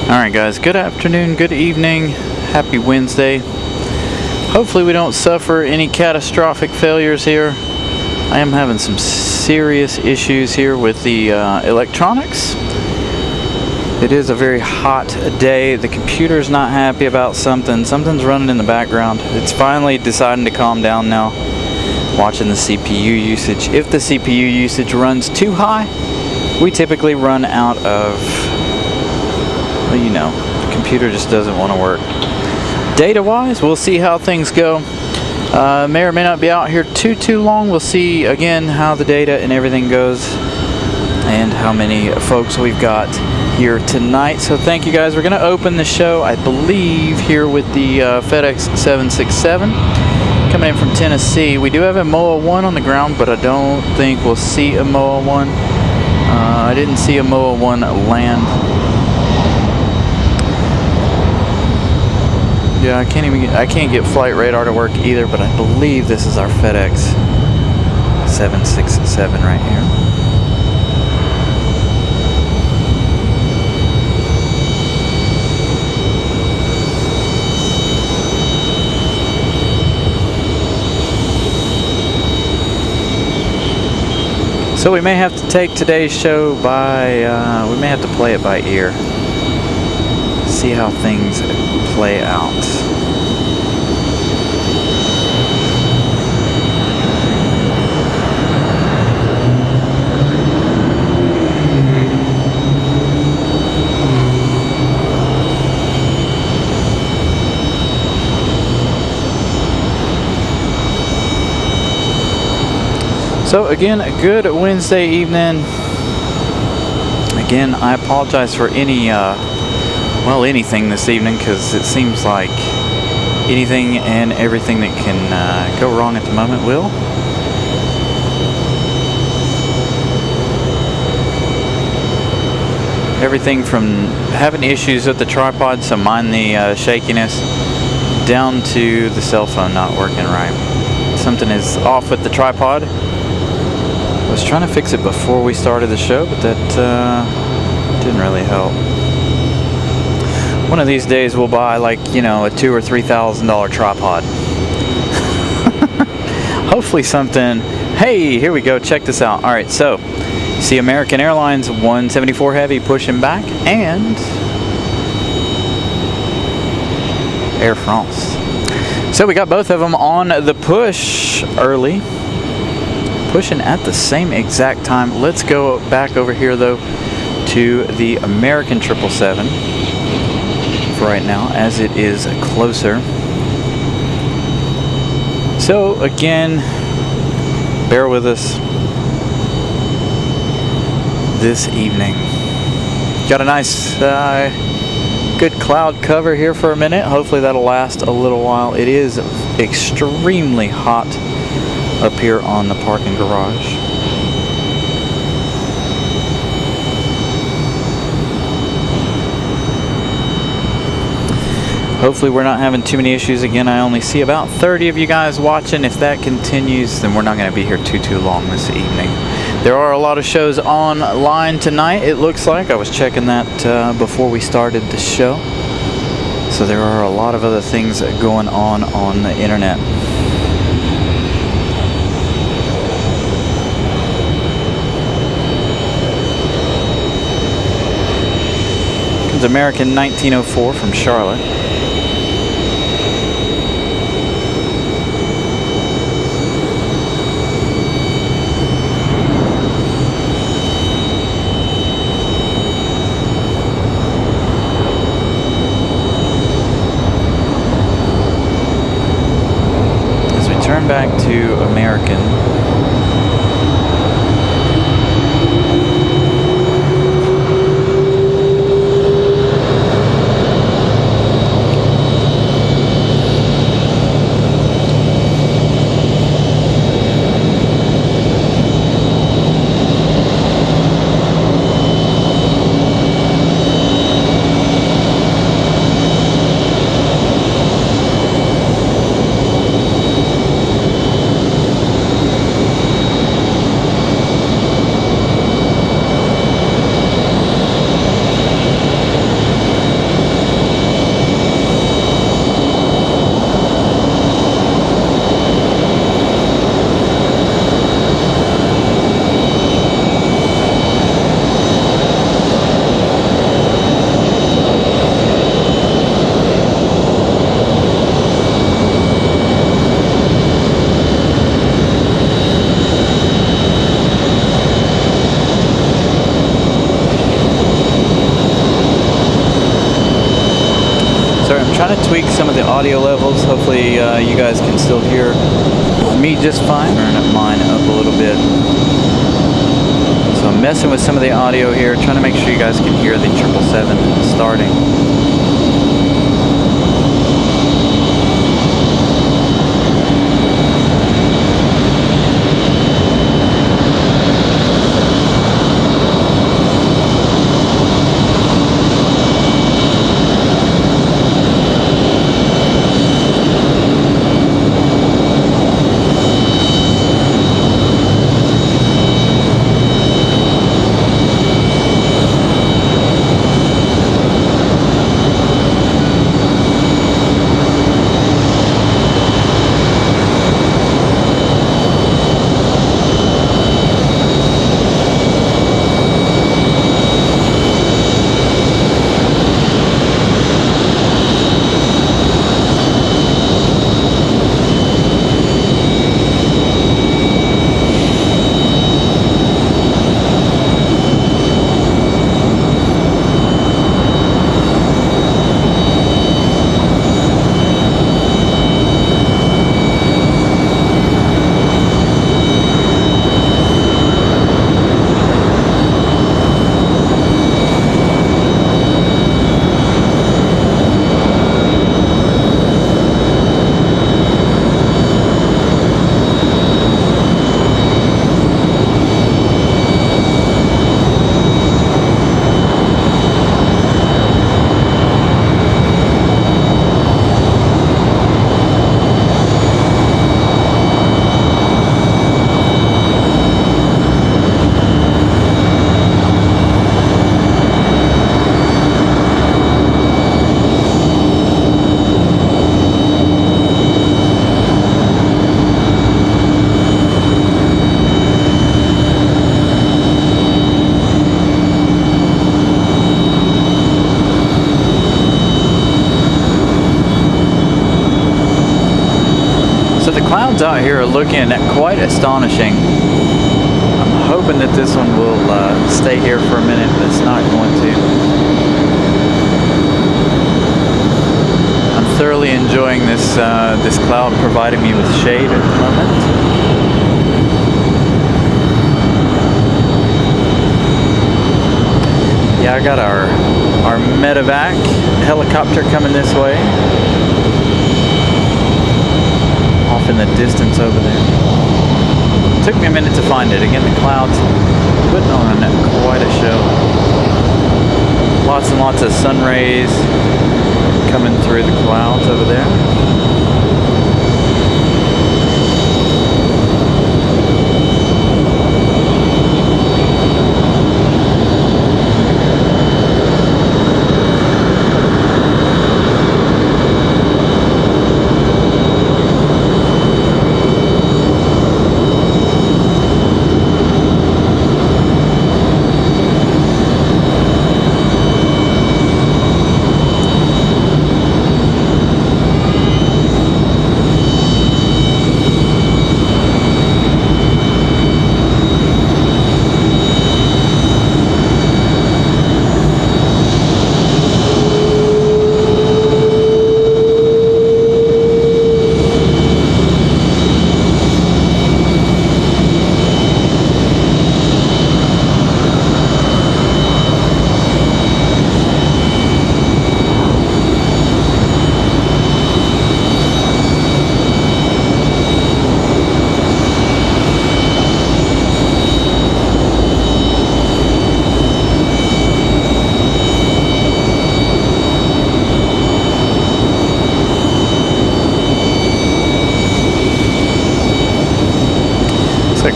Alright guys, good afternoon, good evening, happy Wednesday. Hopefully we don't suffer any catastrophic failures here. I am having some serious issues here with the electronics. It is a very hot day. The computer's not happy about something. Something's running in the background. It's finally deciding to calm down now. Watching the CPU usage. If the CPU usage runs too high, we typically run out of, well, you know, the computer just doesn't want to work. Data wise, we'll see how things go. May or may not be out here too long. We'll see again how the data and everything goes and how many folks we've got here tonight. So thank you guys. We're going to open the show, I believe, here with the FedEx 767 coming in from Tennessee. We do have a Moa One on the ground, but I don't think we'll see a Moa One. I didn't see a Moa One land. Yeah, I can't get flight radar to work either, but I believe this is our FedEx 767 right here. So we may have to take today's show by, we may have to play it by ear. See how things play out. So again, a good Wednesday evening. Again, I apologize for any well, anything this evening, because it seems like anything and everything that can go wrong at the moment will. Everything from having issues with the tripod, so mind the shakiness, down to the cell phone not working right. Something is off with the tripod. I was trying to fix it before we started the show, but that didn't really help. One of these days we'll buy, like, you know, a $2,000 or $3,000 tripod. Hopefully something. Hey, here we go. Check this out. All right, so see American Airlines 174 Heavy pushing back, and Air France. So we got both of them on the push early, pushing at the same exact time. Let's go back over here though to the American 777 right now, as it is closer. So again, bear with us this evening. Got a nice good cloud cover here for a minute. Hopefully that'll last a little while. It is extremely hot up here on the parking garage. Hopefully we're not having too many issues. Again, I only see about 30 of you guys watching. If that continues, then we're not going to be here too long this evening. There are a lot of shows online tonight, it looks like. I was checking that before we started the show. So there are a lot of other things going on the internet. Comes American 1904 from Charlotte. Back to American. trying to tweak some of the audio levels. Hopefully you guys can still hear me just fine. Turn mine up a little bit. So I'm messing with some of the audio here, trying to make sure you guys can hear the 777 starting. Clouds out here are looking quite astonishing. I'm hoping that this one will stay here for a minute, but it's not going to. I'm thoroughly enjoying this this cloud providing me with shade at the moment. Yeah, I got our medevac helicopter coming this way. Off in the distance over there. Took me a minute to find it. Again, the clouds putting on quite a show. Lots and lots of sun rays coming through the clouds over there.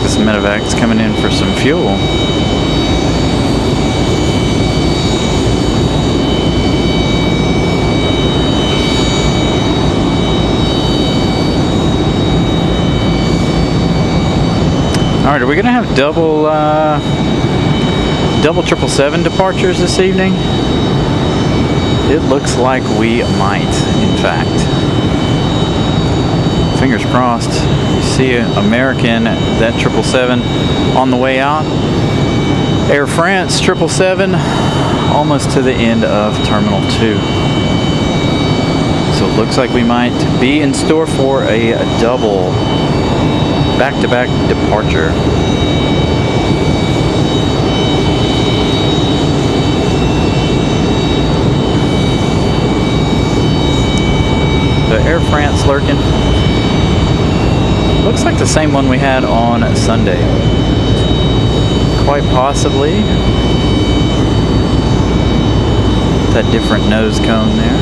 This medevac's coming in for some fuel. Alright, are we going to have double 777 departures this evening? It looks like we might, in fact. Fingers crossed. You see American, that 777 on the way out. Air France 777 almost to the end of Terminal 2. looks like we might be in store for a double back-to-back departure. The Air France lurking. Looks like the same one we had on Sunday. Quite possibly. That different nose cone there.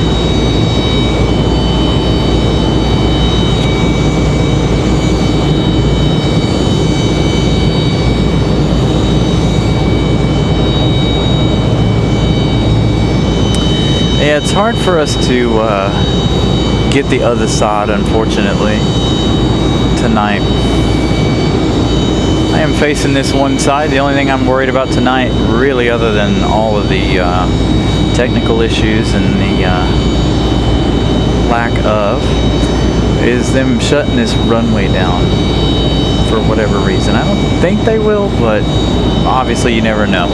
Yeah, it's hard for us to get the other side, unfortunately, tonight. I am facing this one side. The only thing I'm worried about tonight, really, other than all of the technical issues and the lack of, is them shutting this runway down for whatever reason. I don't think they will, but obviously you never know.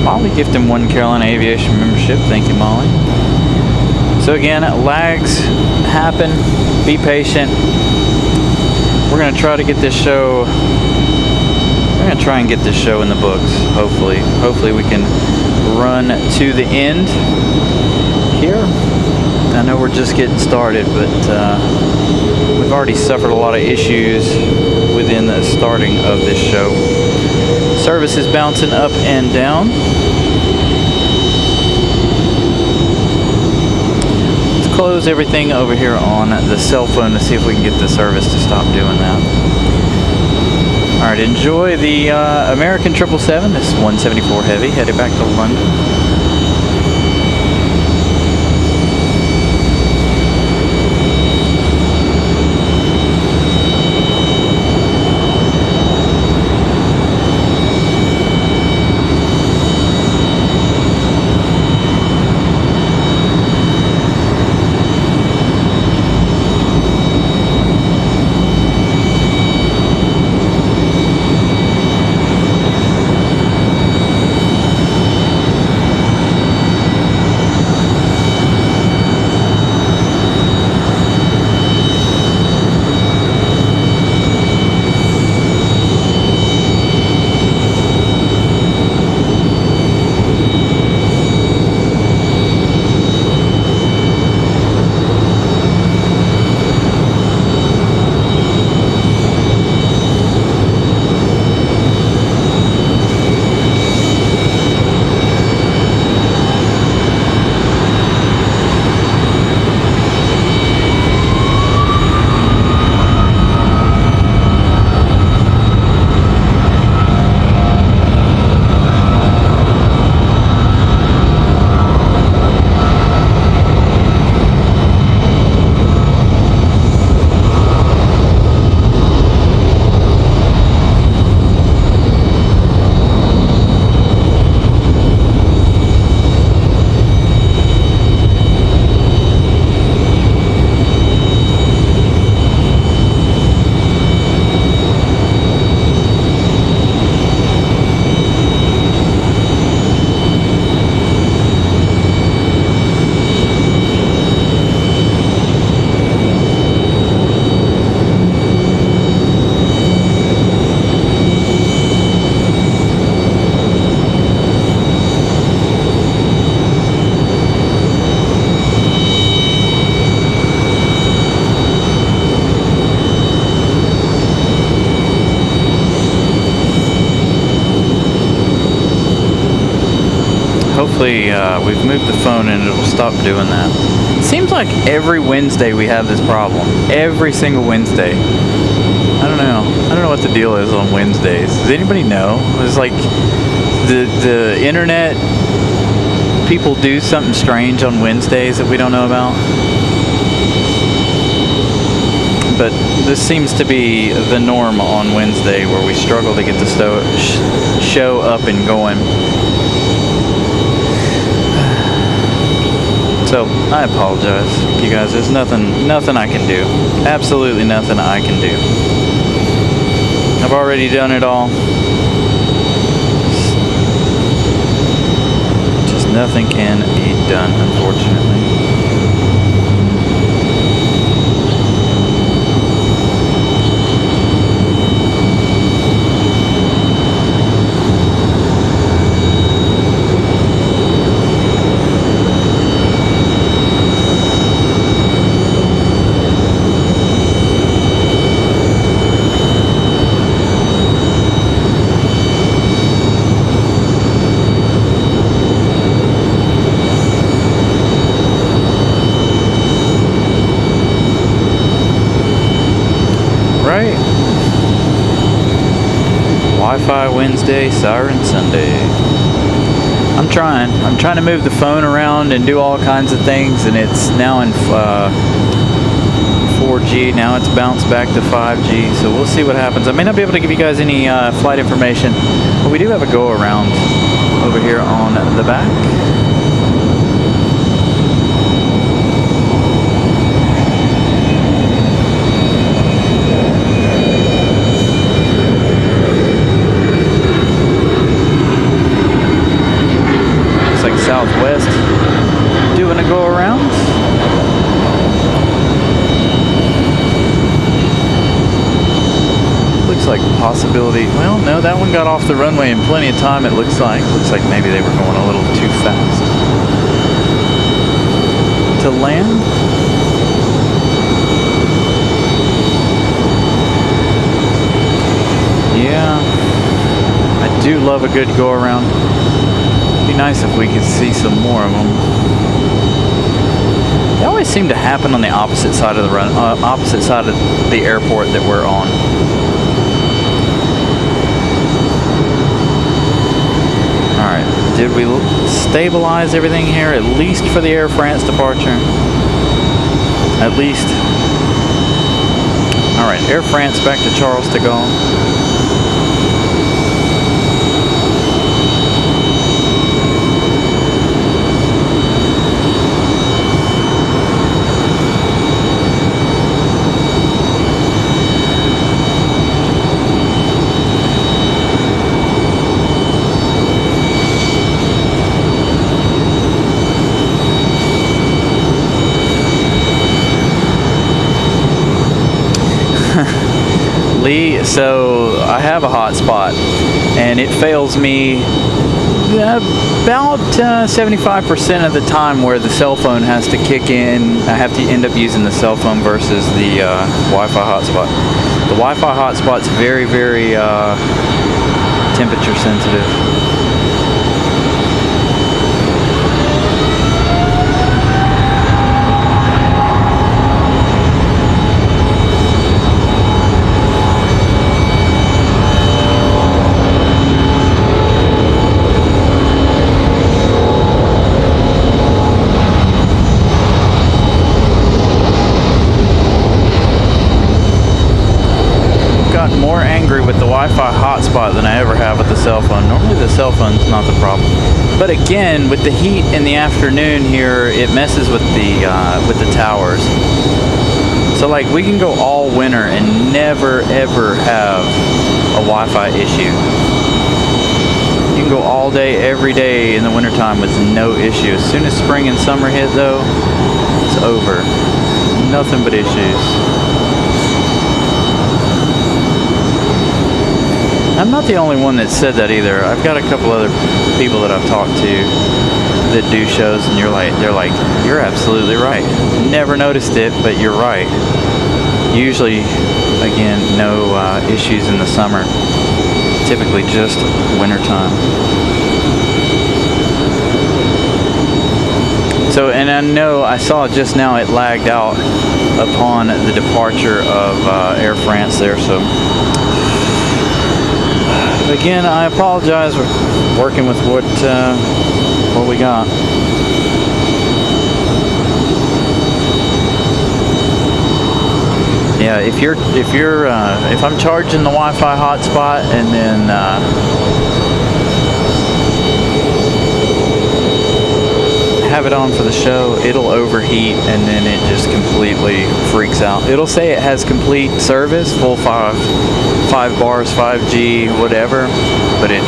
Molly gifting one Carolina Aviation membership. Thank you, Molly. So again, lags happen. Be patient. We're going to try to get this show. We're going to try and get this show in the books. Hopefully. Hopefully we can run to the end here. I know we're just getting started, but we've already suffered a lot of issues within the starting of this show. Service is bouncing up and down. Let's close everything over here on the cell phone to see if we can get the service to stop doing that. Alright, enjoy the American 777. This is 174 Heavy, headed back to London. Hopefully we've moved the phone and it'll stop doing that. It seems like every Wednesday we have this problem. Every single Wednesday. I don't know. I don't know what the deal is on Wednesdays. Does anybody know? It's like the internet, people do something strange on Wednesdays that we don't know about. But this seems to be the norm on Wednesday, where we struggle to get the show up and going. So I apologize, you guys. There's nothing I can do. Absolutely nothing I can do. I've already done it all. nothing can be done, unfortunately. Wi-Fi Wednesday, Siren Sunday. I'm trying to move the phone around and do all kinds of things, and it's now in 4G. Now it's bounced back to 5G, so we'll see what happens. I may not be able to give you guys any flight information, but we do have a go around over here on the back. Southwest doing a go around. Looks like possibility. Well, no, that one got off the runway in plenty of time. It looks like maybe they were going a little too fast to land. Yeah, I do love a good go around. Be nice if we could see some more of them. They always seem to happen on the opposite side of the opposite side of the airport that we're on. All right, did we stabilize everything here at least for the Air France departure? At least. All right, Air France back to Charles de Gaulle. Lee, so I have a hotspot and it fails me about 75% of the time, where the cell phone has to kick in. I have to end up using the cell phone versus the Wi-Fi hotspot. The Wi-Fi hotspot's very, very temperature sensitive. More angry with the Wi-Fi hotspot than I ever have with the cell phone. Normally the cell phone's not the problem, but again, with the heat in the afternoon here, it messes with the towers. So like, we can go all winter and never ever have a Wi-Fi issue. You can go all day, every day in the wintertime with no issue. As soon as spring and summer hit though, it's over. Nothing but issues. I'm not the only one that said that either. I've got a couple other people that I've talked to that do shows, and they're like, you're absolutely right. Never noticed it, but you're right. Usually, again, no issues in the summer. Typically just wintertime. So, and I know I saw just now it lagged out upon the departure of Air France there, so again, I apologize. We're working with what we got. Yeah, if I'm charging the Wi-Fi hotspot and then have it on for the show, it'll overheat and then it just completely freaks out. It'll say it has complete service, full 5 bars, 5G, whatever, but it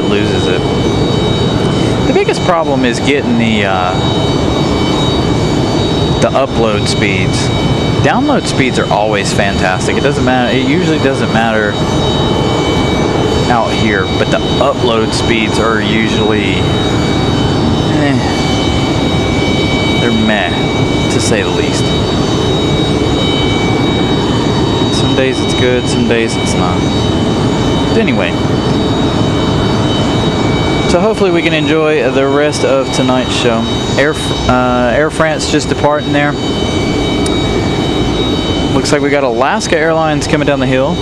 loses it. The biggest problem is getting the upload speeds. Download speeds are always fantastic. It doesn't matter. It usually doesn't matter out here, but the upload speeds are usually they're meh, to say the least. Some days it's good, some days it's not. But anyway, so hopefully we can enjoy the rest of tonight's show. Air France just departing there. Looks like we got Alaska Airlines coming down the hill.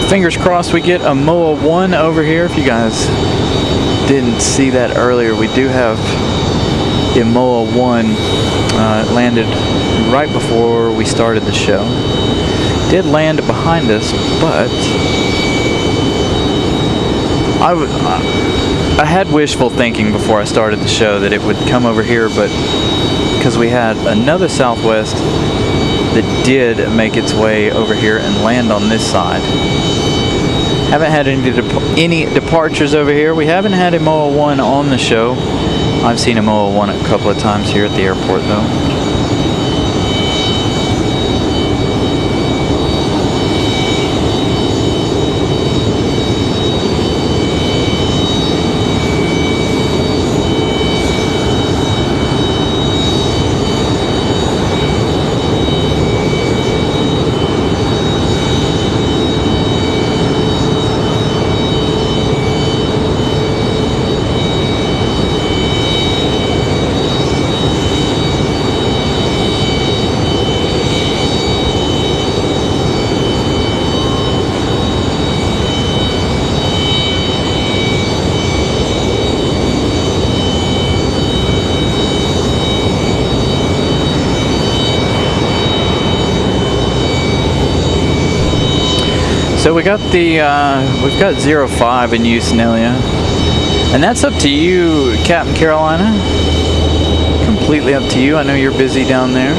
Fingers crossed we get a Moa One over here. If you guys didn't see that earlier, we do have a Moa One. It landed right before we started the show. Did land behind us, but I had wishful thinking before I started the show that it would come over here, but because we had another Southwest that did make its way over here and land on this side. Haven't had any departures over here. We haven't had a Moa One on the show. I've seen a Moa One a couple of times here at the airport though. So we've got 05 in use, Nelia, and that's up to you, Captain Carolina. Completely up to you. I know you're busy down there.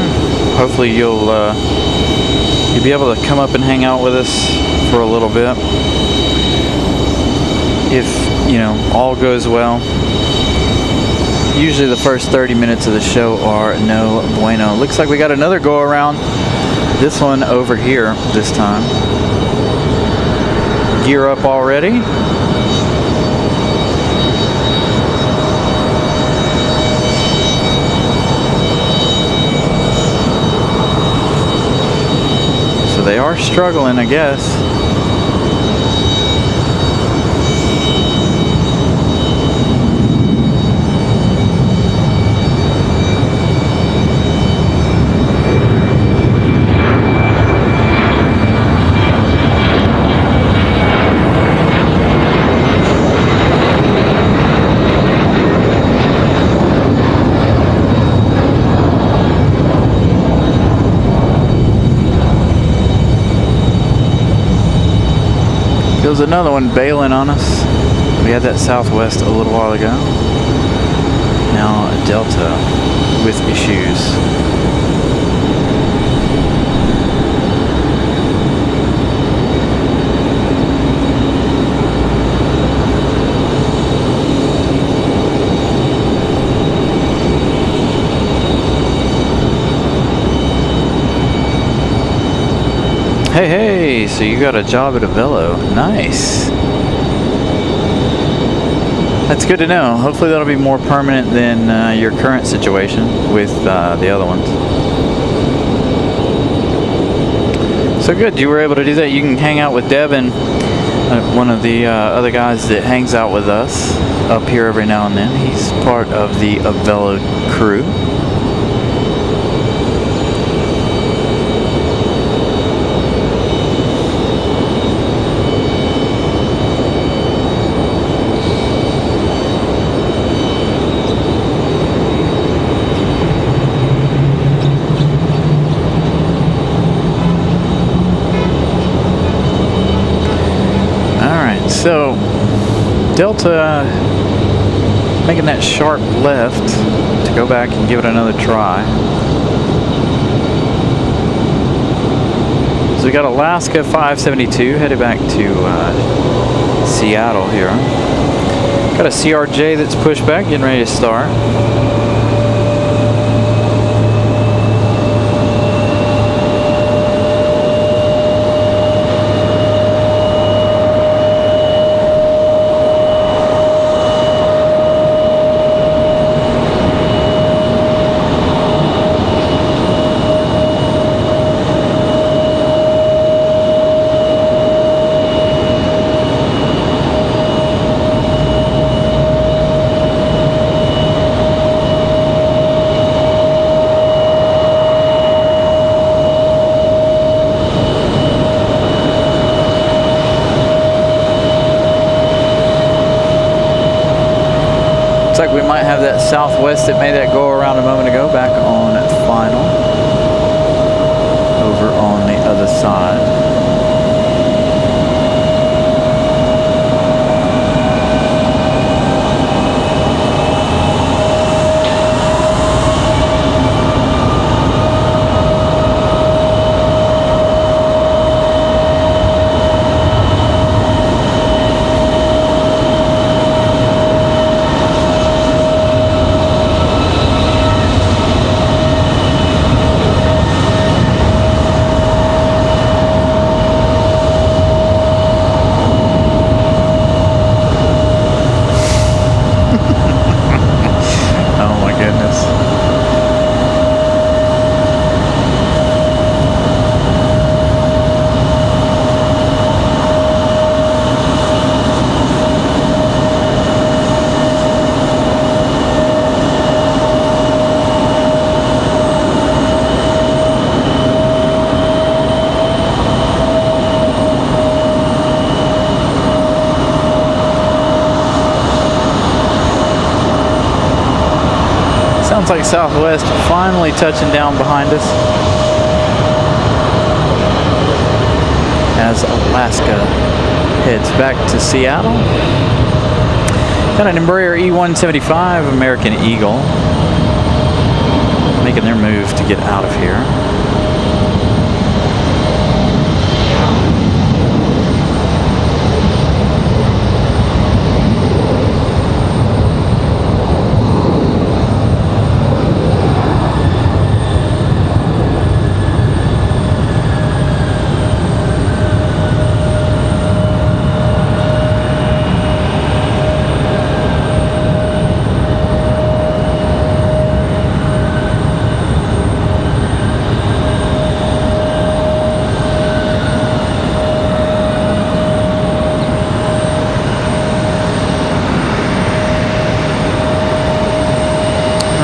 Hopefully you'll be able to come up and hang out with us for a little bit. If all goes well. Usually the first 30 minutes of the show are no bueno. Looks like we got another go around. This one over here this time. Gear up already. So they are struggling, I guess. There's another one bailing on us. We had that Southwest a little while ago. Now a Delta with issues. Hey, so you got a job at a Velo. Nice. That's good to know. Hopefully that'll be more permanent than your current situation with the other ones. So good, you were able to do that. You can hang out with Devin, one of the other guys that hangs out with us up here every now and then. He's part of the Velo crew. So, Delta making that sharp left to go back and give it another try. So we got Alaska 572 headed back to Seattle here. Got a CRJ that's pushed back, getting ready to start. Looks like we might have that Southwest that made that go around a moment ago back on final over on the other side. Sounds like Southwest finally touching down behind us as Alaska heads back to Seattle. Got an Embraer E175 American Eagle making their move to get out of here.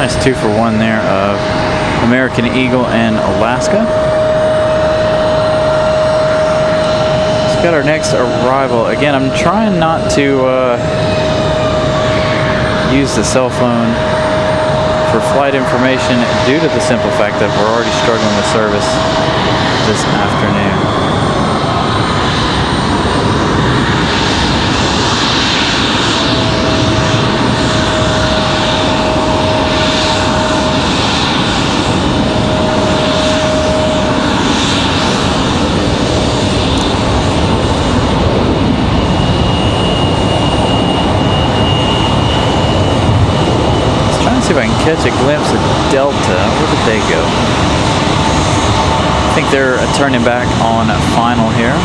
Nice 2-for-1 there of American Eagle and Alaska. Let's got our next arrival. Again, I'm trying not to use the cell phone for flight information due to the simple fact that we're already struggling with service this afternoon. See if I can catch a glimpse of Delta. Where did they go? I think they're turning back on final here.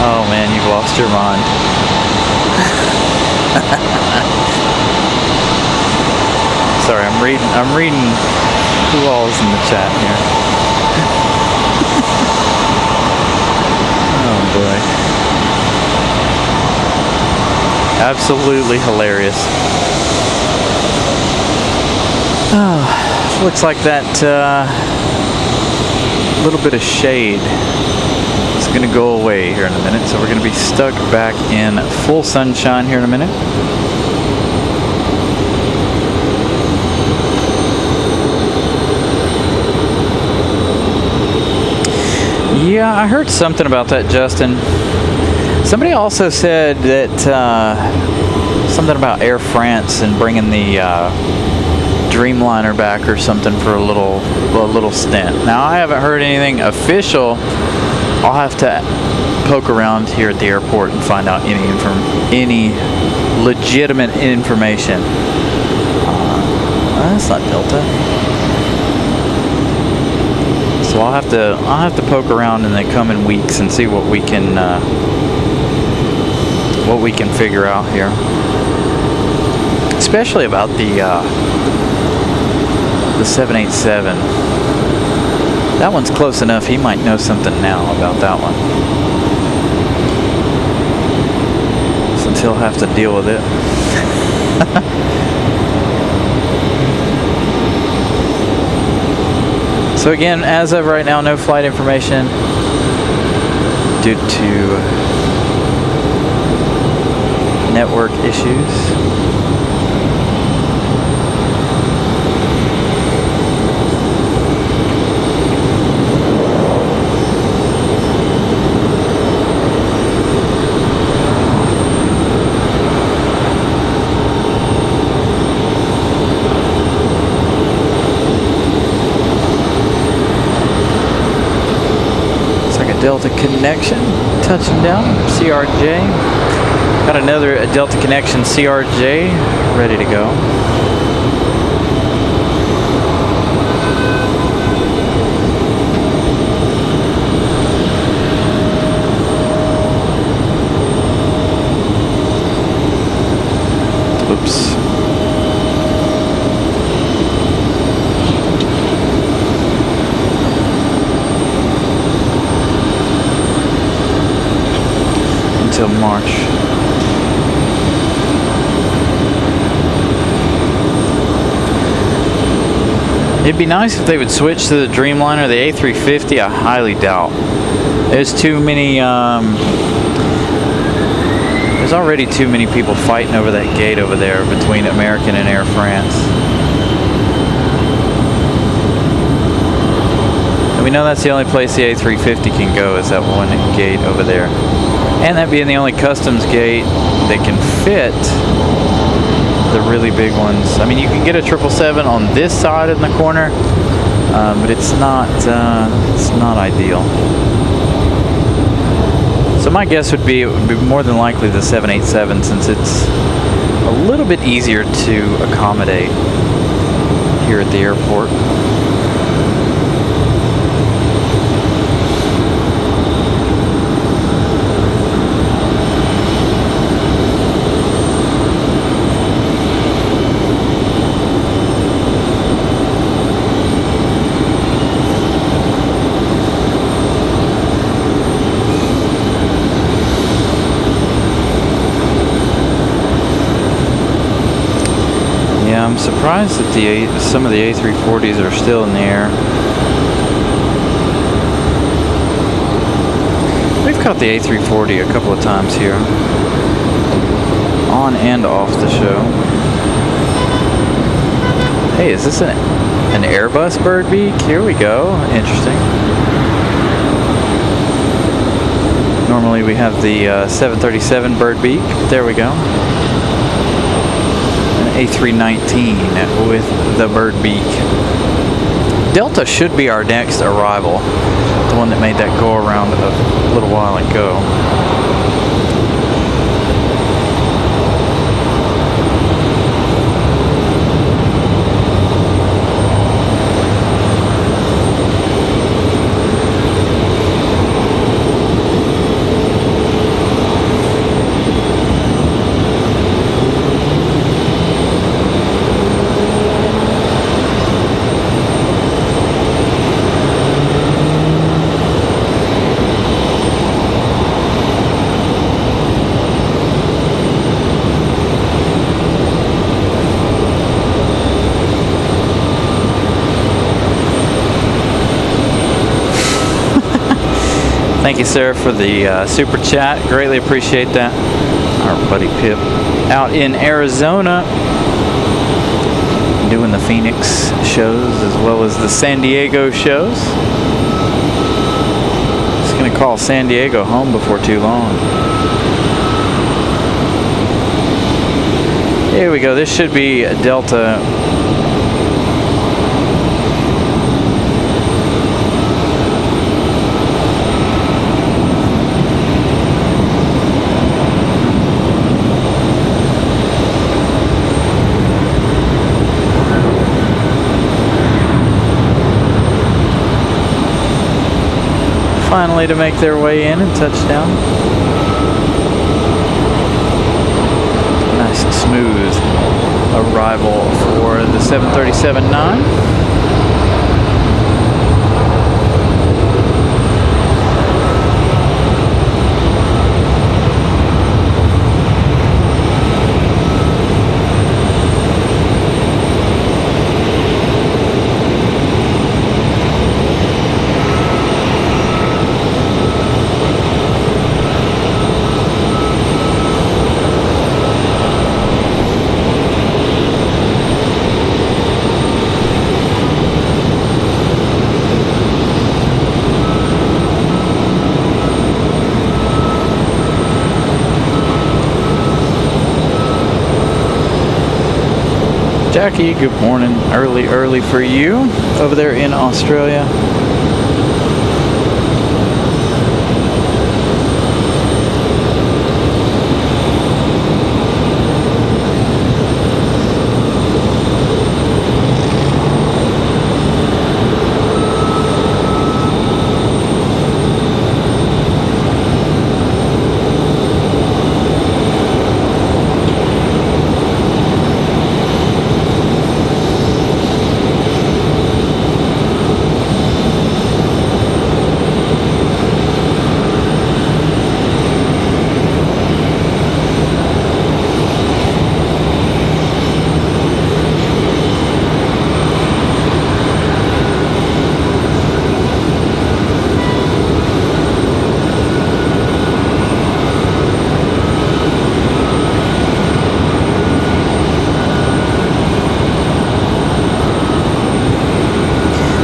Oh man, you've lost your mind. Sorry, I'm reading who all is in the chat here. Oh boy. Absolutely hilarious. Oh, looks like that little bit of shade is going to go away here in a minute, so we're going to be stuck back in full sunshine here in a minute. Yeah, I heard something about that, Justin. Somebody also said that something about Air France and bringing the Dreamliner back or something for a little stint. Now, I haven't heard anything official. I'll have to poke around here at the airport and find out any legitimate information. That's not Delta. So I'll have to poke around in the coming weeks and see what we can figure out here, especially about the 787. That one's close enough. He might know something now about that one, since he'll have to deal with it. So again, as of right now, no flight information due to network issues. Delta connection touching down, CRJ. Got another Delta connection CRJ ready to go. Oops. Until March. It'd be nice if they would switch to the Dreamliner. The A350, I highly doubt. There's too many, there's already too many people fighting over that gate over there between American and Air France. And we know that's the only place the A350 can go, is that one gate over there. And that being the only customs gate that can fit the really big ones. I mean, you can get a 777 on this side in the corner, but it's not ideal. So my guess would be it would be more than likely the 787, since it's a little bit easier to accommodate here at the airport. I'm surprised that some of the A340s are still in the air. We've caught the A340 a couple of times here, on and off the show. Hey, is this an Airbus bird beak? Here we go. Interesting. Normally we have the 737 bird beak. There we go. A319 with the bird beak. Delta should be our next arrival, the one that made that go around a little while ago. Thank you, sir, for the super chat. Greatly appreciate that. Our buddy Pip out in Arizona doing the Phoenix shows as well as the San Diego shows. call San Diego home before too long. Here we go. This should be Delta. Finally to make their way in and touch down. Nice smooth arrival for the 737-9. Jackie, good morning. Early for you over there in Australia.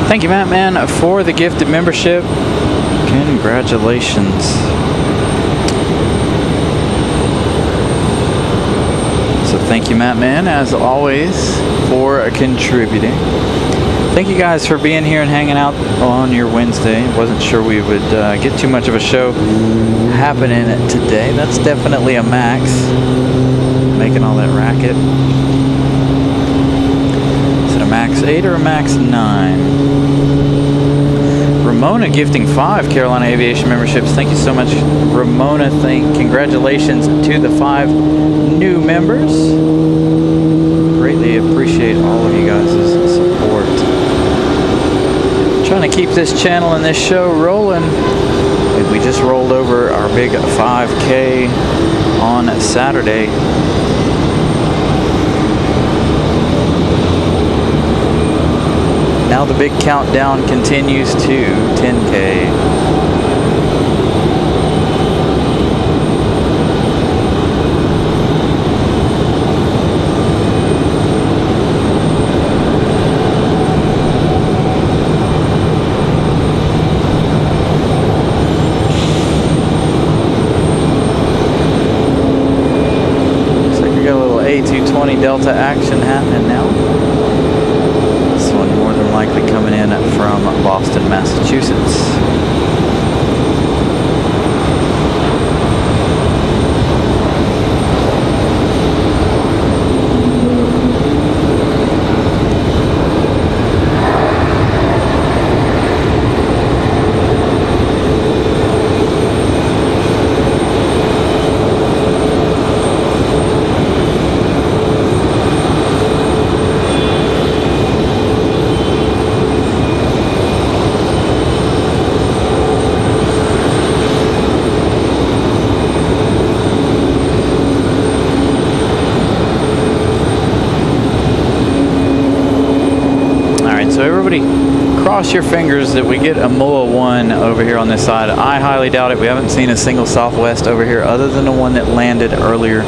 Thank you, Matt Man, for the gifted membership. Congratulations. So thank you, Matt Man, as always, for contributing. Thank you guys for being here and hanging out on your Wednesday. Wasn't sure we would get too much of a show happening today. That's definitely a max, making all that racket. Is it a max 8 or a max 9? Ramona gifting 5 Carolina Aviation memberships. Thank you so much, Ramona. Congratulations to the 5 new members. Greatly appreciate all of you guys' support. Trying to keep this channel and this show rolling. We just rolled over our big 5K on Saturday. Now the big countdown continues to 10K. Looks like we got a little A220 Delta action happening now. Likely coming in from Boston, Massachusetts. So everybody cross your fingers that we get a Moa One over here on this side. I highly doubt it. We haven't seen a single Southwest over here other than the one that landed earlier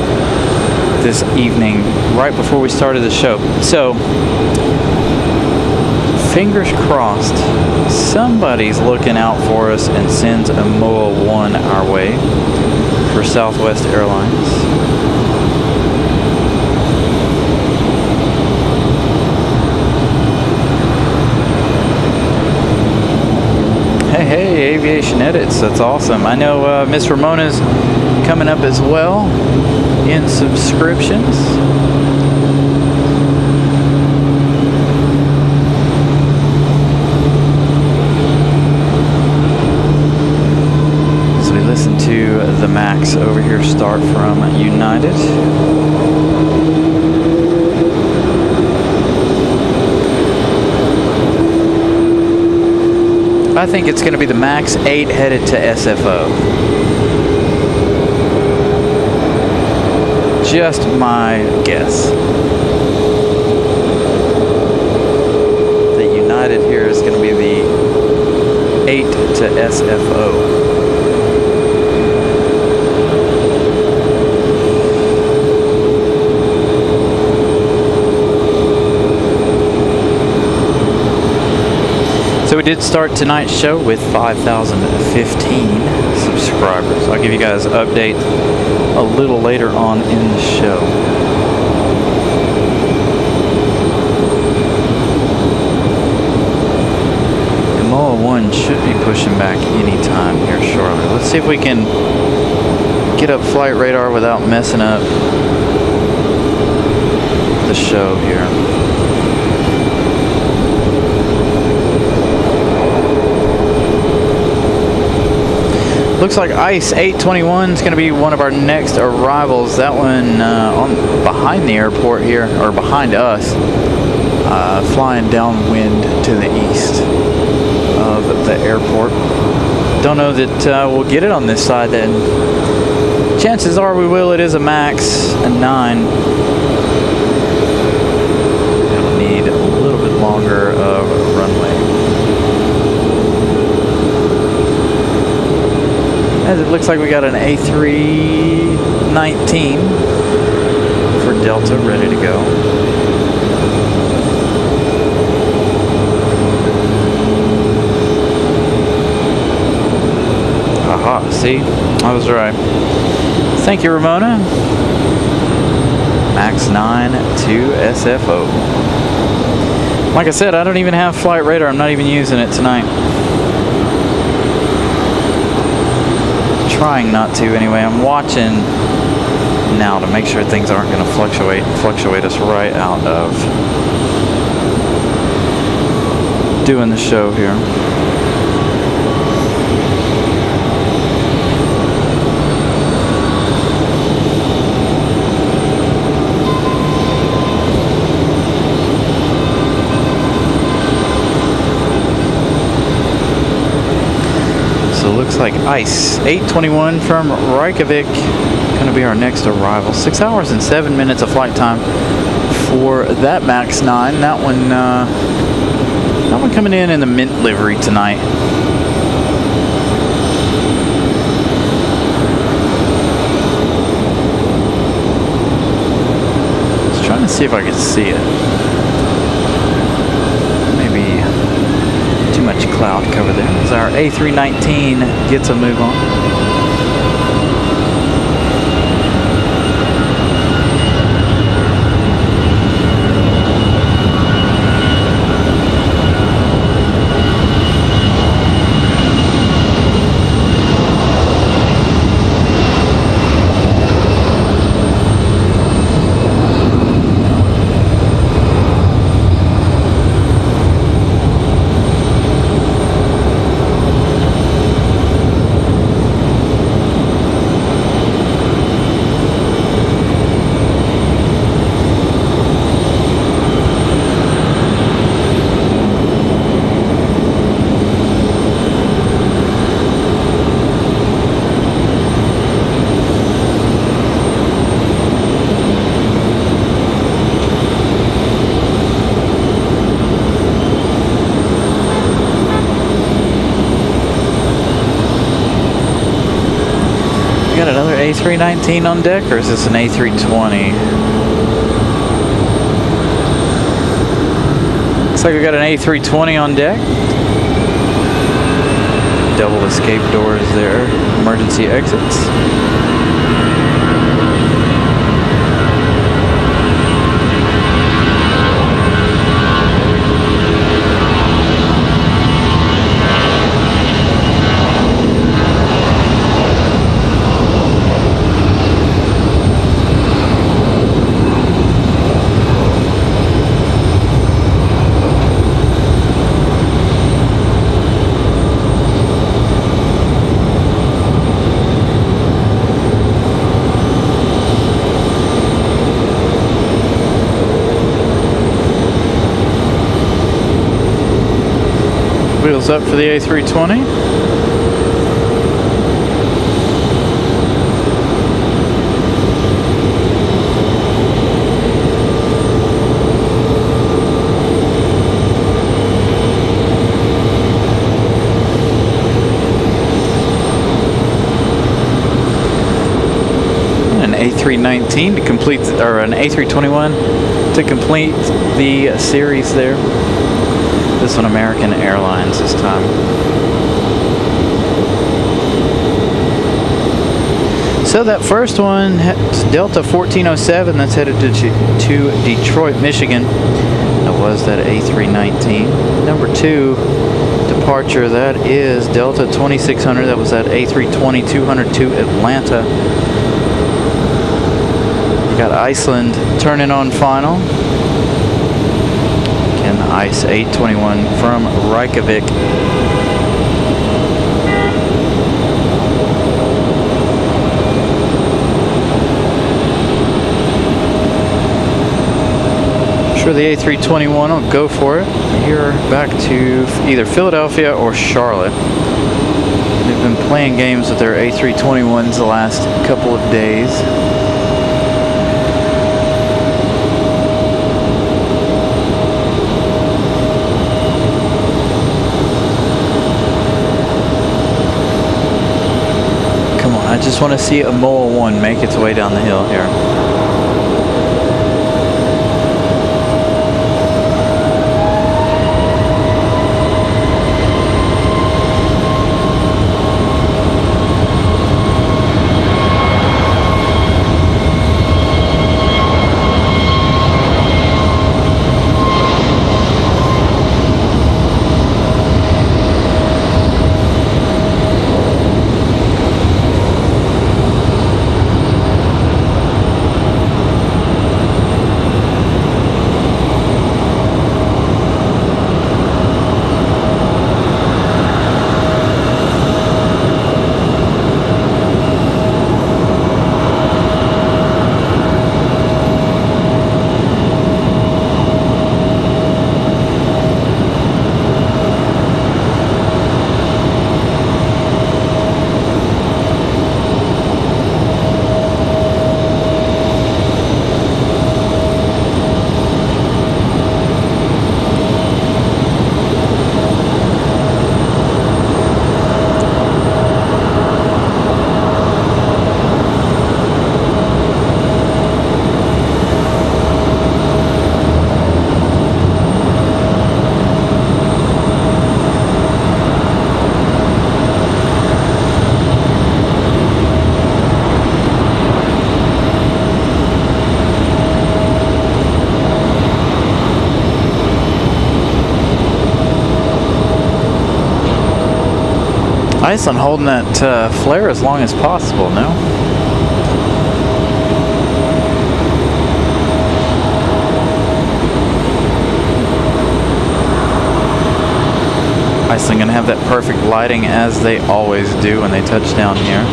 this evening, right before we started the show. So fingers crossed, somebody's looking out for us and sends a Moa One our way for Southwest Airlines. Hey, Aviation Edits, that's awesome. I know Miss Ramona's coming up as well in subscriptions. So we listen to the Max over here start from United. I think it's going to be the Max 8 headed to SFO. Just my guess. The United here is going to be the 8 to SFO. So we did start tonight's show with 5,015 subscribers. I'll give you guys an update a little later on in the show. And Moa One should be pushing back anytime here shortly. Let's see if we can get up flight radar without messing up the show here. Looks like Ice 821 is going to be one of our next arrivals. That one behind the airport here, or behind us, flying downwind to the east of the airport. Don't know that we'll get it on this side then. Chances are we will. It is a Max, a 9. It'll need a little bit longer of runway. As it looks like we got an A319 for Delta ready to go. Aha, see? I was right. Thank you, Ramona. Max 9 to SFO. Like I said, I don't even have flight radar. I'm not even using it tonight. Trying not to anyway. I'm watching now to make sure things aren't going to fluctuate us right out of doing the show here. Looks like Ice 821 from Reykjavik going to be our next arrival. 6 hours and 7 minutes of flight time for that Max 9. That one coming in the mint livery tonight. Just trying to see if I can see it. Much cloud cover there as our A319 gets a move on. A319 on deck, or is this an A320? Looks like we got an A320 on deck. Double escape doors there, emergency exits. Wheels up for the A320. An A319 to complete, or an A321 to complete the series there. This one, American Airlines this time. So that first one, Delta 1407, that's headed to Detroit, Michigan. That was that A319. Number 2 departure, that is Delta 2600. That was that A320-200 to Atlanta. You got Iceland turning on final. Ice 821 from Reykjavik. Sure, the A321 will go for it. Here back to either Philadelphia or Charlotte. They've been playing games with their A321s the last couple of days. I just want to see a Moa One make its way down the hill here. Iceland holding that flare as long as possible, no? Iceland gonna have that perfect lighting as they always do when they touch down here.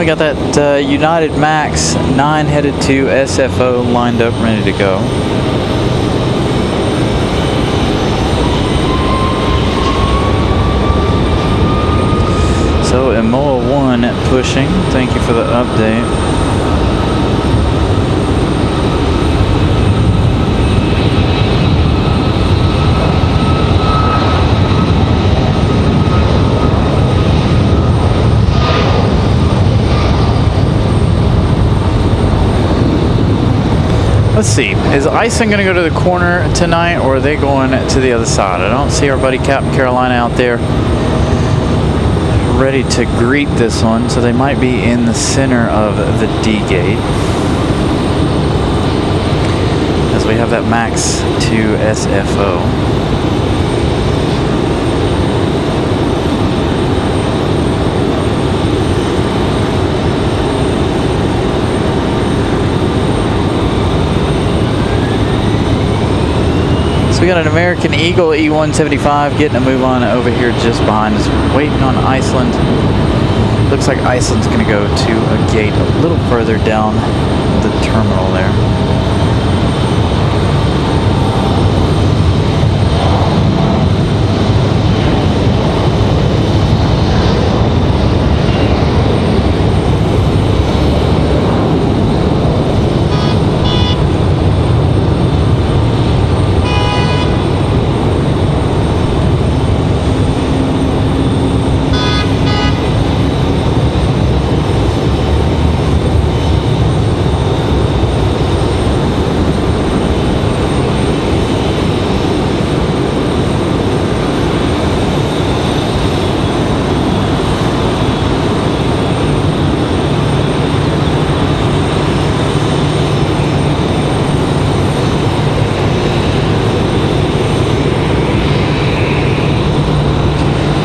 we got that United Max 9 headed to SFO lined up, ready to go. So, and Moa One pushing. Thank you for the update. Let's see, is Iceland going to go to the corner tonight, or are they going to the other side? I don't see our buddy Captain Carolina out there ready to greet this one, so they might be in the center of the D gate. As we have that max to SFO. So we got an American Eagle E175 getting a move on over here just behind us, waiting on Iceland. Looks like Iceland's going to go to a gate a little further down the terminal there.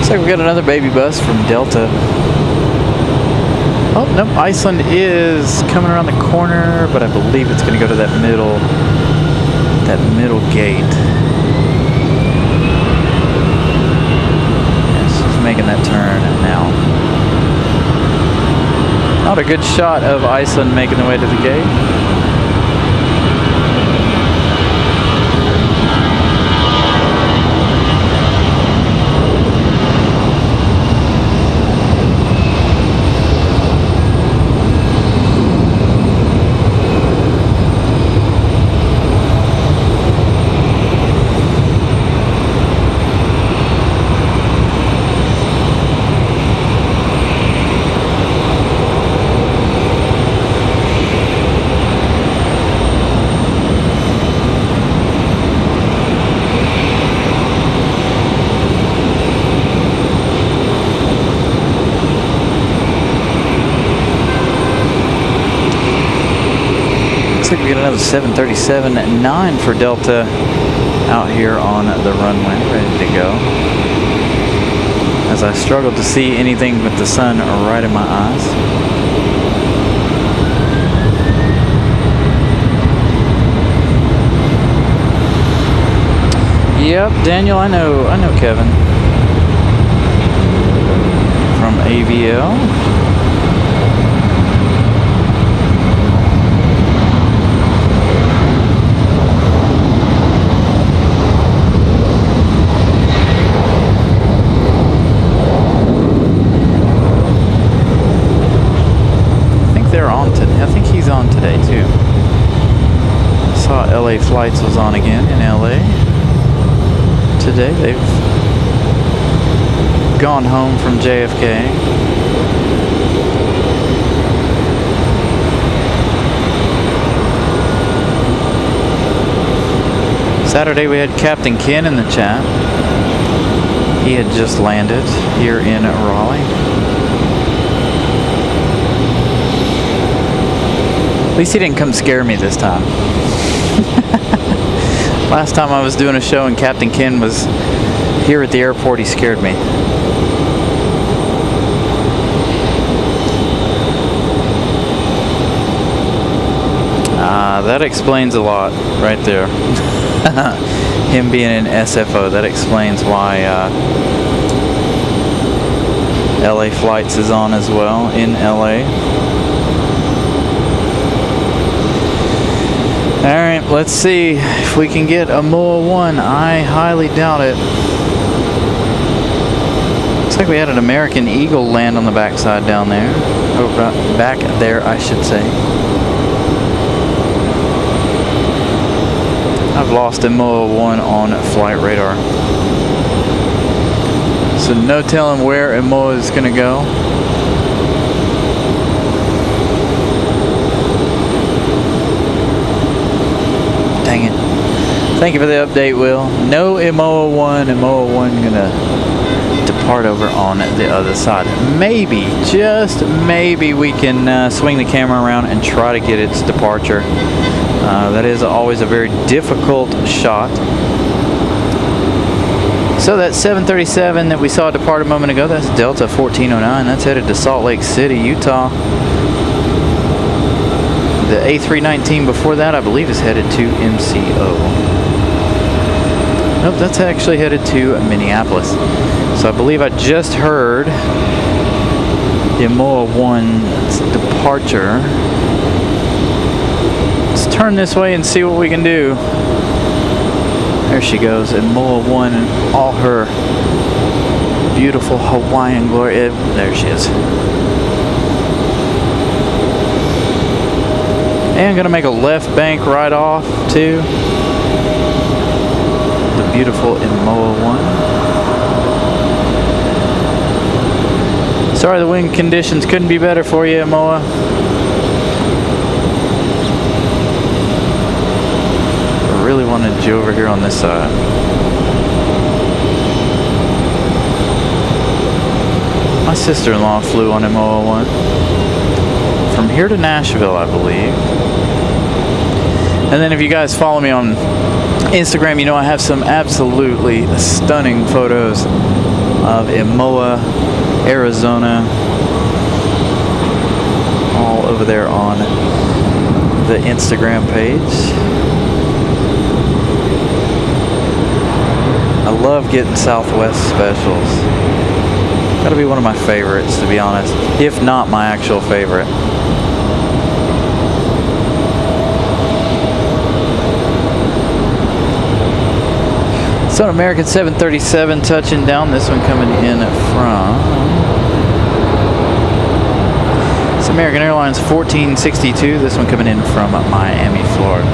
Looks like we got another baby bus from Delta. Oh, nope, Iceland is coming around the corner, but I believe it's going to go to that middle gate. Yeah, she's making that turn now. Not a good shot of Iceland making the way to the gate. Looks like we got another 737-9 for Delta out here on the runway, ready to go. As I struggle to see anything with the sun right in my eyes. Yep, Daniel, I know Kevin from AVL. I think he's on today too. I saw LA Flights was on again in LA today. They've gone home from JFK. Saturday we had Captain Ken in the chat. He had just landed here in Raleigh. At least he didn't come scare me this time. Last time I was doing a show and Captain Ken was here at the airport, he scared me. That explains a lot right there. Him being in SFO, that explains why LA Flights is on as well in LA. Alright, let's see if we can get a Moa One. I highly doubt it. Looks like we had an American Eagle land on the backside down there. Oh, back there, I should say. I've lost a Moa One on flight radar. So no telling where a Moa is going to go. Dang it. Thank you for the update, Will. No Moa One, and Moa One going to depart over on the other side. Maybe, just maybe, we can swing the camera around and try to get its departure. That is always a very difficult shot. So that 737 that we saw depart a moment ago, that's Delta 1409. That's headed to Salt Lake City, Utah. The A319 before that, I believe, is headed to MCO. Nope, that's actually headed to Minneapolis. So I believe I just heard the Moa One's departure. Let's turn this way and see what we can do. There she goes, and Moa One in all her beautiful Hawaiian glory. There she is. And I'm going to make a left bank right off to the beautiful Moa One. Sorry the wind conditions couldn't be better for you, Moa. I really wanted you over here on this side. My sister-in-law flew on Moa One. From here to Nashville, I believe. And then if you guys follow me on Instagram, you know I have some absolutely stunning photos of Moa, Arizona, all over there on the Instagram page. I love getting Southwest specials. Gotta be one of my favorites, to be honest, if not my actual favorite. So an American 737 touching down, this one coming in from, it's American Airlines 1462, this one coming in from Miami, Florida.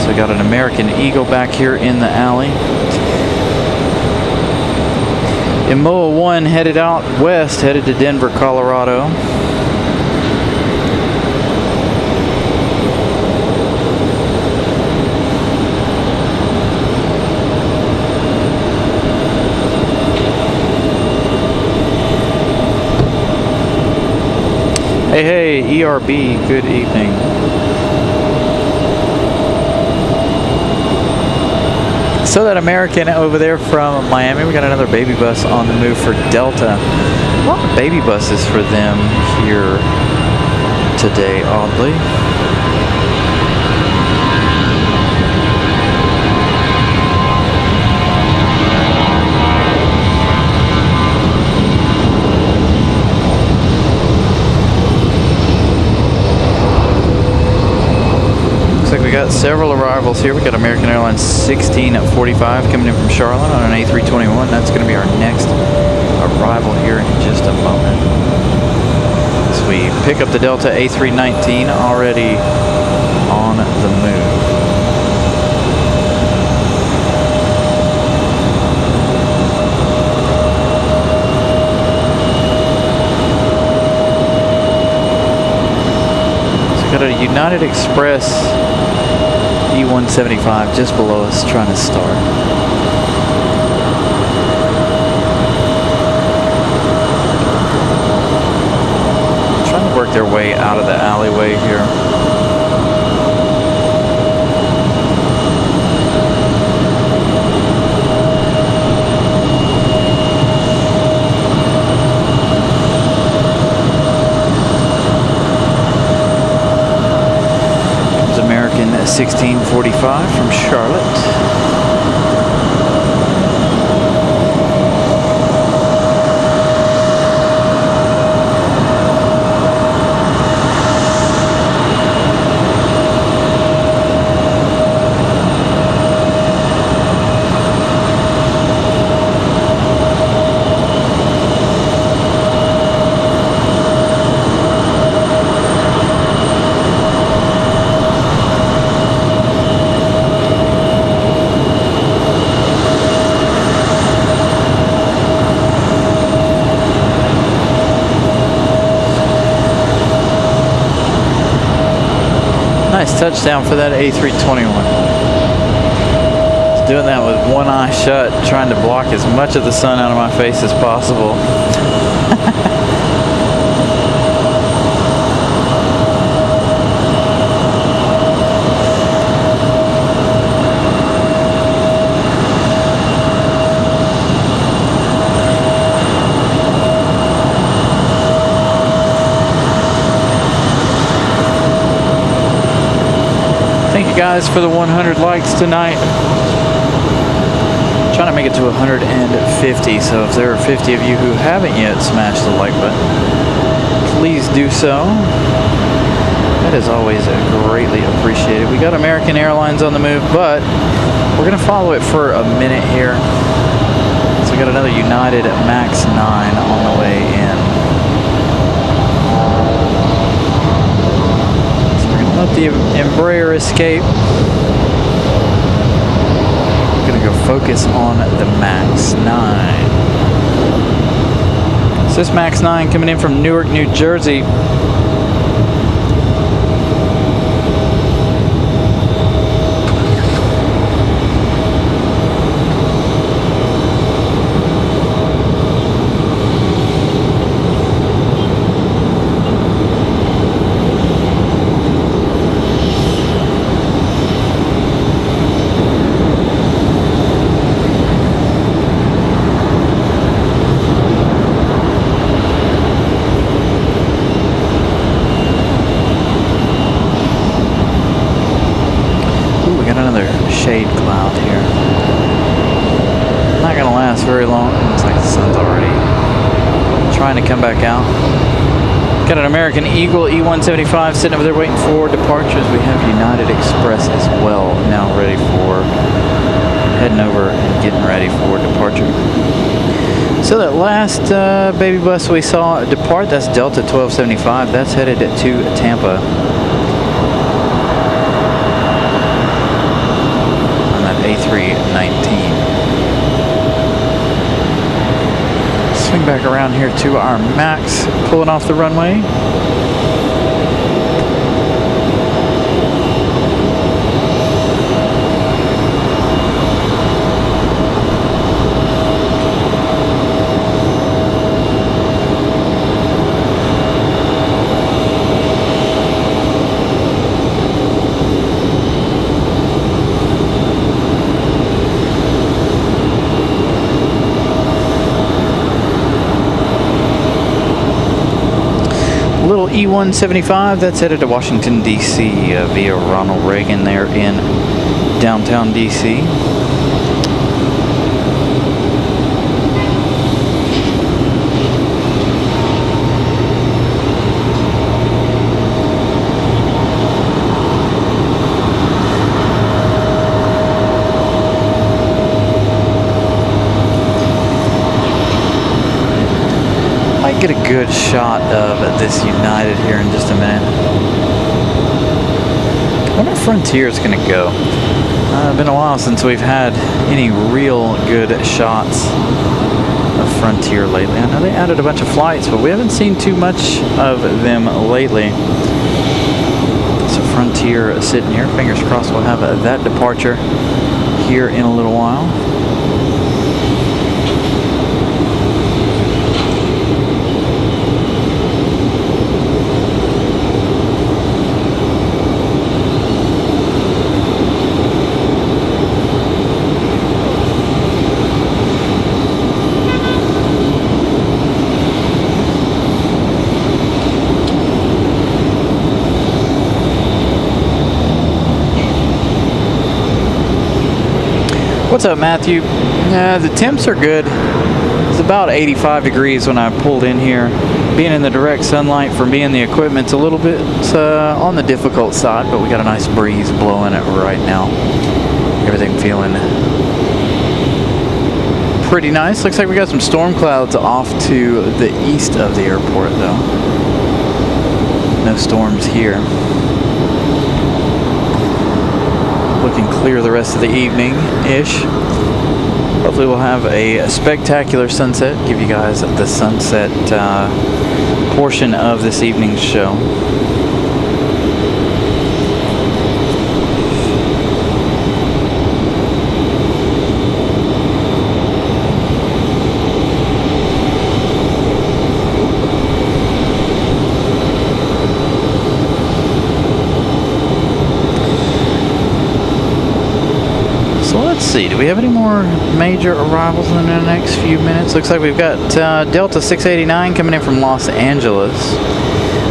So we got an American Eagle back here in the alley. And Moa One headed out west, headed to Denver, Colorado. Hey, ERB, good evening. So that American over there from Miami, we got another baby bus on the move for Delta. A lot of baby buses for them here today, oddly. We got several arrivals here. We got American Airlines 16 at 45 coming in from Charlotte on an A321. That's going to be our next arrival here in just a moment. So we pick up the Delta A319 already on the move. So we got a United Express E175 just below us trying to start. Trying to work their way out of the alleyway here. American 1645 from Charlotte. touchdown for that A321. Just doing that with one eye shut, trying to block as much of the sun out of my face as possible. Thank you guys for the 100 likes tonight. Trying to make it to 150, so if there are 50 of you who haven't yet smashed the like button, please do so. That is always greatly appreciated. We got American Airlines on the move, but we're going to follow it for a minute here. So we got another United MAX 9 on the way in. Let the Embraer escape. I'm gonna go focus on the MAX 9. So this MAX 9 coming in from Newark, New Jersey. Shade cloud here. Not gonna last very long. Looks like the sun's already trying to come back out. Got an American Eagle E175 sitting over there waiting for departures. We have United Express as well now ready for heading over and getting ready for departure. So that last baby bus we saw depart, that's Delta 1275. That's headed to Tampa. A319. Swing back around here to our MAX, pulling off the runway. Little E175 that's headed to Washington D.C. Via Ronald Reagan there in downtown D.C. Get a good shot of this United here in just a minute. I wonder if Frontier is going to go. It's been a while since we've had any real good shots of Frontier lately. I know they added a bunch of flights, but we haven't seen too much of them lately. So Frontier sitting here. Fingers crossed we'll have that departure here in a little while. What's up, Matthew? The temps are good. It's about 85 degrees when I pulled in here. Being in the direct sunlight for me and the equipment's a little bit on the difficult side, but we got a nice breeze blowing it right now. Everything feeling pretty nice. Looks like we got some storm clouds off to the east of the airport, though. No storms here. Looking clear the rest of the evening-ish. Hopefully we'll have a spectacular sunset. Give you guys the sunset portion of this evening's show. let's see. Do we have any more major arrivals in the next few minutes? Looks like we've got Delta 689 coming in from Los Angeles.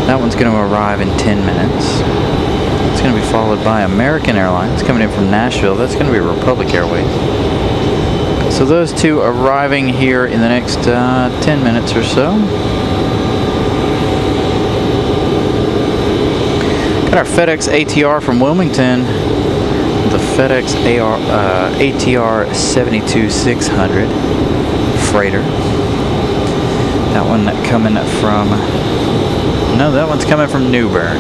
That one's going to arrive in 10 minutes. It's going to be followed by American Airlines coming in from Nashville. That's going to be Republic Airways. So those two arriving here in the next 10 minutes or so. Got our FedEx ATR from Wilmington. The FedEx ATR 72600 freighter. That one coming from... No, that one's coming from New Bern.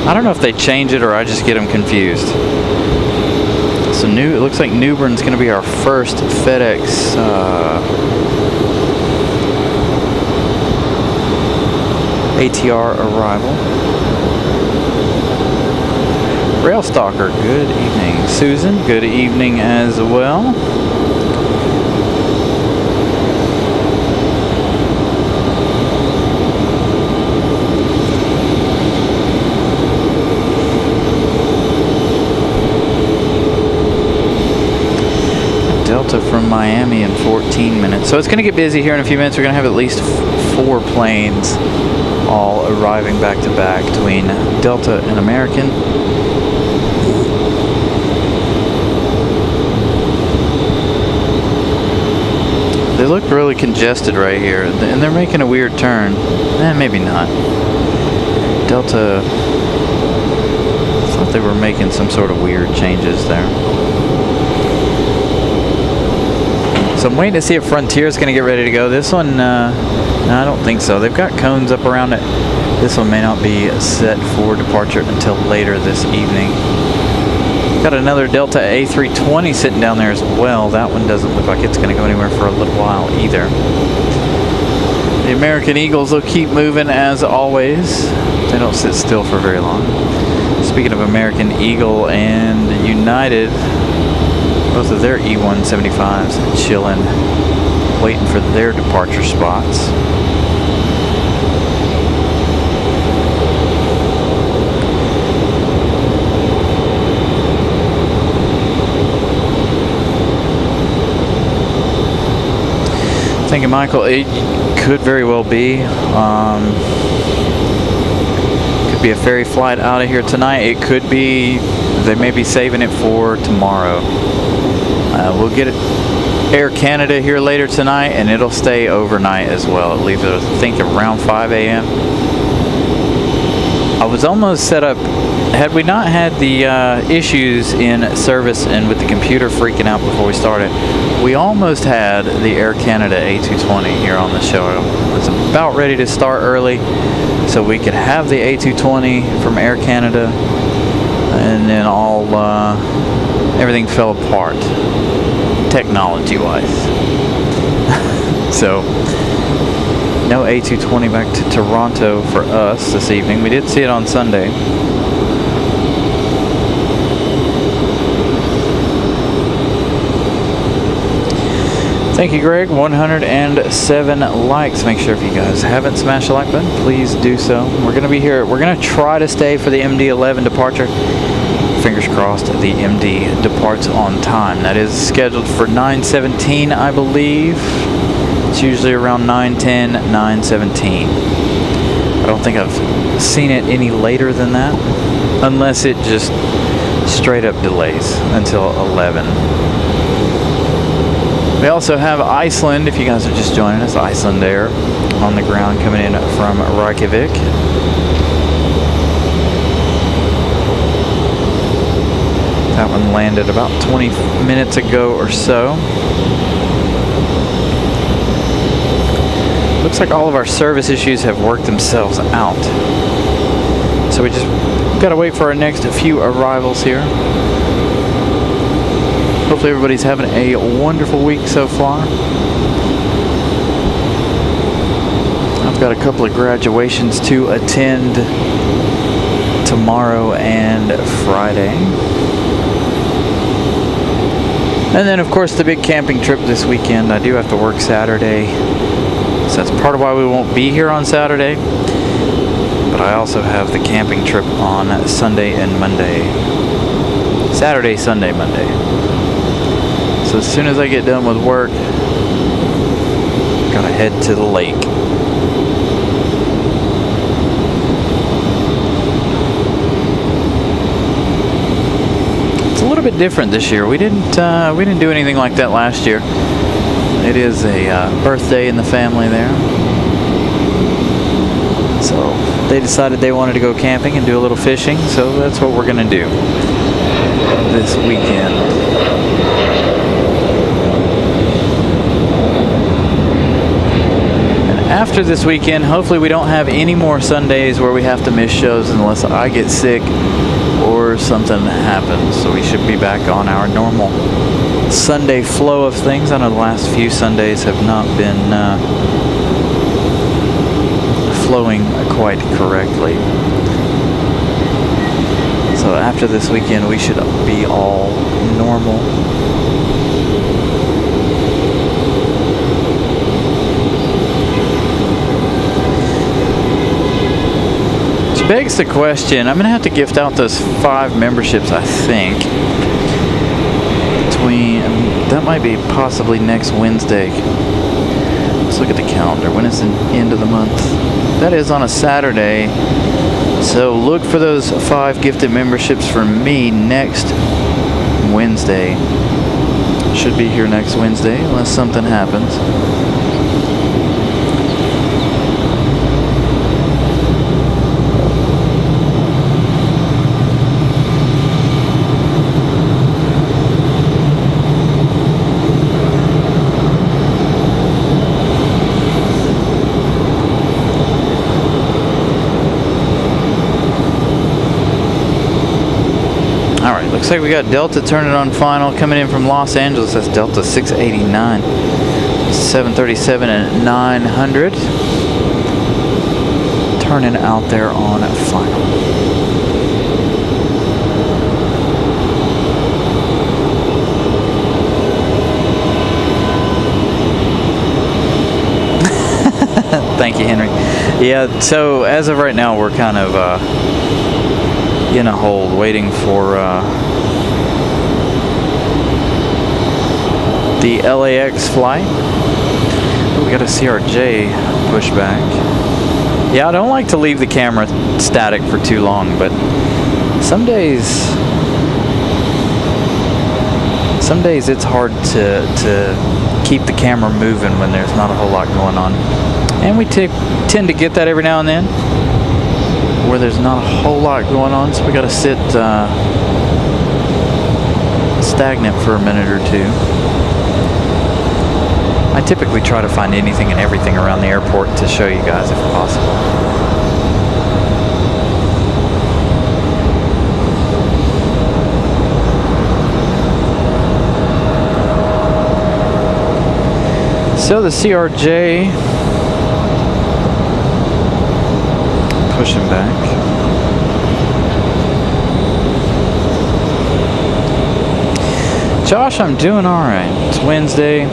I don't know if they change it or I just get them confused. So it looks like New Bern's going to be our first FedEx ATR arrival. Rail Stalker, good evening. Susan, good evening as well. Delta from Miami in 14 minutes. So it's going to get busy here in a few minutes. We're going to have at least 4 planes all arriving back to back between Delta and American. They look really congested right here, and they're making a weird turn. Maybe not. Delta, I thought they were making some sort of weird changes there. So I'm waiting to see if Frontier's going to get ready to go. This one, no, I don't think so. They've got cones up around it. This one may not be set for departure until later this evening. Got another Delta A320 sitting down there as well. That one doesn't look like it's going to go anywhere for a little while either. The American Eagles will keep moving as always. They don't sit still for very long. Speaking of American Eagle and United, both of their E175s chilling, waiting for their departure spots. Thank you, Michael. It could very well be. Could be a ferry flight out of here tonight. It could be, they may be saving it for tomorrow. We'll get Air Canada here later tonight, and it'll stay overnight as well. It leaves, I think, around 5 a.m. I was almost set up, had we not had the issues in service and with the computer freaking out before we started, we almost had the Air Canada A220 here on the show. I was about ready to start early so we could have the A220 from Air Canada, and then everything fell apart technology-wise. So no A220 back to Toronto for us this evening. We did see it on Sunday. Thank you, Greg. 107 likes. Make sure if you guys haven't smashed the like button, please do so. We're going to be here. We're going to try to stay for the MD-11 departure. Fingers crossed the MD departs on time. That is scheduled for 9:17, I believe. It's usually around 9:10, 9:17. I don't think I've seen it any later than that, unless it just straight up delays until 11. We also have Iceland, if you guys are just joining us, Icelandair on the ground coming in from Reykjavik. That one landed about 20 minutes ago or so. Looks like all of our service issues have worked themselves out. So we just gotta wait for our next few arrivals here. Hopefully everybody's having a wonderful week so far. I've got a couple of graduations to attend tomorrow and Friday. And then, of course, the big camping trip this weekend. I do have to work Saturday, so that's part of why we won't be here on Saturday. But I also have the camping trip on Sunday and Monday. Saturday, Sunday, Monday. So as soon as I get done with work, gotta head to the lake. It's a little bit different this year. We didn't do anything like that last year. It is a birthday in the family there. So they decided they wanted to go camping and do a little fishing, so that's what we're gonna do this weekend. And after this weekend, hopefully we don't have any more Sundays where we have to miss shows unless I get sick or something happens. So we should be back on our normal Sunday flow of things. I know the last few Sundays have not been flowing quite correctly. So after this weekend, we should be all normal. Which begs the question, I'm going to have to gift out those 5 memberships, I think. That might be possibly next Wednesday. Let's look at the calendar. When is the end of the month? That is on a Saturday. So look for those 5 gifted memberships from me next Wednesday. Should be here next Wednesday unless something happens. Looks like we got Delta turning on final coming in from Los Angeles. That's Delta 689, 737 and 900 turning out there on final. Thank you, Henry. Yeah, so as of right now, we're kind of in a hold, waiting for the LAX flight. We got a CRJ pushback. Yeah, I don't like to leave the camera static for too long, but some days it's hard to keep the camera moving when there's not a whole lot going on. And we tend to get that every now and then, where there's not a whole lot going on, so we gotta sit stagnant for a minute or two. I typically try to find anything and everything around the airport to show you guys if possible. So the CRJ pushing back. Josh, I'm doing all right. It's Wednesday.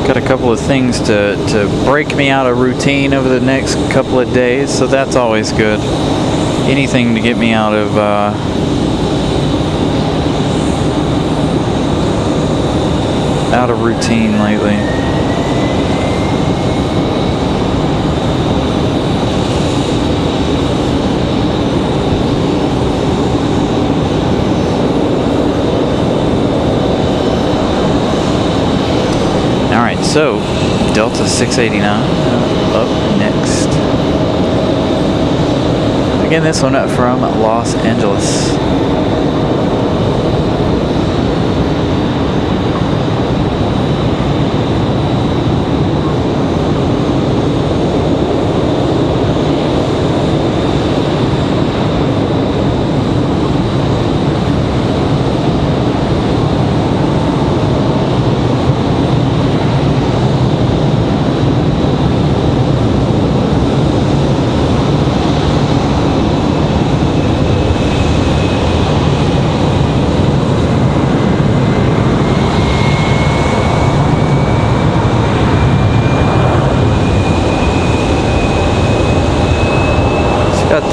Got a couple of things to break me out of routine over the next couple of days, so that's always good. Anything to get me out of routine lately. Alright, so Delta 689 up next. Again, this one up from Los Angeles.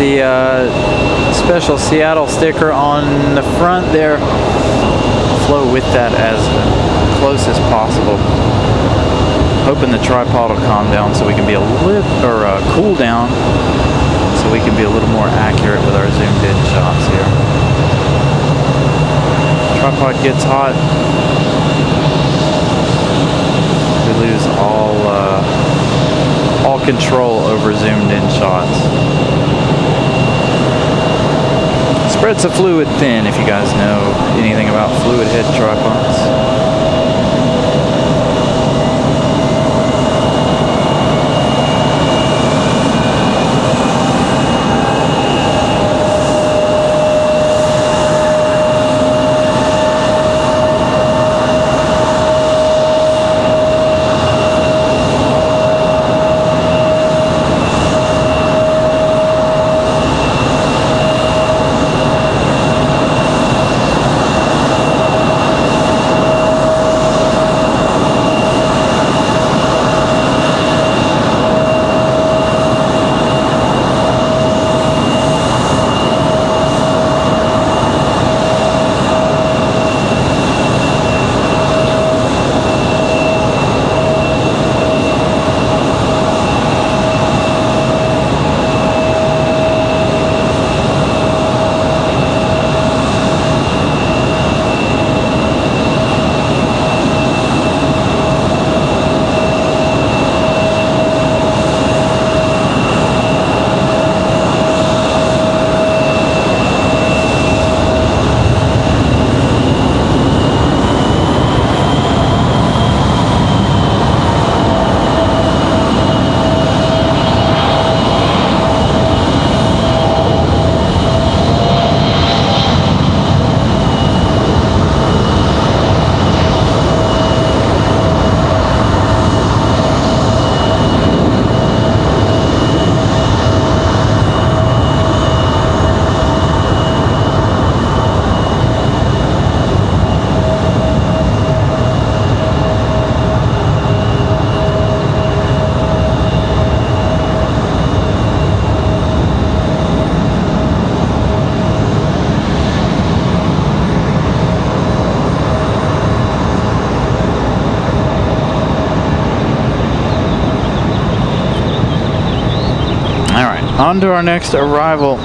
the special Seattle sticker on the front there. Flow with that as close as possible. Hoping the tripod will calm down so we can be a little, or cool down, so we can be a little more accurate with our zoomed in shots here. Tripod gets hot, we lose all control over zoomed in shots. Spreads the fluid thin, if you guys know anything about fluid head tripods. On to our next arrival.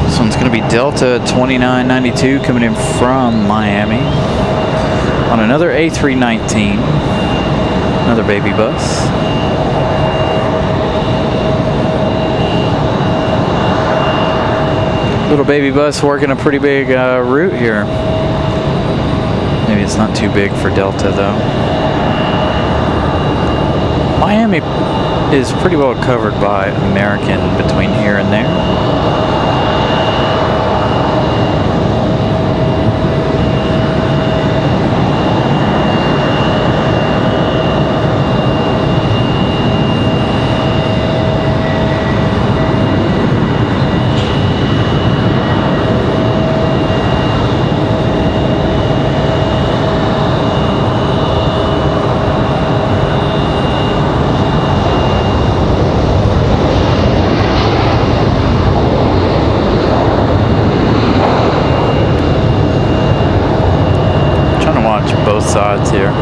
This one's going to be Delta 2992 coming in from Miami on another A319, another baby bus. Little baby bus working a pretty big route here. Maybe it's not too big for Delta though. Miami is pretty well covered by American between here and there. Both sides here.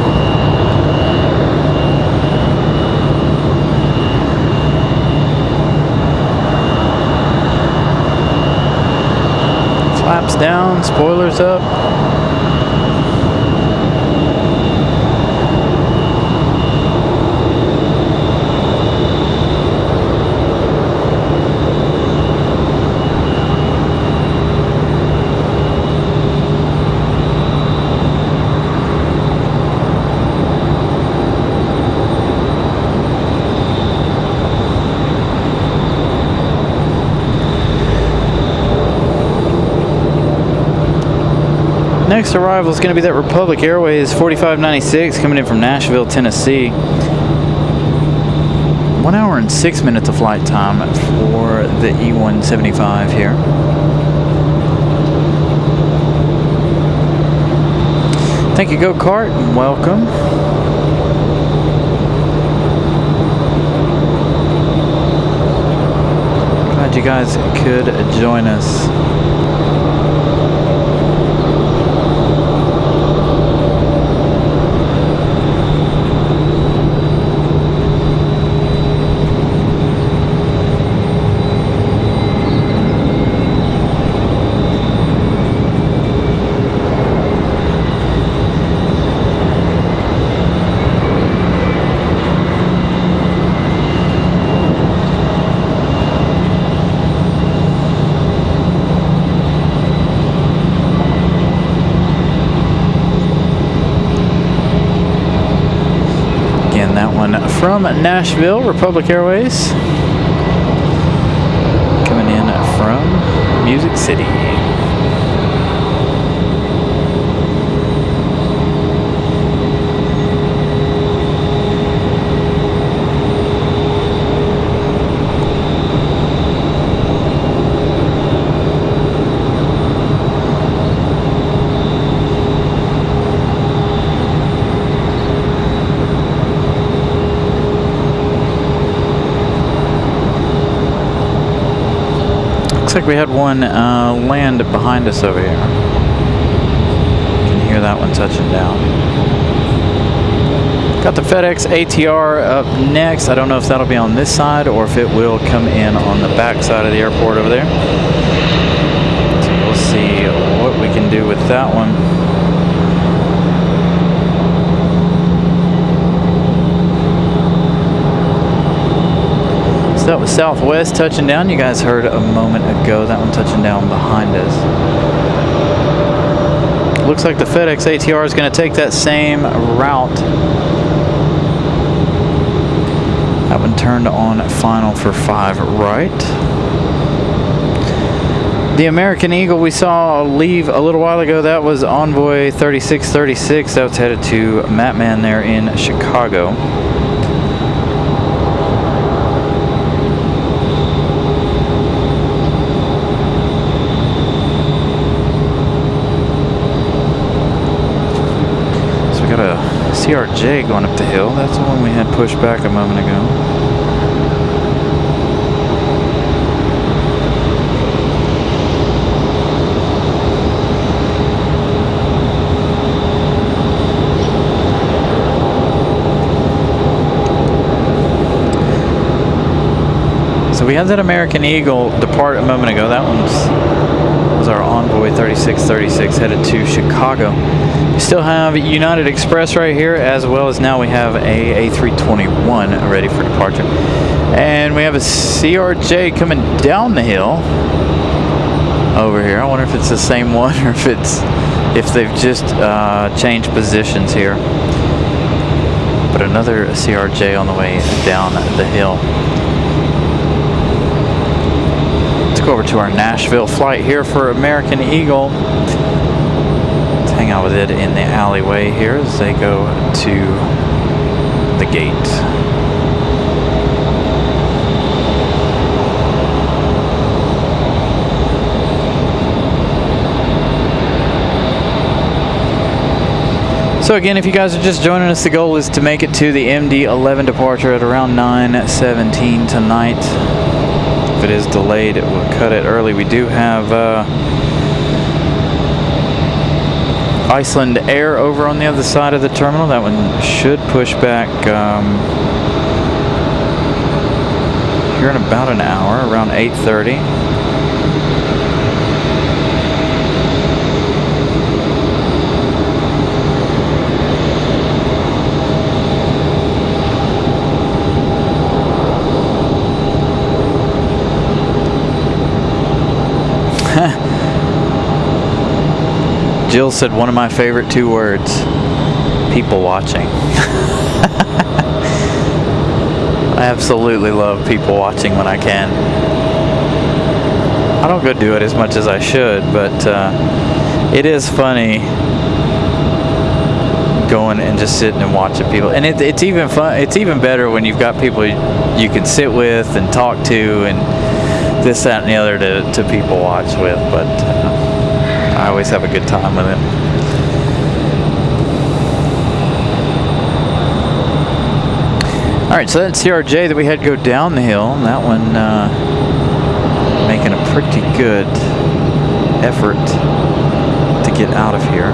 Flaps down, spoilers up. Next arrival is going to be that Republic Airways 4596 coming in from Nashville, Tennessee. 1 hour and 6 minutes of flight time for the E175 here. Thank you, Go Kart, and welcome. you guys could join us. From Nashville, Republic Airways, coming in from Music City. Looks like we had one land behind us over here. You can hear that one touching down. Got the FedEx ATR up next. I don't know if that'll be on this side or if it will come in on the back side of the airport over there. So we'll see what we can do with that one. That was Southwest touching down. You guys heard a moment ago that one touching down behind us. Looks like the FedEx ATR is going to take that same route. That one turned on final for 5 right. The American Eagle we saw leave a little while ago, that was Envoy 3636. That was headed to Matman there in Chicago. CRJ going up the hill. That's the one we had pushed back a moment ago. So we had that American Eagle depart a moment ago. That was our Envoy 3636 headed to Chicago. We still have United Express right here, as well as now we have a A321 ready for departure. And we have a CRJ coming down the hill over here. I wonder if it's the same one or if they've just changed positions here. But another CRJ on the way down the hill. Let's go over to our Nashville flight here for American Eagle. Hang out with it in the alleyway here as they go to the gate. So again, if you guys are just joining us, the goal is to make it to the MD-11 departure at around 9:17 tonight. If it is delayed, we'll cut it early. We do have Icelandair over on the other side of the terminal. That one should push back here in about an hour, around 8:30. Jill said one of my favorite 2 words, people watching. I absolutely love people watching when I can. I don't go do it as much as I should, but it is funny going and just sitting and watching people. And it's even fun. It's even better when you've got people you can sit with and talk to and this, that, and the other to people watch with. But I always have a good time with it. All right, so that's CRJ that we had go down the hill. And that one making a pretty good effort to get out of here.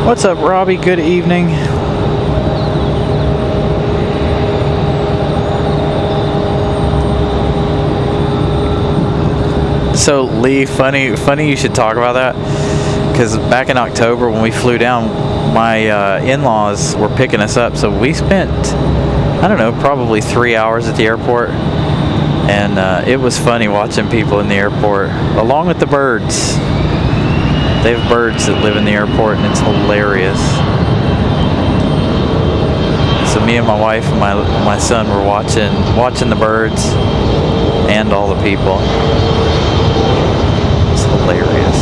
What's up, Robbie? Good evening. So Lee, funny you should talk about that, because back in October when we flew down, my in-laws were picking us up, so we spent, I don't know, probably 3 hours at the airport, and it was funny watching people in the airport along with the birds. They have birds that live in the airport, and it's hilarious. So me and my wife and my son were watching the birds and all the people. It's hilarious.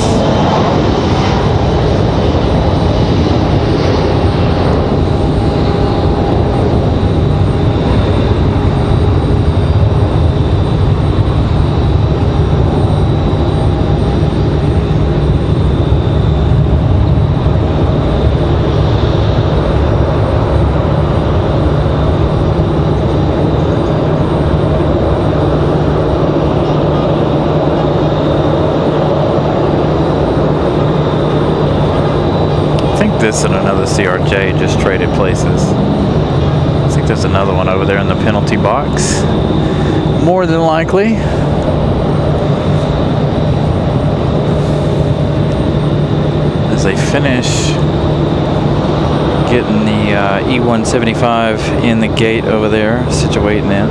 This and another CRJ just traded places. I think there's another one over there in the penalty box. More than likely. As they finish getting the E-175 in the gate over there, situating in.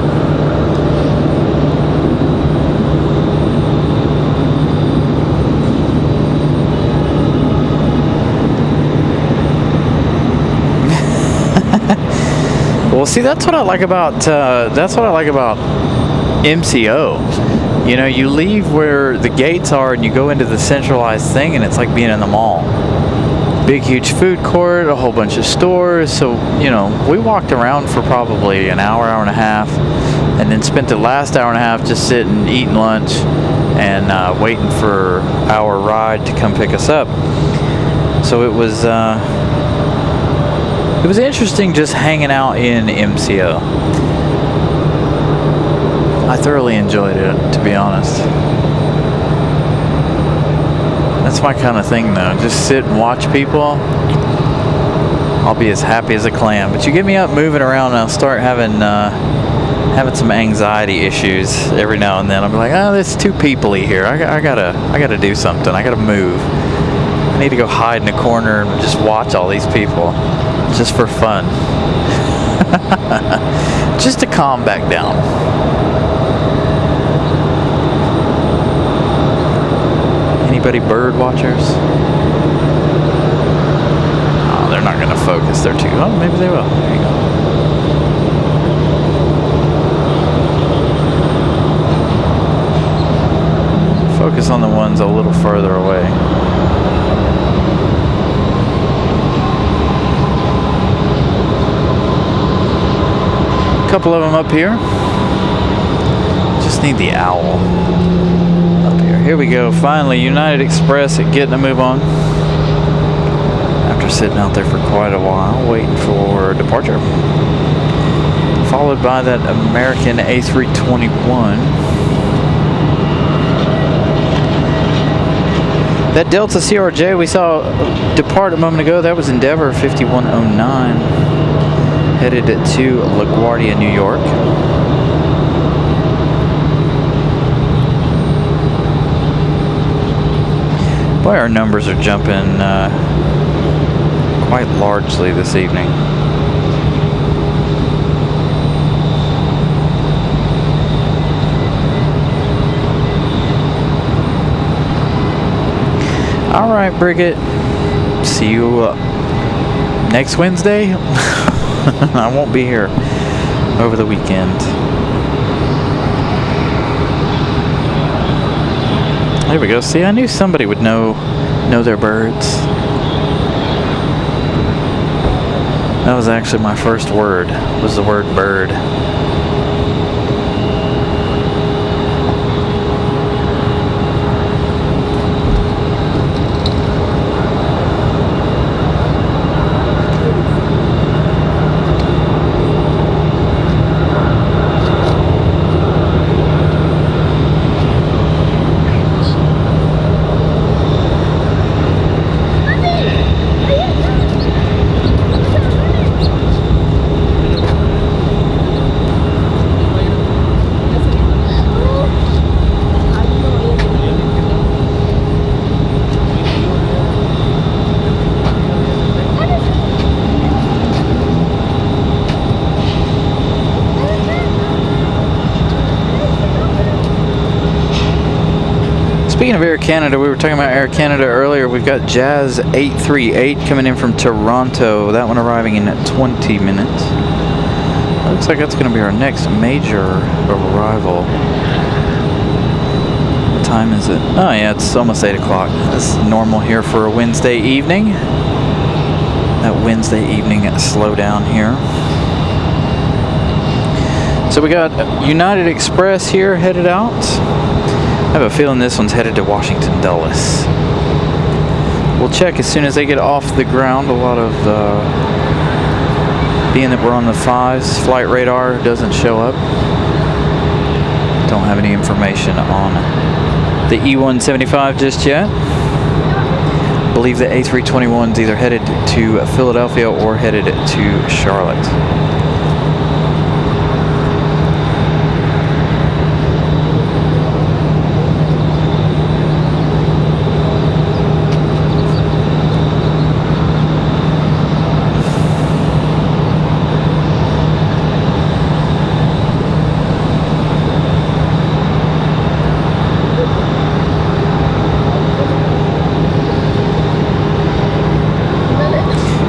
Well, see, that's what I like about MCO. You know, you leave where the gates are and you go into the centralized thing, and it's like being in the mall. Big, huge food court, a whole bunch of stores. So, you know, we walked around for probably an hour, hour and a half, and then spent the last hour and a half just sitting, eating lunch, and waiting for our ride to come pick us up. So it was interesting just hanging out in MCO. I thoroughly enjoyed it, to be honest. That's my kind of thing, though. Just sit and watch people. I'll be as happy as a clam. But you get me up moving around, and I'll start having some anxiety issues every now and then. I'll be like, oh, it's too people-y here. I gotta do something. I gotta move. I need to go hide in a corner and just watch all these people. Just for fun. Just to calm back down. Anybody bird watchers? Oh, they're not going to focus. They're too... Oh, maybe they will. There you go. Focus on the ones a little further away. Couple of them up here. Just need the owl up here. Here we go. Finally, United Express getting a move on. After sitting out there for quite a while, waiting for departure. Followed by that American A321. That Delta CRJ we saw depart a moment ago, that was Endeavor 5109. Headed to LaGuardia, New York. Boy, our numbers are jumping quite largely this evening. All right, Brigitte. See you next Wednesday. I won't be here over the weekend. There we go. See, I knew somebody would know their birds. That was actually my first word, was the word bird. Speaking of Air Canada, we were talking about Air Canada earlier. We've got Jazz 838 coming in from Toronto. That one arriving in 20 minutes. Looks like that's going to be our next major arrival. What time is it? Oh yeah, it's almost 8 o'clock. That's normal here for a Wednesday evening. That Wednesday evening slowdown here. So we got United Express here headed out. I have a feeling this one's headed to Washington Dulles. We'll check as soon as they get off the ground. A lot of, being that we're on the 5s, flight radar doesn't show up. Don't have any information on the E175 just yet. I believe the A321's either headed to Philadelphia or headed to Charlotte.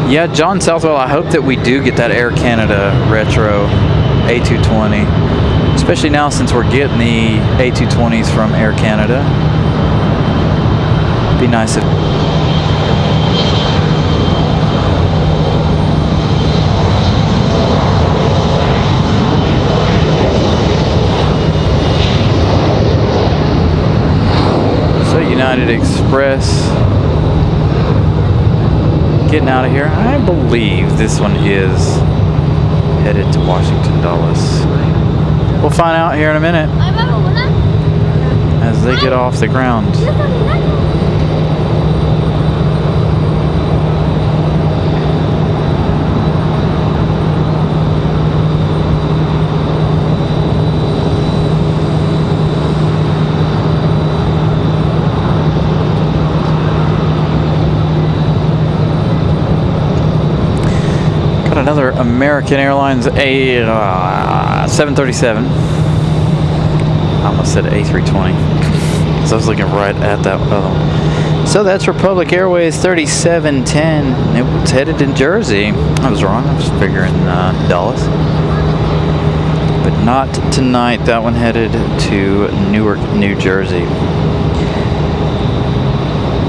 Yeah, John Southwell, I hope that we do get that Air Canada Retro A220, especially now since we're getting the A220s from Air Canada. Be nice if... So United Express getting out of here. I believe this one is headed to Washington Dulles. We'll find out here in a minute as they get off the ground. Another American Airlines A737. I almost said A320. So I was looking right at that other one. So that's Republic Airways 3710. It was headed to Jersey. I was wrong. I was figuring Dulles. But not tonight. That one headed to Newark, New Jersey.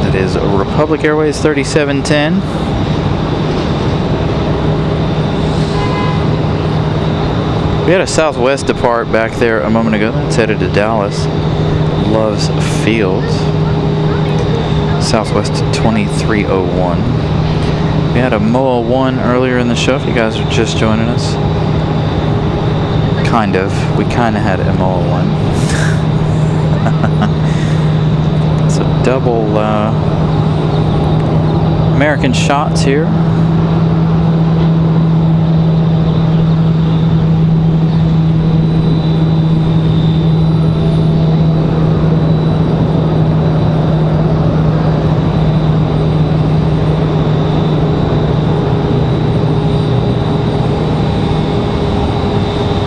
That is Republic Airways 3710. We had a Southwest depart back there a moment ago. That's headed to Dallas. Loves Fields. Southwest 2301. We had a Moa One earlier in the show, if you guys are just joining us. Kind of. We kind of had a Moa One. It's a double American shots here.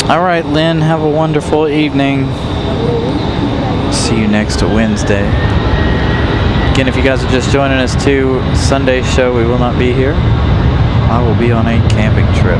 All right, Lynn, have a wonderful evening. See you next Wednesday. Again, if you guys are just joining us too, Sunday show, we will not be here. I will be on a camping trip.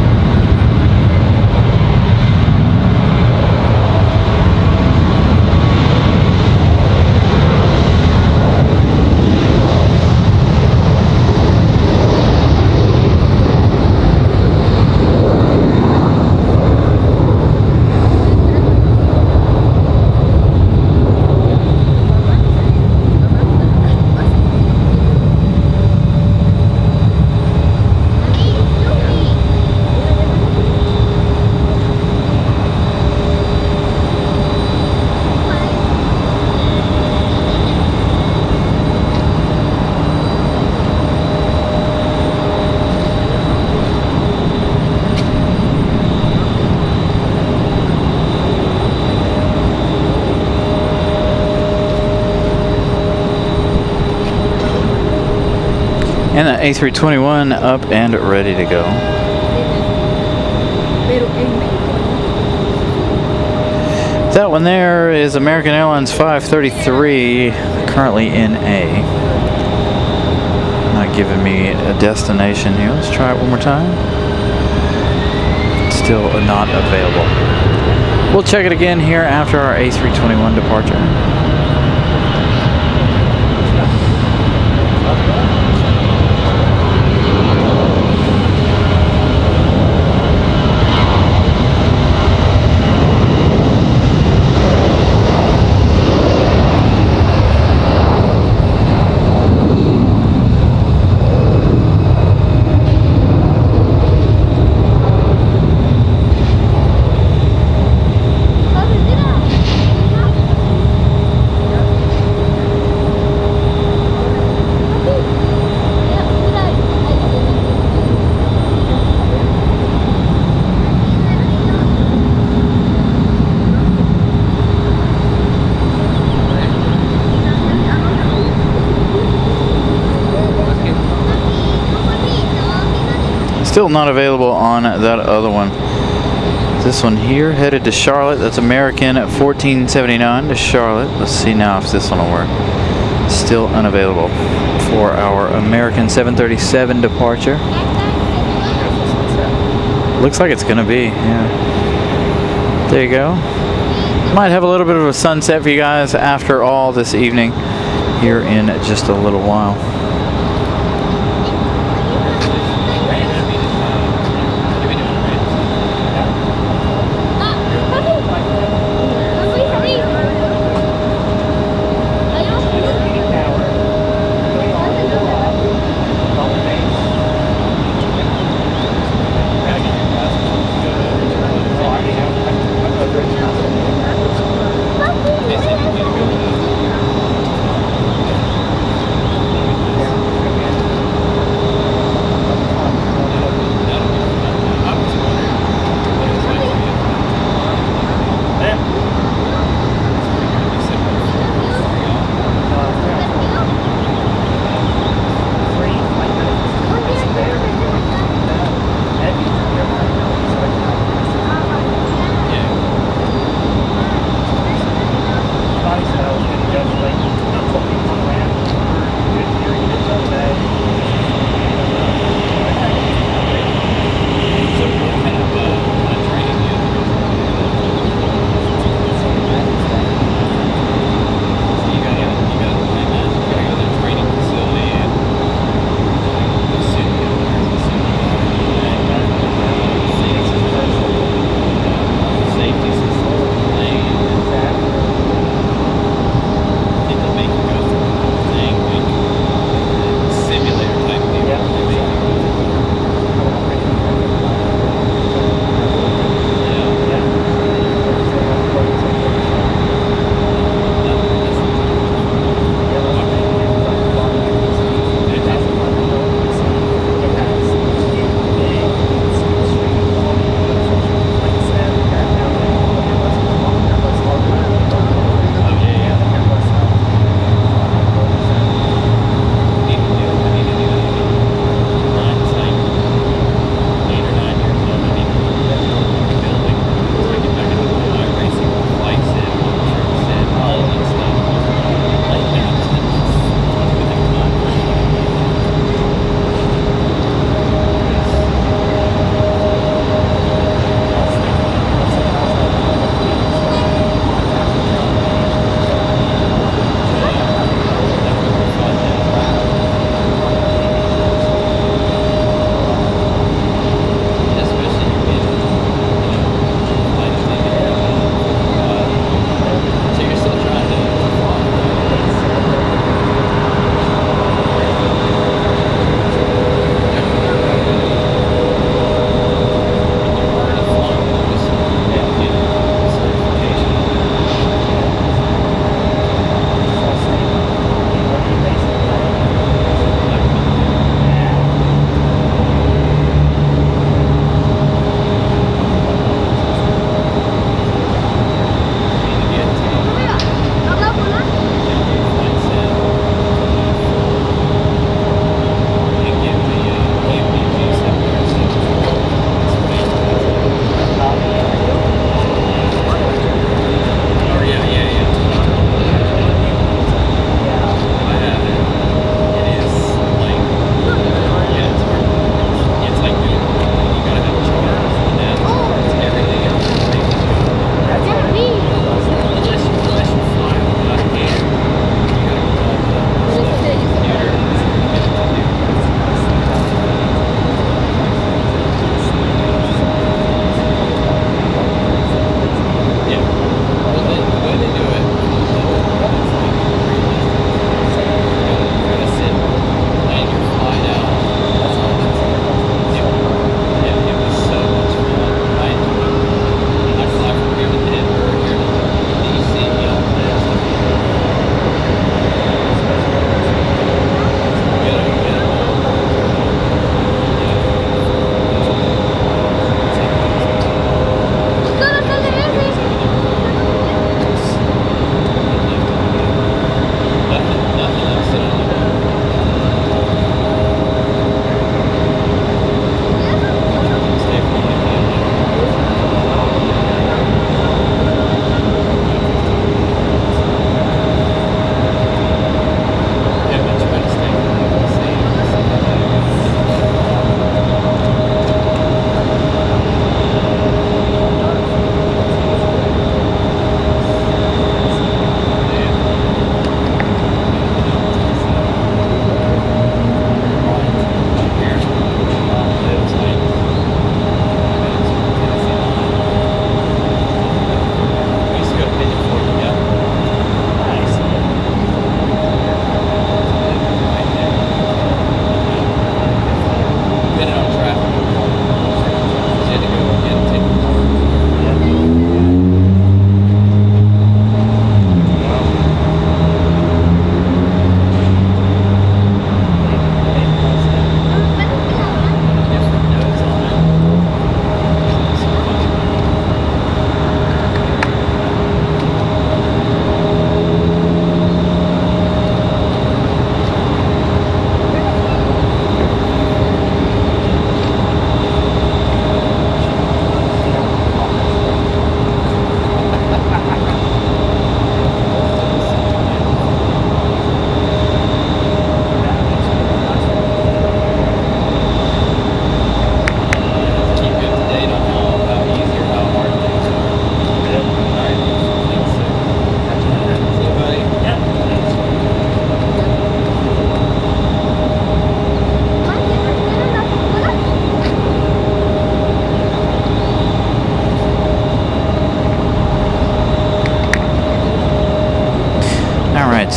And the A321 up and ready to go. That one there is American Airlines 533, currently in A. Not giving me a destination here. Let's try it one more time. Still not available. We'll check it again here after our A321 departure. Still not available on that other one. This one here headed to Charlotte. That's American at 1479 to Charlotte. Let's see now if this one will work. Still unavailable for our American 737 departure. Looks like it's gonna be, yeah. There you go. Might have a little bit of a sunset for you guys after all this evening here in just a little while.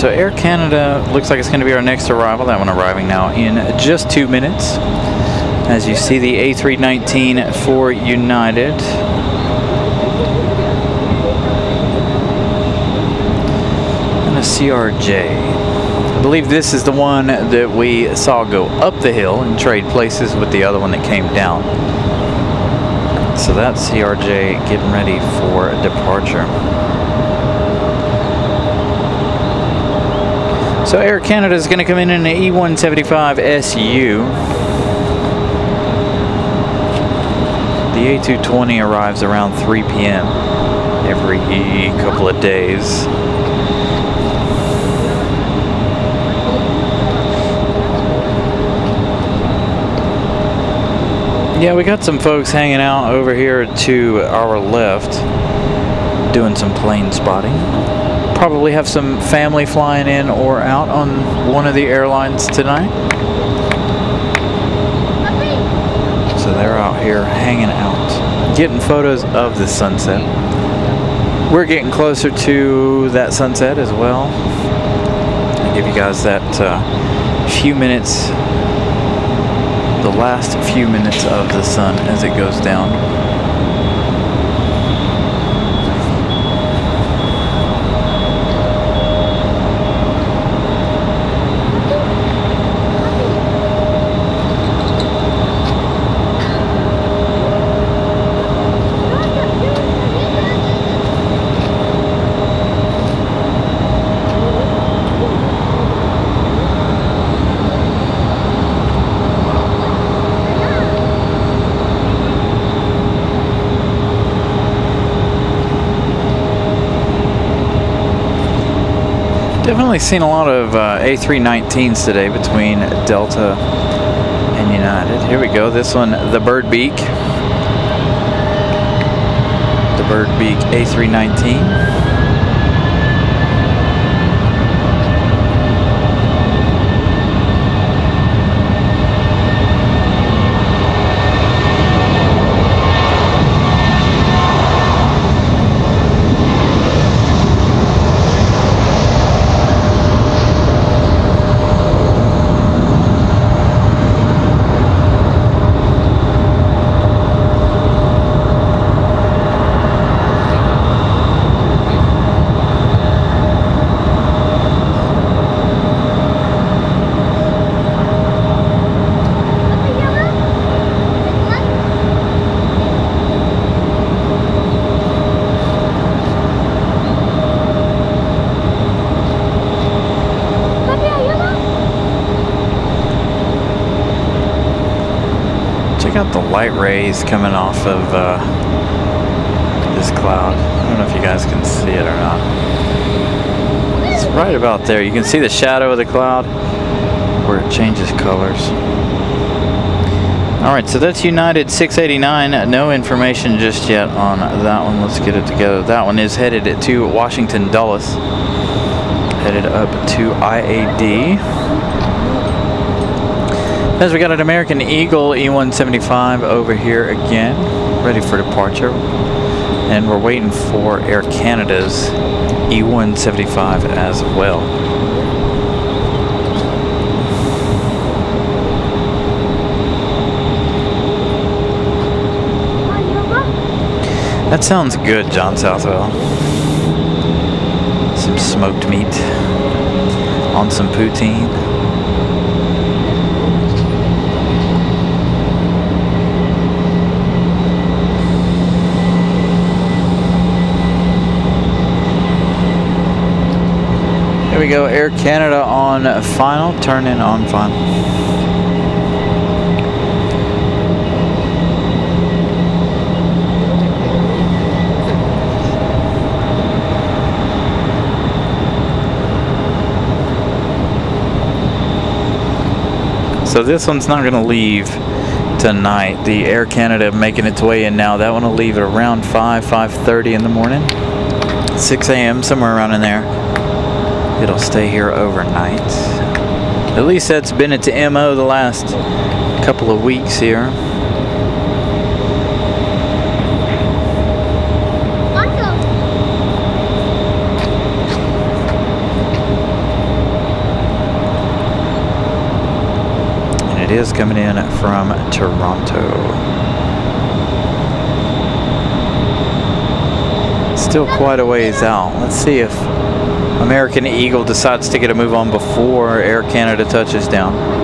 So Air Canada looks like it's going to be our next arrival. That one arriving now in just 2 minutes. As you see, the A319 for United. And a CRJ. I believe this is the one that we saw go up the hill and trade places with the other one that came down. So that's CRJ getting ready for a departure. So Air Canada is going to come in an E175 SU. The A220 arrives around 3 p.m. every couple of days. Yeah, we got some folks hanging out over here to our left doing some plane spotting. Probably have some family flying in or out on one of the airlines tonight. So they're out here hanging out, getting photos of the sunset. We're getting closer to that sunset as well. I'll give you guys that few minutes, the last few minutes of the sun as it goes down. Definitely seen a lot of A319s today between Delta and United. Here we go. This one, the Bird Beak. The Bird Beak A319. Check out the light rays coming off of this cloud. I don't know if you guys can see it or not. It's right about there. You can see the shadow of the cloud where it changes colors. Alright, so that's United 689. No information just yet on that one. Let's get it together. That one is headed to Washington Dulles. Headed up to IAD. As we got an American Eagle E175 over here again, ready for departure. And we're waiting for Air Canada's E175 as well. That sounds good, John Southwell. Some smoked meat on some poutine. Here we go, Air Canada on final, turn in on final. So this one's not going to leave tonight. The Air Canada making its way in now. That one will leave at around 5:30 in the morning. 6 a.m., somewhere around in there. It'll stay here overnight. At least that's been its MO the last couple of weeks here. It is coming in from Toronto. Still quite a ways out. Let's see if American Eagle decides to get a move on before Air Canada touches down.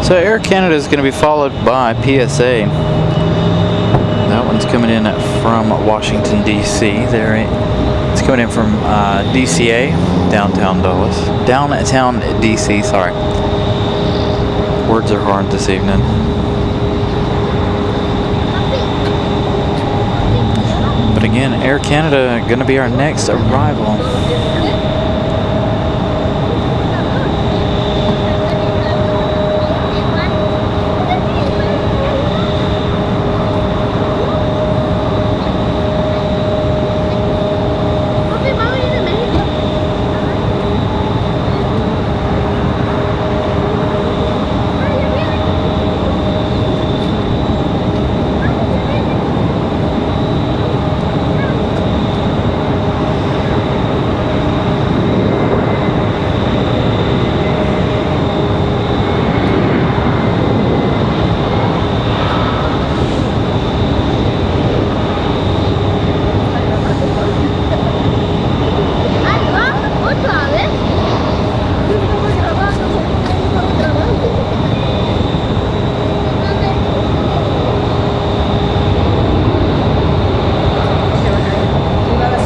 So Air Canada is going to be followed by PSA. That one's coming in from Washington, D.C. There, it's coming in from DCA, downtown Dulles. Downtown D.C., sorry. Words are hard this evening. But again, Air Canada going to be our next arrival.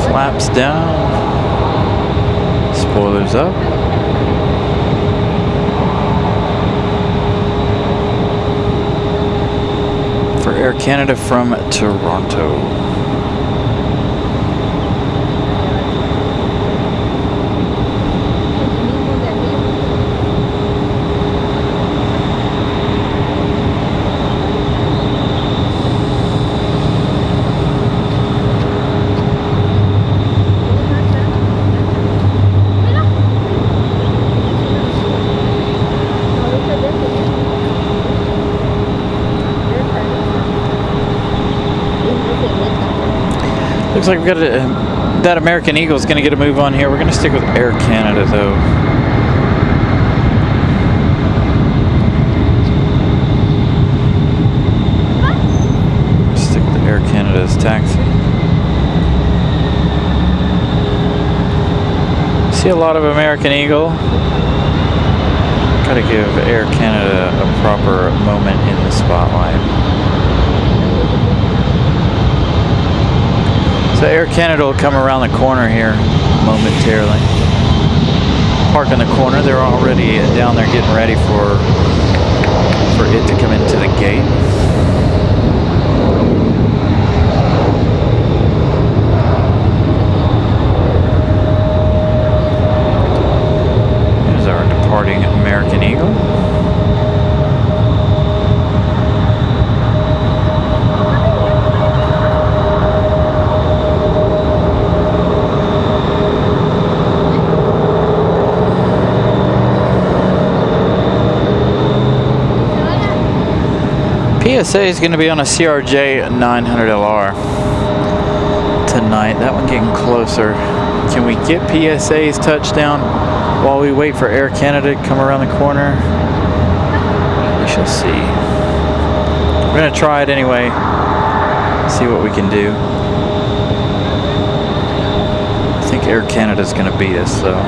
Flaps down, spoilers up. For Air Canada from Toronto. Looks like we've got that American Eagle is going to get a move on here. We're going to stick with Air Canada though. Stick with Air Canada's taxi. See a lot of American Eagle. Got to give Air Canada a proper moment in the spotlight. So Air Canada will come around the corner here momentarily. Park in the corner. They're already down there getting ready for it to come into the gate. Here's our departing American Eagle. PSA is going to be on a CRJ 900LR tonight. That one getting closer. Can we get PSA's touchdown while we wait for Air Canada to come around the corner? We shall see. We're going to try it anyway. See what we can do. I think Air Canada is going to beat us though.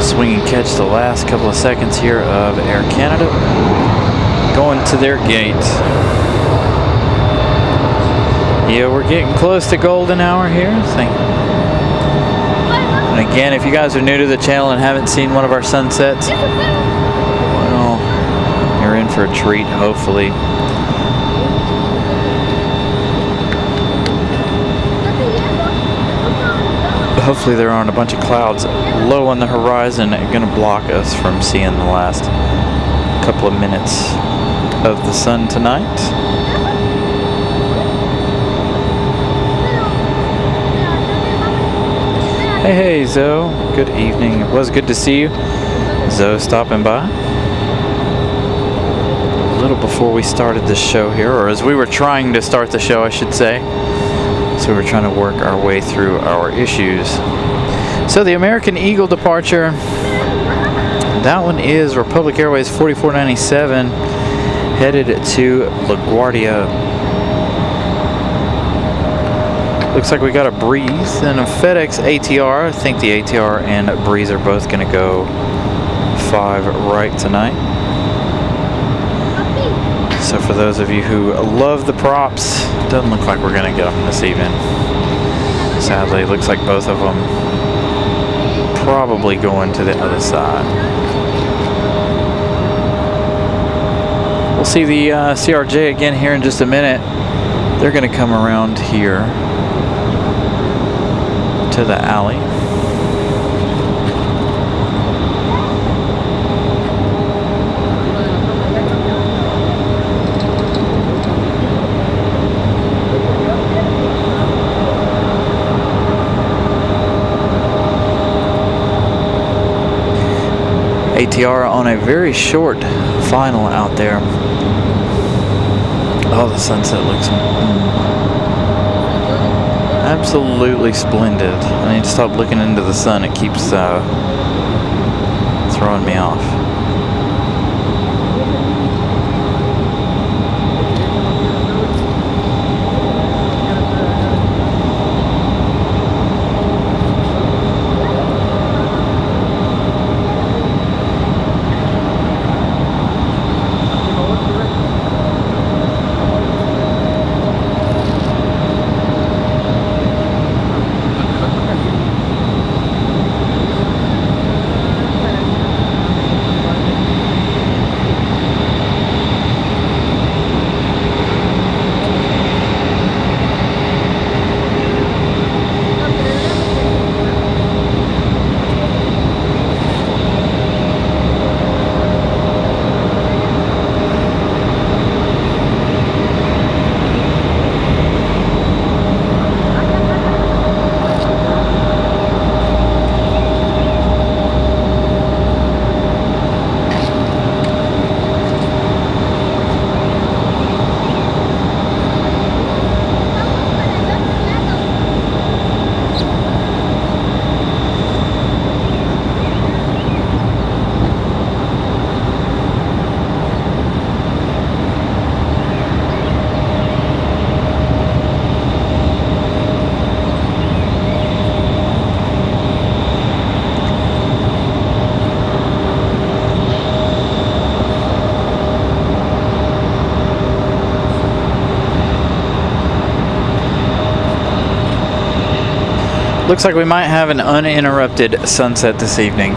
Swinging catch the last couple of seconds here of Air Canada going to their gate. Yeah, we're getting close to golden hour here. And again, if you guys are new to the channel and haven't seen one of our sunsets, well, you're in for a treat, hopefully. Hopefully there aren't a bunch of clouds low on the horizon going to block us from seeing the last couple of minutes of the sun tonight. Hey Zoe, good evening. It was good to see you. Zoe stopping by a little before we started the show here, or as we were trying to start the show, I should say. So we're trying to work our way through our issues. So the American Eagle departure, that one is Republic Airways 4497, headed to LaGuardia. Looks like we got a Breeze and a FedEx ATR. I think the ATR and Breeze are both going to go 5 right tonight. So for those of you who love the props, doesn't look like we're going to get them this evening. Sadly, it looks like both of them probably going to the other side. We'll see the CRJ again here in just a minute. They're going to come around here to the alley. ATR on a very short final out there. Oh, the sunset looks absolutely splendid. I need to stop looking into the sun. It keeps throwing me off. Looks like we might have an uninterrupted sunset this evening.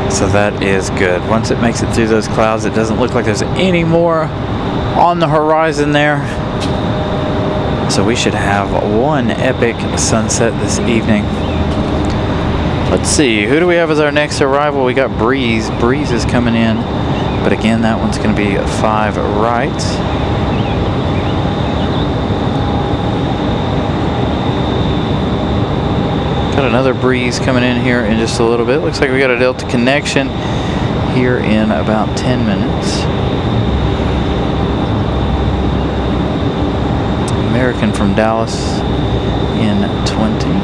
So that is good. Once it makes it through those clouds, it doesn't look like there's any more on the horizon there. So we should have one epic sunset this evening. Let's see, who do we have as our next arrival? We got Breeze. Breeze is coming in. But again, that one's going to be 5 right. Got another Breeze coming in here in just a little bit. Looks like we got a Delta connection here in about 10 minutes. American from Dallas in 20.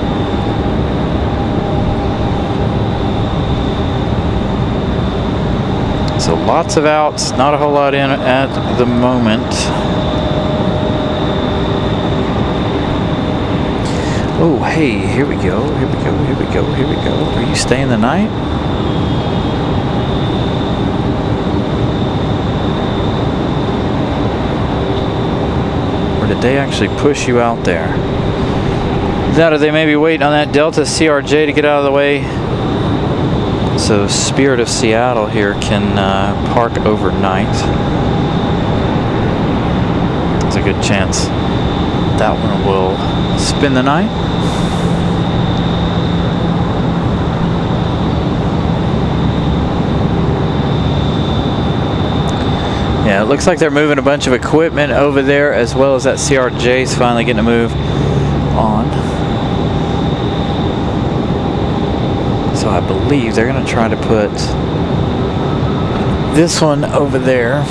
So lots of outs, not a whole lot in at the moment. Oh, hey, here we go, here we go, here we go, here we go. Are you staying the night? they actually push you out there. That or they may be waiting on that Delta CRJ to get out of the way, so Spirit of Seattle here can park overnight. There's a good chance that one will spend the night. Yeah, it looks like they're moving a bunch of equipment over there, as well as that CRJ is finally getting a move on. So I believe they're going to try to put this one over there.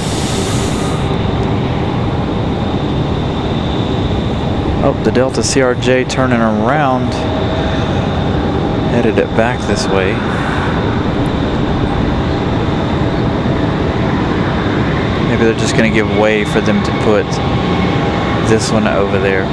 Oh, the Delta CRJ turning around, headed it back this way. Maybe they're just going to give way for them to put this one over there.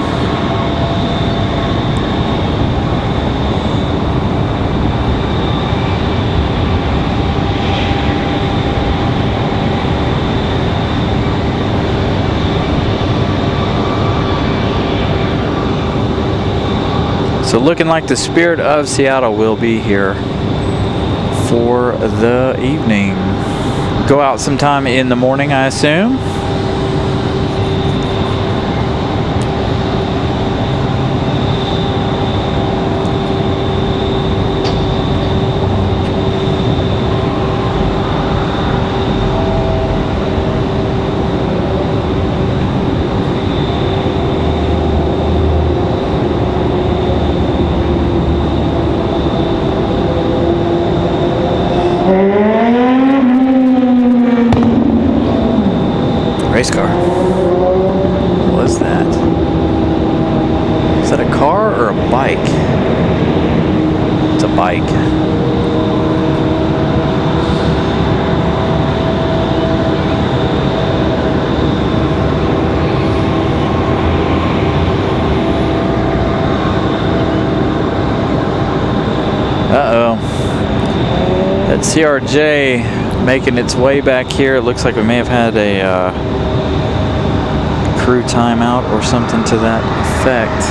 So looking like the Spirit of Seattle will be here for the evening. Go out sometime in the morning, I assume. Race car. What is that? Is that a car or a bike? It's a bike. Uh-oh. That CRJ making its way back here. It looks like we may have had a crew timeout or something to that effect.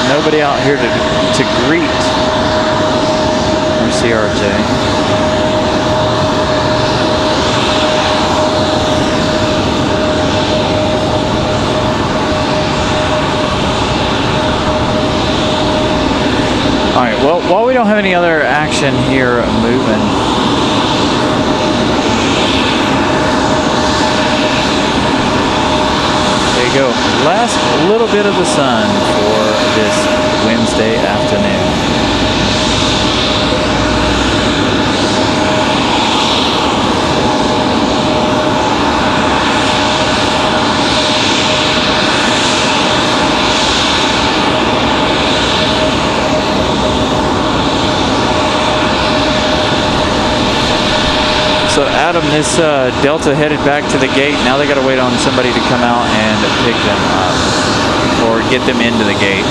Nobody out here to greet our CRJ. All right, well, while we don't have any other action here moving, there you go. Last little bit of the sun for this Wednesday afternoon. So Adam, this Delta headed back to the gate. Now they got to wait on somebody to come out and pick them up or get them into the gate.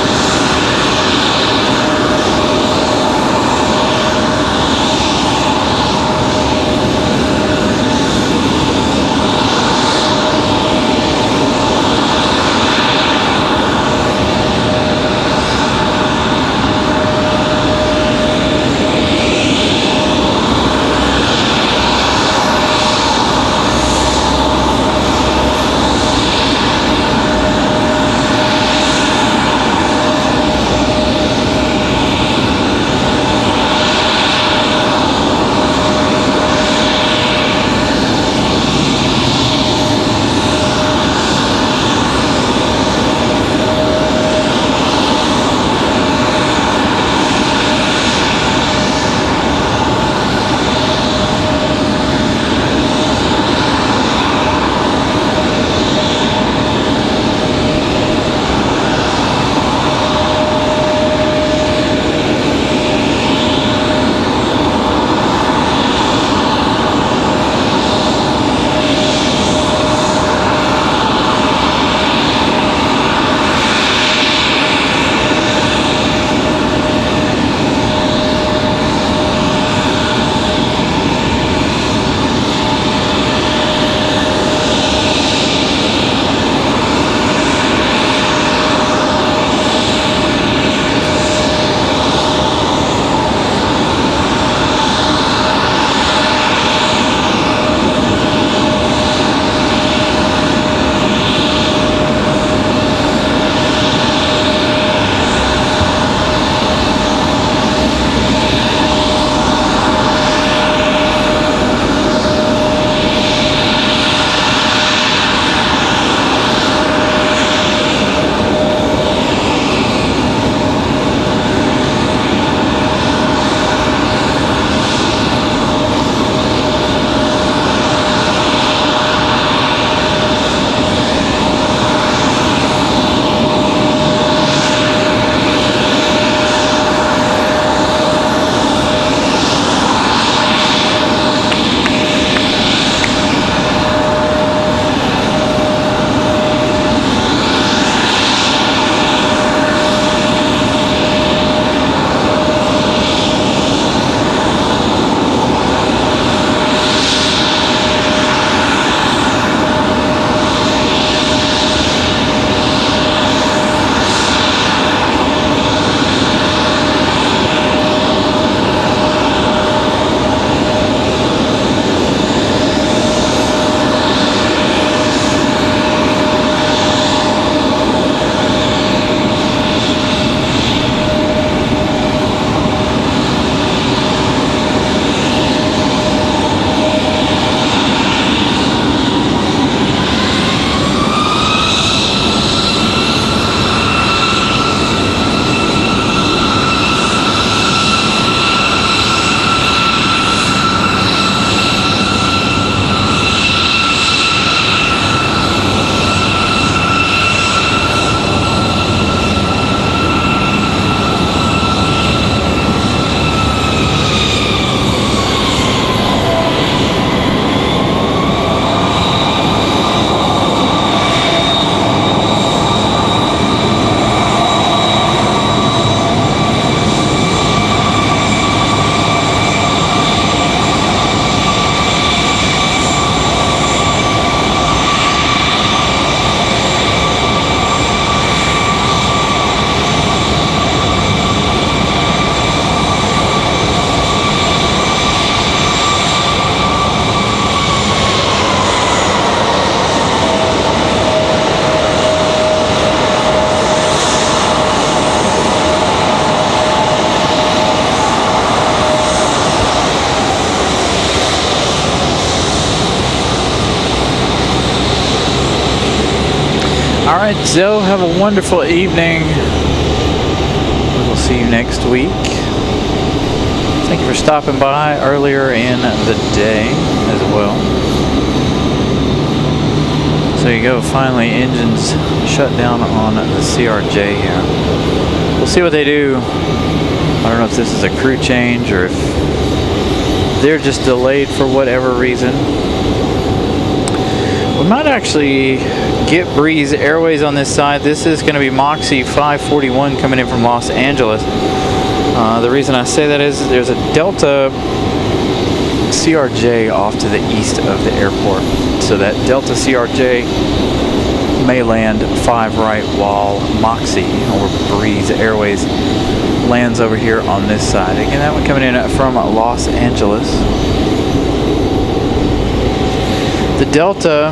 Alright, so have a wonderful evening. We'll see you next week. Thank you for stopping by earlier in the day as well. So you go, finally engines shut down on the CRJ here. We'll see what they do. I don't know if this is a crew change or if they're just delayed for whatever reason. We might actually get Breeze Airways on this side. This is going to be Moxie 541 coming in from Los Angeles. The reason I say that is there's a Delta CRJ off to the east of the airport. So that Delta CRJ may land 5 right while Moxie or Breeze Airways lands over here on this side. Again, that one coming in from Los Angeles. The Delta,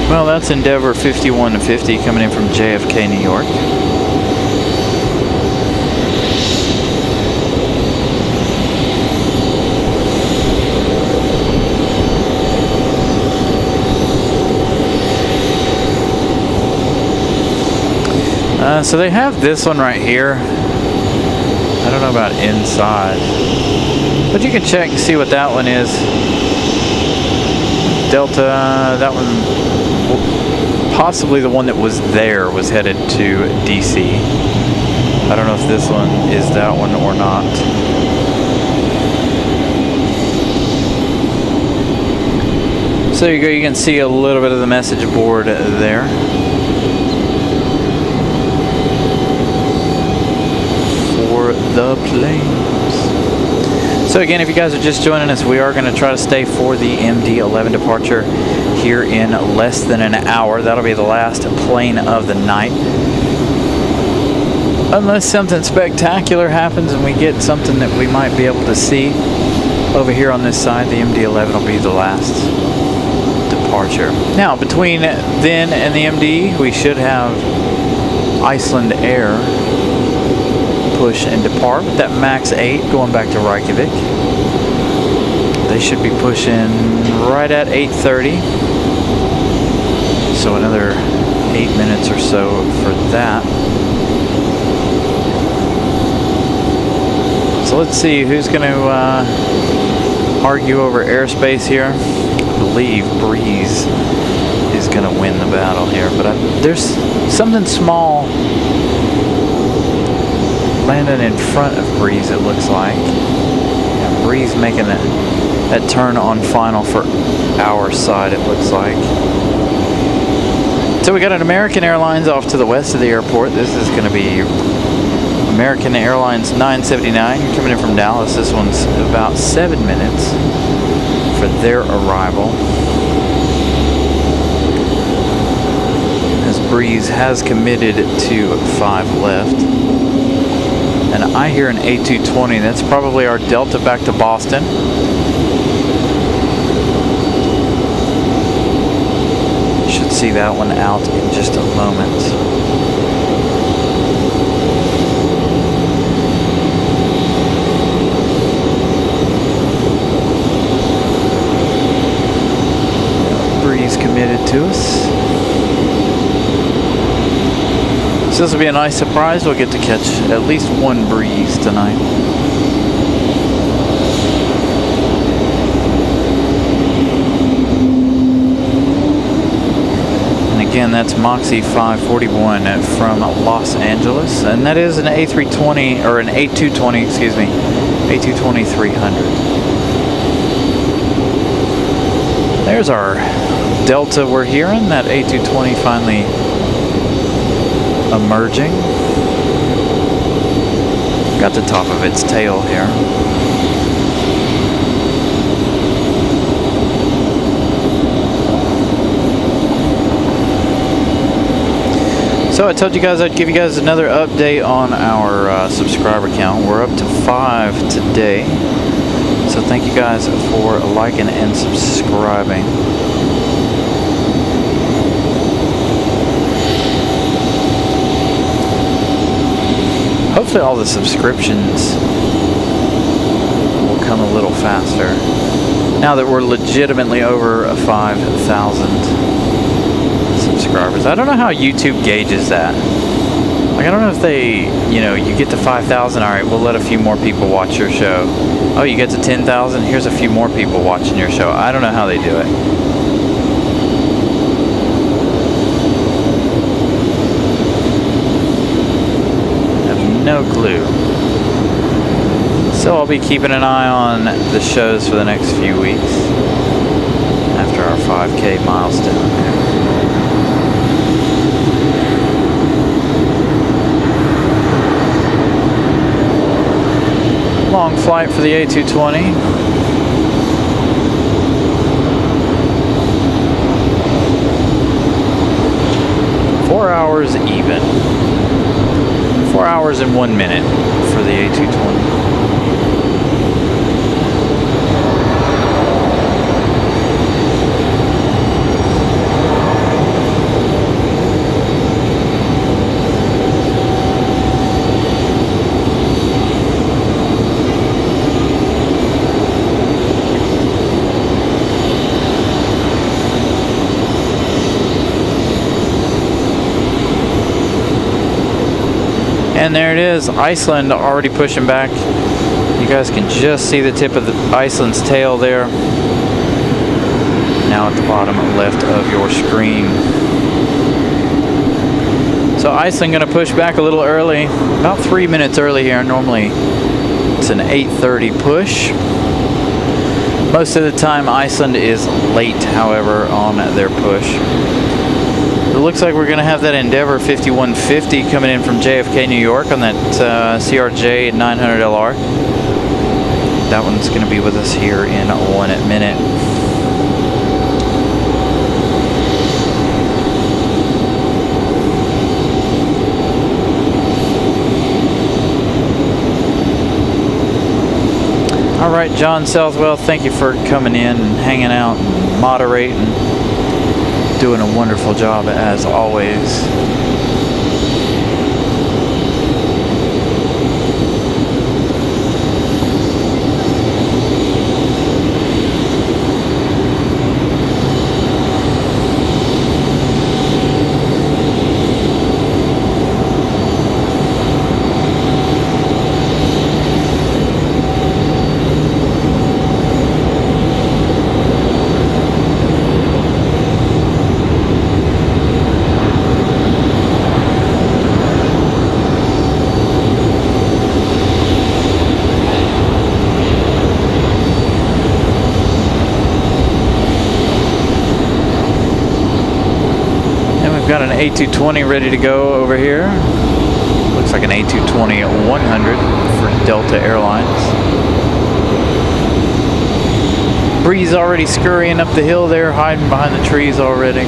well, that's Endeavor 5150 coming in from JFK, New York. So they have this one right here. I don't know about inside, but you can check and see what that one is. Delta, that one, possibly the one that was there, was headed to DC. I don't know if this one is that one or not. So there you go, you can see a little bit of the message board there. The planes. So again, if you guys are just joining us, we are going to try to stay for the MD-11 departure here in less than an hour. That'll be the last plane of the night. Unless something spectacular happens and we get something that we might be able to see over here on this side, the MD-11 will be the last departure. Now, between then and the MD, we should have Icelandair push and depart with that max 8 going back to Reykjavik. They should be pushing right at 8:30, so another 8 minutes or so for that. So let's see who's going to argue over airspace here. I believe Breeze is going to win the battle here, but there's something small landing in front of Breeze, it looks like. Yeah, Breeze making that turn on final for our side, it looks like. So we got an American Airlines off to the west of the airport. This is going to be American Airlines 979 coming in from Dallas. This one's about 7 minutes for their arrival, as Breeze has committed to 5 left. And I hear an A220. That's probably our Delta back to Boston. Should see that one out in just a moment. Breeze committed to us. So this will be a nice surprise. We'll get to catch at least one Breeze tonight. And again, that's Moxie 541 from Los Angeles. And that is an A320, or an A220, excuse me, A220-300. There's our Delta we're hearing. That A220 finally emerging. Got the top of its tail here. So I told you guys I'd give you guys another update on our subscriber count. We're up to 5 today. So thank you guys for liking and subscribing. Hopefully all the subscriptions will come a little faster now that we're legitimately over 5,000. subscribers. I don't know how YouTube gauges that. Like, I don't know if they, you get to 5,000, all right, we'll let a few more people watch your show. Oh, you get to 10,000, here's a few more people watching your show. I don't know how they do it. I have no clue. So I'll be keeping an eye on the shows for the next few weeks after our 5K milestone here. Long flight for the A220. Four hours even. 4 hours and 1 minute for the A220. And there it is, Iceland already pushing back. You guys can just see the tip of the Iceland's tail there. Now at the bottom left of your screen. So Iceland gonna push back a little early, about 3 minutes early here. Normally it's an 8:30 push. Most of the time Iceland is late, however, on their push. It looks like we're going to have that Endeavour 5150 coming in from JFK, New York on that CRJ 900LR. That one's going to be with us here in 1 minute. All right, John Southwell, thank you for coming in and hanging out and moderating. Doing a wonderful job as always. Got an A220 ready to go over here. Looks like an A220 100 for Delta Airlines. Breeze already scurrying up the hill there, hiding behind the trees already.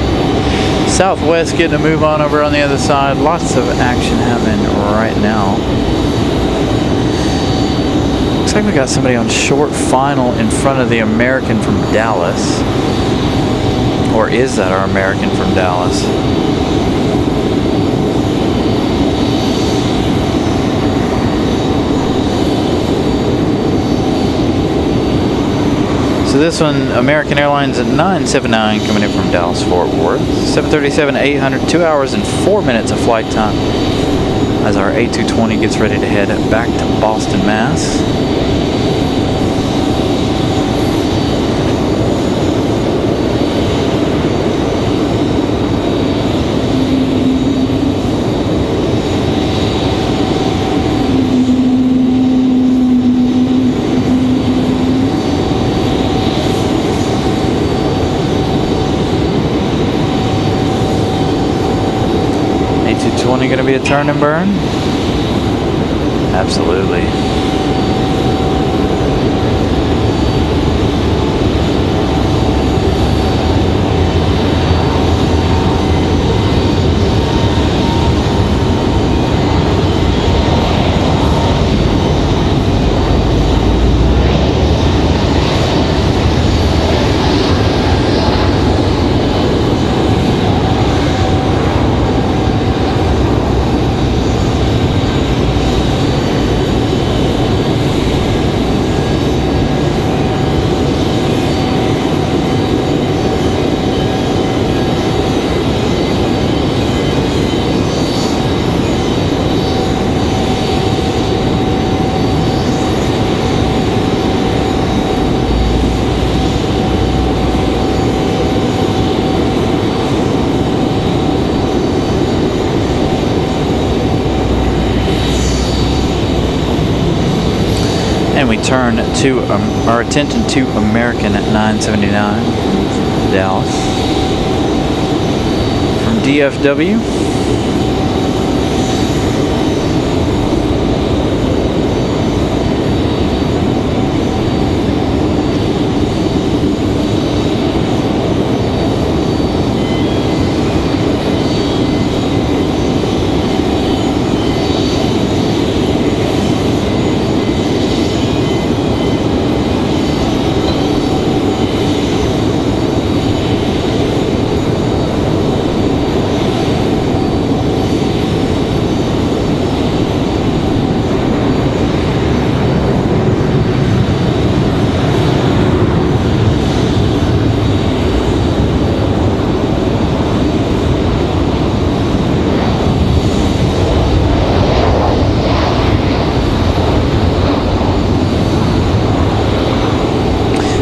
Southwest getting a move on over on the other side. Lots of action happening right now. Looks like we got somebody on short final in front of the American from Dallas. Or is that our American from Dallas? So this one, American Airlines at 979 coming in from Dallas Fort Worth. 737-800, 2 hours and 4 minutes of flight time as our A220 gets ready to head back to Boston, Mass. Going to be a turn and burn? Absolutely. And we turn to our attention to American at 979 Dallas from DFW.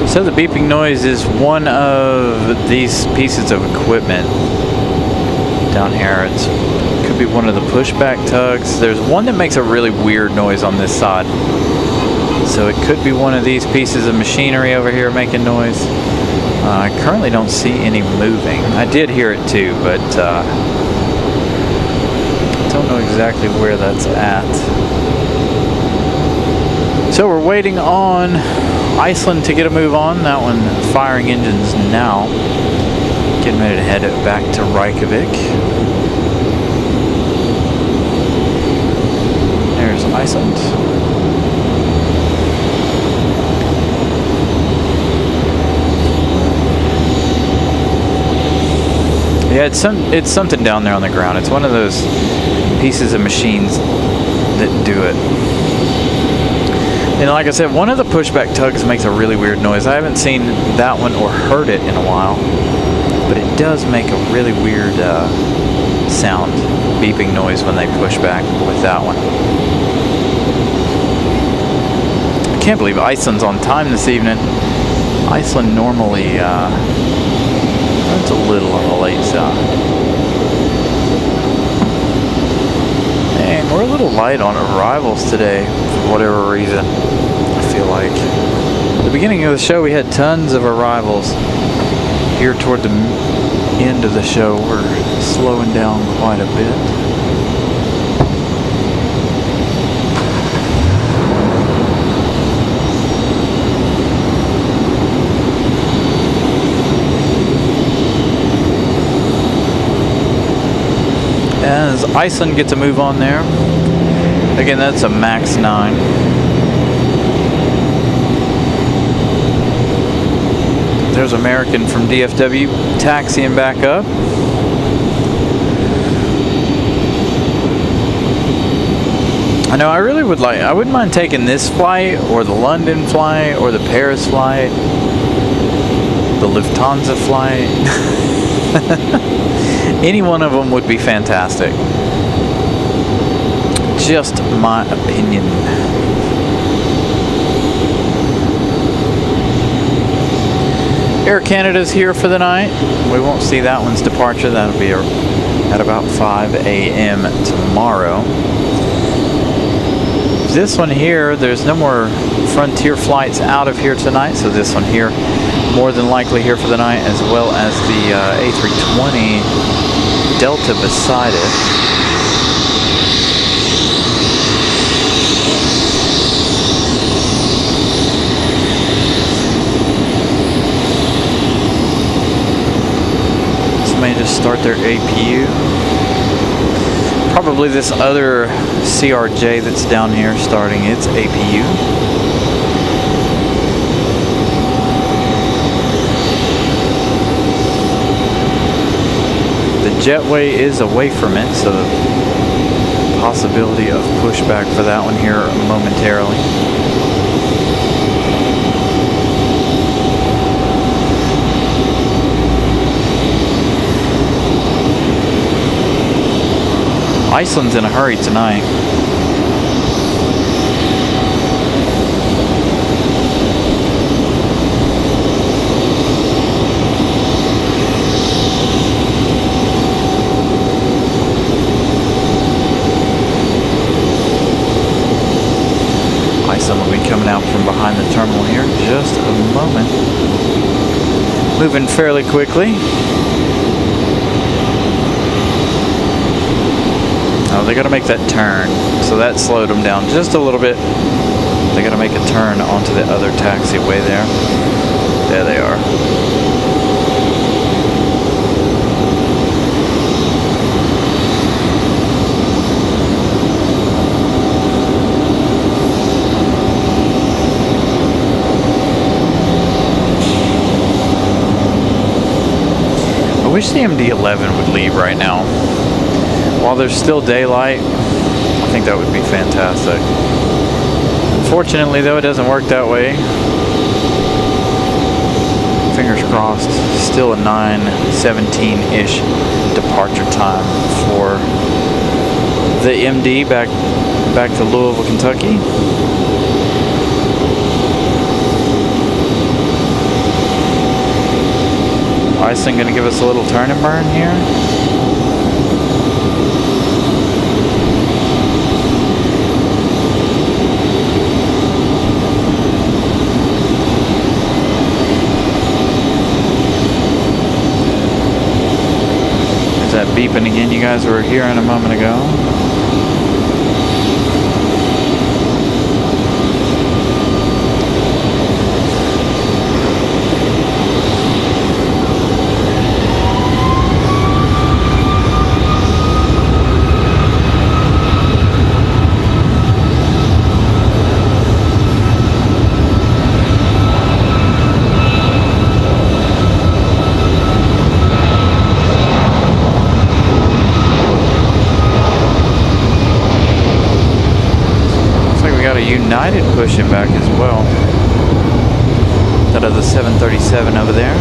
So the beeping noise is one of these pieces of equipment down here. It could be one of the pushback tugs. There's one that makes a really weird noise on this side. So it could be one of these pieces of machinery over here making noise. I currently don't see any moving. I did hear it too, but don't know exactly where that's at. So we're waiting on Iceland to get a move on. That one firing engines now. Getting ready to head back to Reykjavik. There's Iceland. Yeah, it's something down there on the ground. It's one of those pieces of machines that do it. And like I said, one of the pushback tugs makes a really weird noise. I haven't seen that one or heard it in a while, but it does make a really weird sound, beeping noise when they push back with that one. I can't believe Iceland's on time this evening. Iceland normally runs a little on the late side. And we're a little light on arrivals today for whatever reason. I feel like at the beginning of the show we had tons of arrivals. Here toward the end of the show we're slowing down quite a bit. As Iceland gets a move on there. Again, that's a max 9. There's American from DFW taxiing back up. I know I really would like, I wouldn't mind taking this flight or the London flight or the Paris flight, the Lufthansa flight. Any one of them would be fantastic. Just my opinion. Air Canada's here for the night. We won't see that one's departure. That'll be at about 5 a.m. tomorrow. This one here, there's no more Frontier flights out of here tonight, so this one here more than likely here for the night, as well as the A320 Delta beside it. Somebody just start their APU. Probably this other CRJ that's down here starting its APU. The jetway is away from it, so the possibility of pushback for that one here momentarily. Iceland's in a hurry tonight. Iceland will be coming out from behind the terminal here in just a moment. Moving fairly quickly. Oh, they got to make that turn, so that slowed them down just a little bit. They got to make a turn onto the other taxiway there. There they are. I wish the MD-11 would leave right now. While there's still daylight, I think that would be fantastic. Unfortunately, though, it doesn't work that way. Fingers crossed. Still a 9:17-ish departure time for the MD back to Louisville, Kentucky. Iceland going to give us a little turn and burn here. Is that beeping again you guys were hearing a moment ago? United pushing back as well. That of the 737 over there.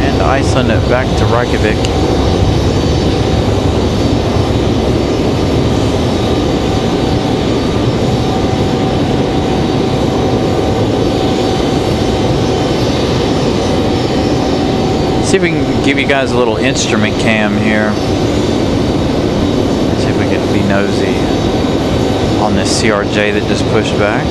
And Iceland back to Reykjavik. See if we can give you guys a little instrument cam here. Be nosy on this CRJ that just pushed back.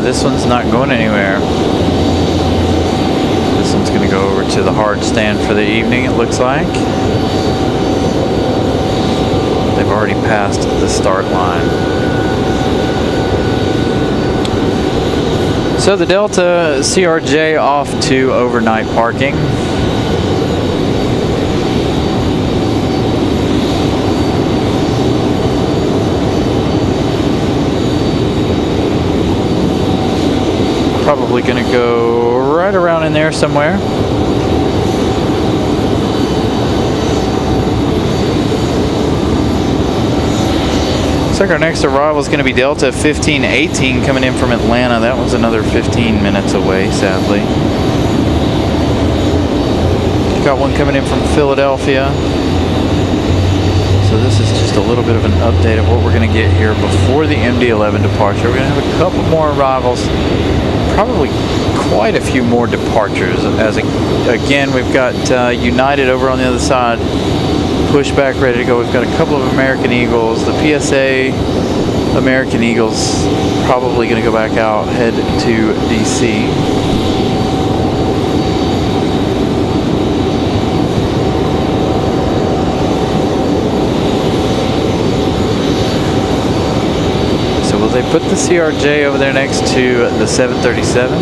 This one's not going anywhere. This one's going to go over to the hard stand for the evening, it looks like. They've already passed the start line. So the Delta CRJ off to overnight parking. Probably going to go right around in there somewhere. Looks like our next arrival is going to be Delta 1518 coming in from Atlanta. That one's another 15 minutes away, sadly. Got one coming in from Philadelphia. So this is just a little bit of an update of what we're going to get here before the MD-11 departure. We're going to have a couple more arrivals. Probably quite a few more departures. Again, we've got United over on the other side, pushback ready to go. We've got a couple of American Eagles. The PSA American Eagles probably going to go back out, head to DC. Will they put the CRJ over there next to the 737?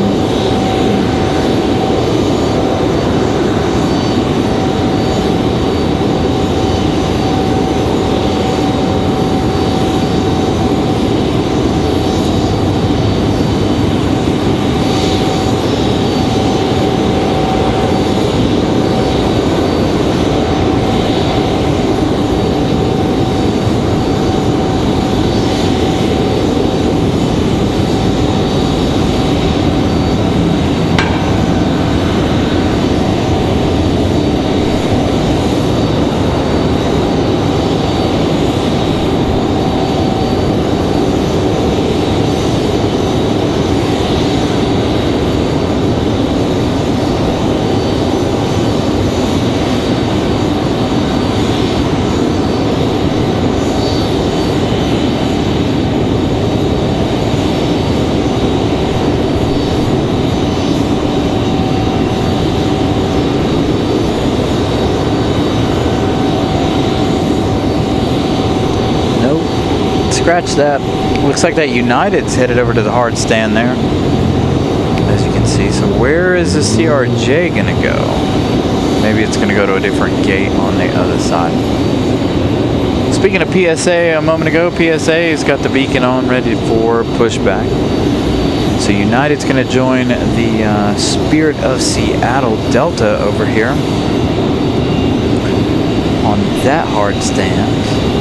scratch that. Looks like that United's headed over to the hard stand there, as you can see. So where is the CRJ going to go? Maybe it's going to go to a different gate on the other side. Speaking of PSA, a moment ago, PSA has got the beacon on, ready for pushback. So United's going to join the Spirit of Seattle Delta over here on that hard stand.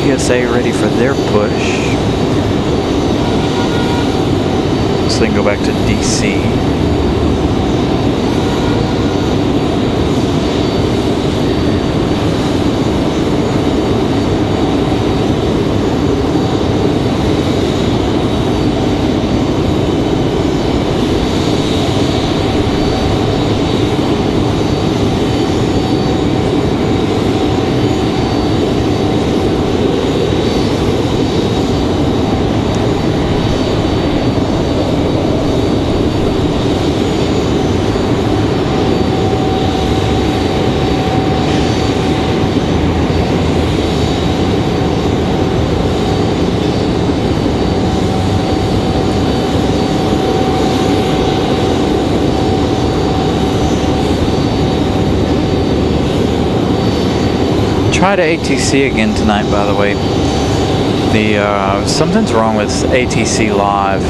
PSA ready for their push. So they can go back to DC. Tried ATC again tonight, by the way. Something's wrong with ATC Live.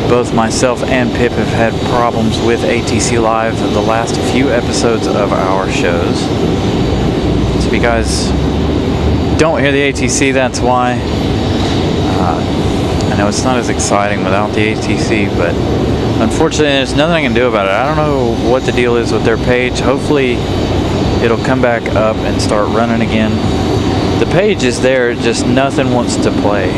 Both myself and Pip have had problems with ATC Live the last few episodes of our shows. So if you guys don't hear the ATC, that's why. I know it's not as exciting without the ATC, but unfortunately there's nothing I can do about it. I don't know what the deal is with their page. Hopefully it'll come back up and start running again. The page is there, just nothing wants to play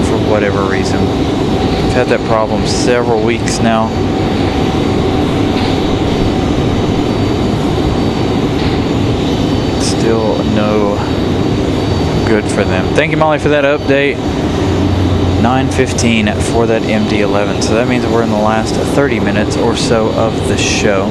for whatever reason. I've had that problem several weeks now. Still no good for them. Thank you, Molly, for that update. 9:15 for that MD-11. So that means we're in the last 30 minutes or so of the show.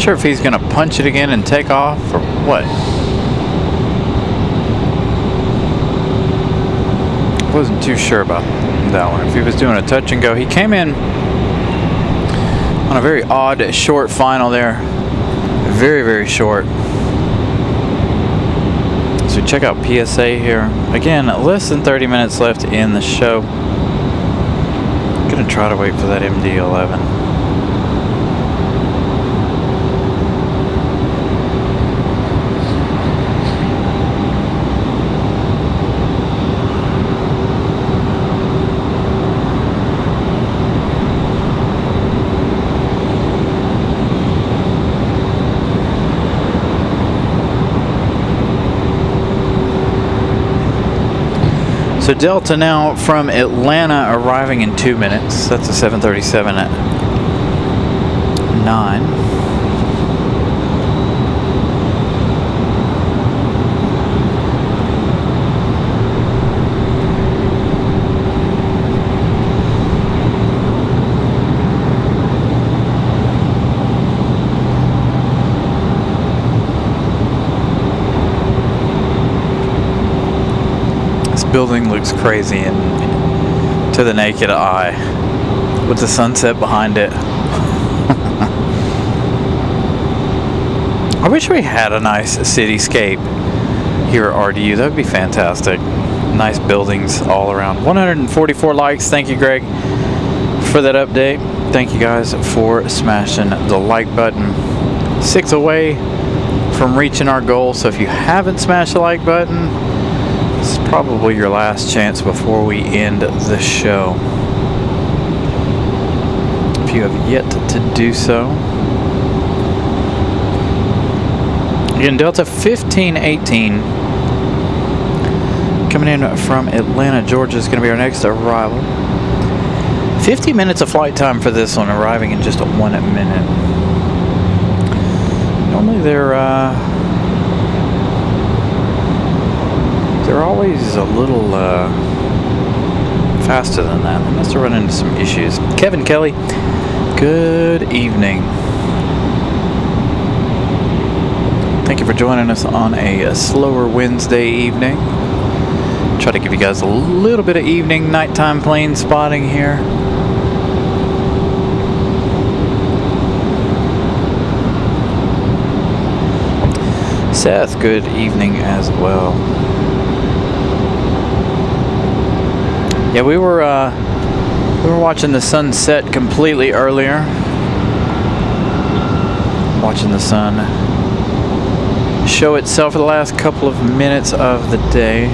sure if he's gonna punch it again and take off or what. Wasn't too sure about that one. If he was doing a touch and go, he came in on a very odd short final there, very, very short. So check out PSA here again. Less than 30 minutes left in the show. Gonna try to wait for that MD-11. So Delta now from Atlanta arriving in 2 minutes. That's a 737 at 9. Building looks crazy and to the naked eye with the sunset behind it. I wish we had a nice cityscape here at RDU. That would be fantastic. Nice buildings all around. 144 likes. Thank you, Greg, for that update. Thank you guys for smashing the like button. 6 away from reaching our goal. So if you haven't smashed the like button, this is probably your last chance before we end the show. If you have yet to do so. Again, Delta 1518 coming in from Atlanta, Georgia is going to be our next arrival. 50 minutes of flight time for this one, arriving in just 1 minute. Normally they're always a little faster than that. They must have run into some issues. Kevin Kelly, good evening. Thank you for joining us on a slower Wednesday evening. Try to give you guys a little bit of evening, nighttime plane spotting here. Seth, good evening as well. Yeah, we were watching the sunset completely earlier. Watching the sun show itself for the last couple of minutes of the day.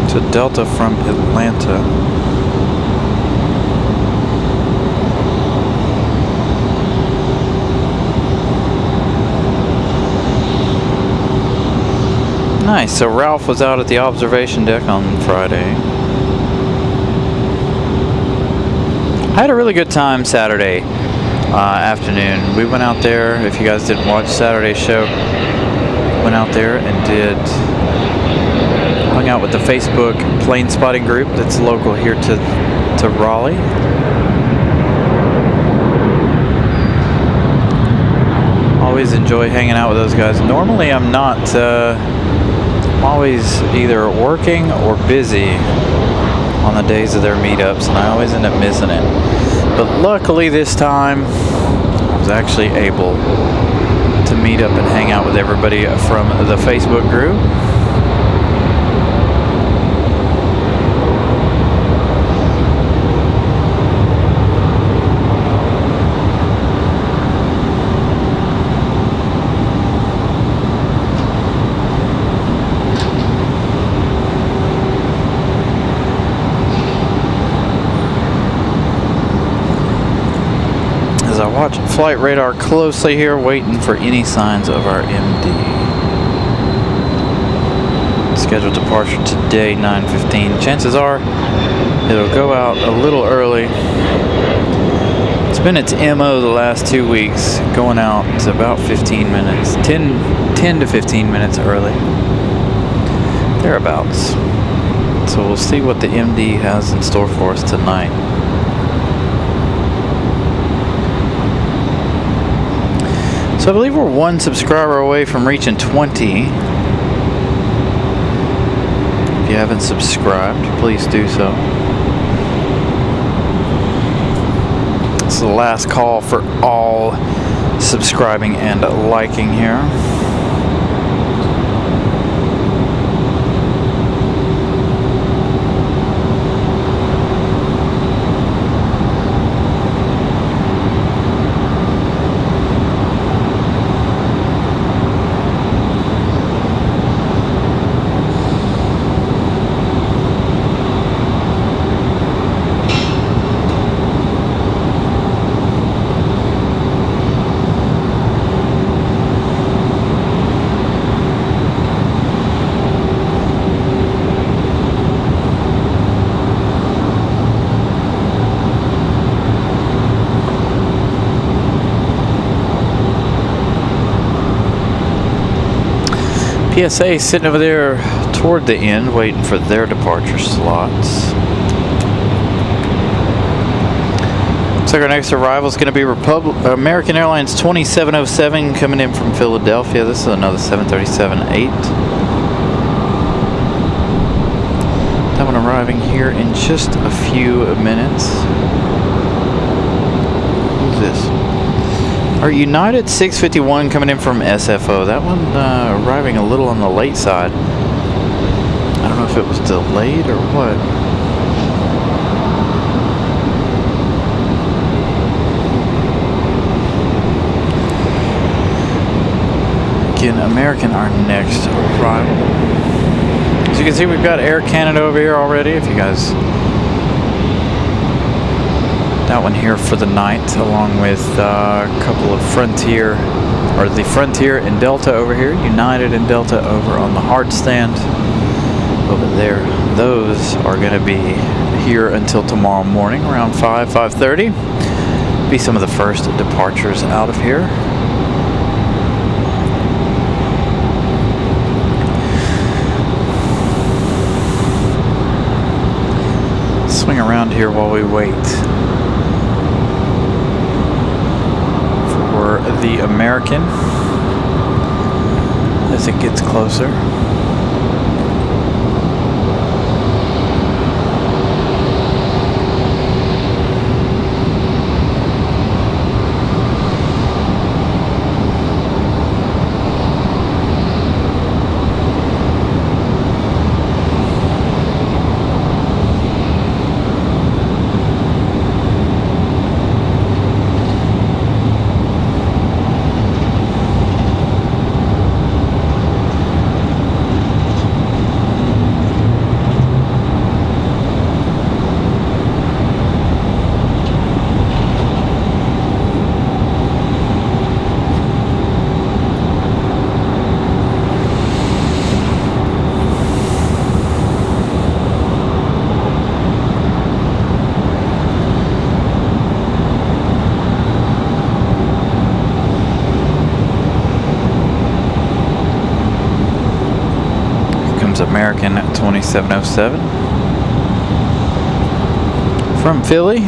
To Delta from Atlanta. Nice. So Ralph was out at the observation deck on Friday. I had a really good time Saturday afternoon. We went out there. If you guys didn't watch Saturday's show, went out there and hung out with the Facebook plane spotting group that's local here to Raleigh. Always enjoy hanging out with those guys. Normally I'm not. I'm always either working or busy on the days of their meetups, and I always end up missing it. But luckily this time, I was actually able to meet up and hang out with everybody from the Facebook group. I watch flight radar closely here, waiting for any signs of our MD. Scheduled departure today, 9:15. Chances are it'll go out a little early. It's been its MO the last 2 weeks, going out to about 15 minutes, 10 to 15 minutes early. Thereabouts. So we'll see what the MD has in store for us tonight. So I believe we're 1 subscriber away from reaching 20. If you haven't subscribed, please do so. This is the last call for all subscribing and liking here. PSA sitting over there toward the end waiting for their departure slots. Looks like our next arrival is going to be American Airlines 2707 coming in from Philadelphia. This is another 737-8. That one arriving here in just a few minutes. Who's this? Our United 651 coming in from SFO. That one arriving a little on the late side. I don't know if it was delayed or what. Again, American, our next arrival. As you can see, we've got Air Canada over here already. If you guys... That one here for the night, along with a couple of Frontier, or the Frontier and Delta over here, United and Delta over on the hard stand over there. Those are going to be here until tomorrow morning around 5:30. Be some of the first departures out of here. Swing around here while we wait the American as it gets closer. American 2707 from Philly.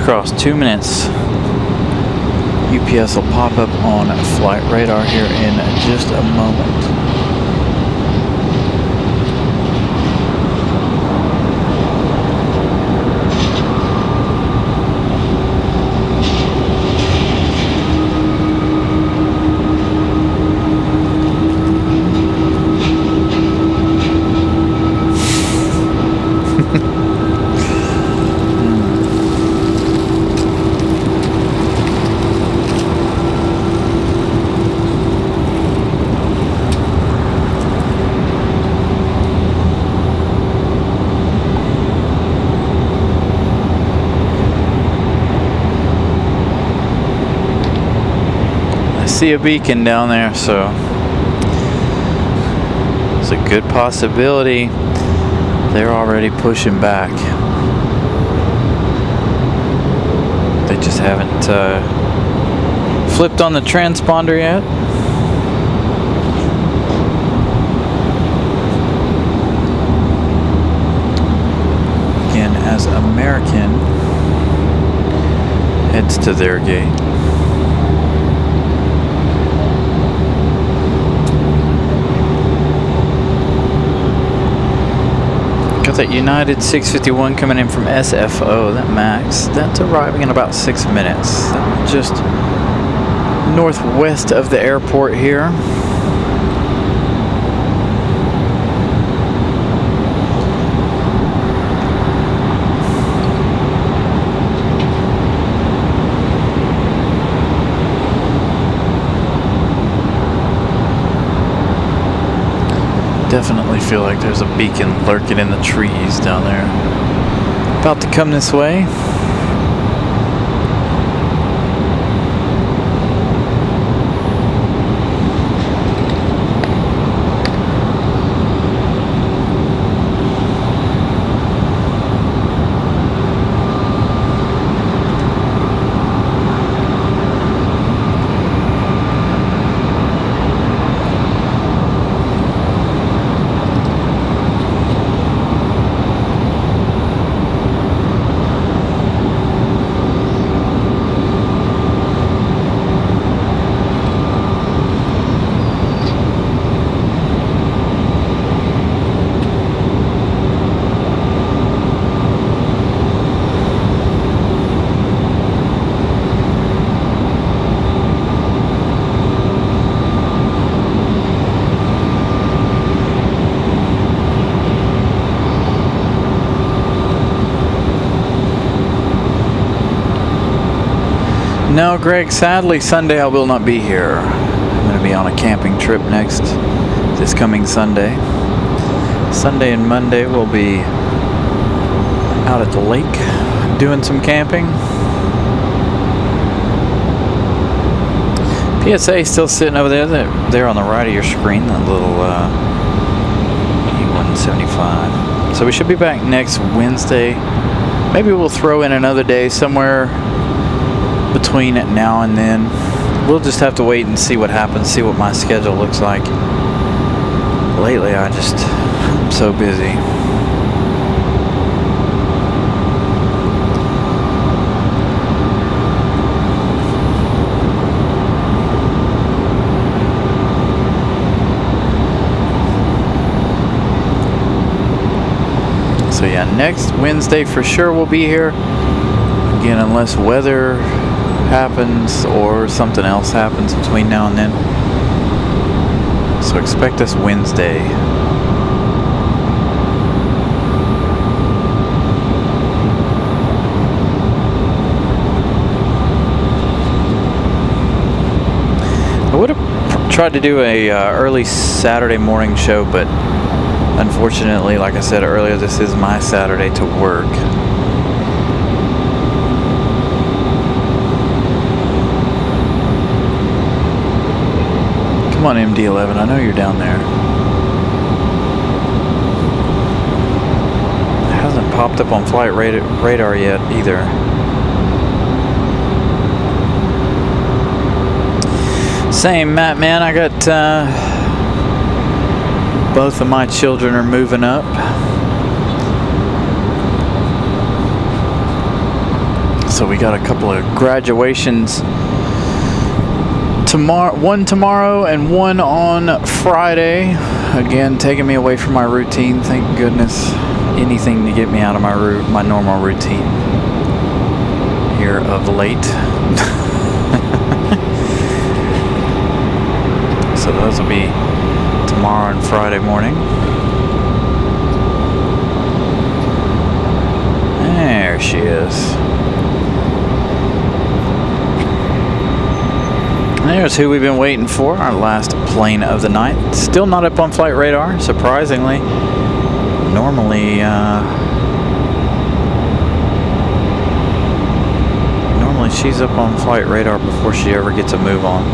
Fingers crossed, 2 minutes. UPS will pop up on flight radar here in just a moment. See a beacon down there, so it's a good possibility they're already pushing back. They just haven't flipped on the transponder yet. Again, as American heads to their gate. Got that United 651 coming in from SFO, that MAX. That's arriving in about 6 minutes. Just northwest of the airport here. Definitely feel like there's a beacon lurking in the trees down there. About to come this way. No, Greg, sadly, Sunday I will not be here. I'm going to be on a camping trip this coming Sunday. Sunday and Monday we'll be out at the lake doing some camping. PSA still sitting over there. They're on the right of your screen, the little E175. So we should be back next Wednesday. Maybe we'll throw in another day somewhere between now and then. We'll just have to wait and see what happens, see what my schedule looks like. Lately I'm so busy. So yeah, next Wednesday for sure we'll be here. Again, unless weather happens or something else happens between now and then. So expect us Wednesday. I would have tried to do a early Saturday morning show, but unfortunately, like I said earlier, this is my Saturday to work. Come on, MD-11, I know you're down there. It hasn't popped up on flight radar yet either. Same, Matt, man, I got both of my children are moving So we got a couple of graduations tomorrow, one tomorrow and one on Friday. Again, taking me away from my routine. Thank goodness. Anything to get me out of my normal routine here of late. So those will be tomorrow and Friday morning. There she is. There's who we've been waiting for, our last plane of the night. Still not up on flight radar, surprisingly. Normally she's up on flight radar before she ever gets a move on.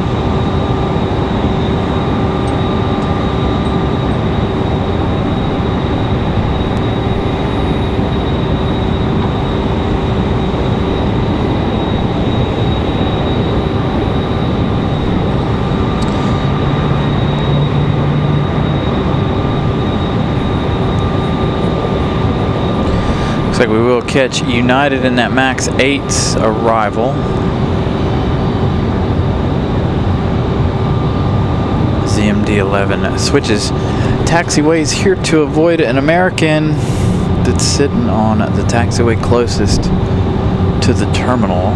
Looks like we will catch United in that MAX 8's arrival. ZMD-11 switches taxiways here to avoid an American that's sitting on the taxiway closest to the terminal.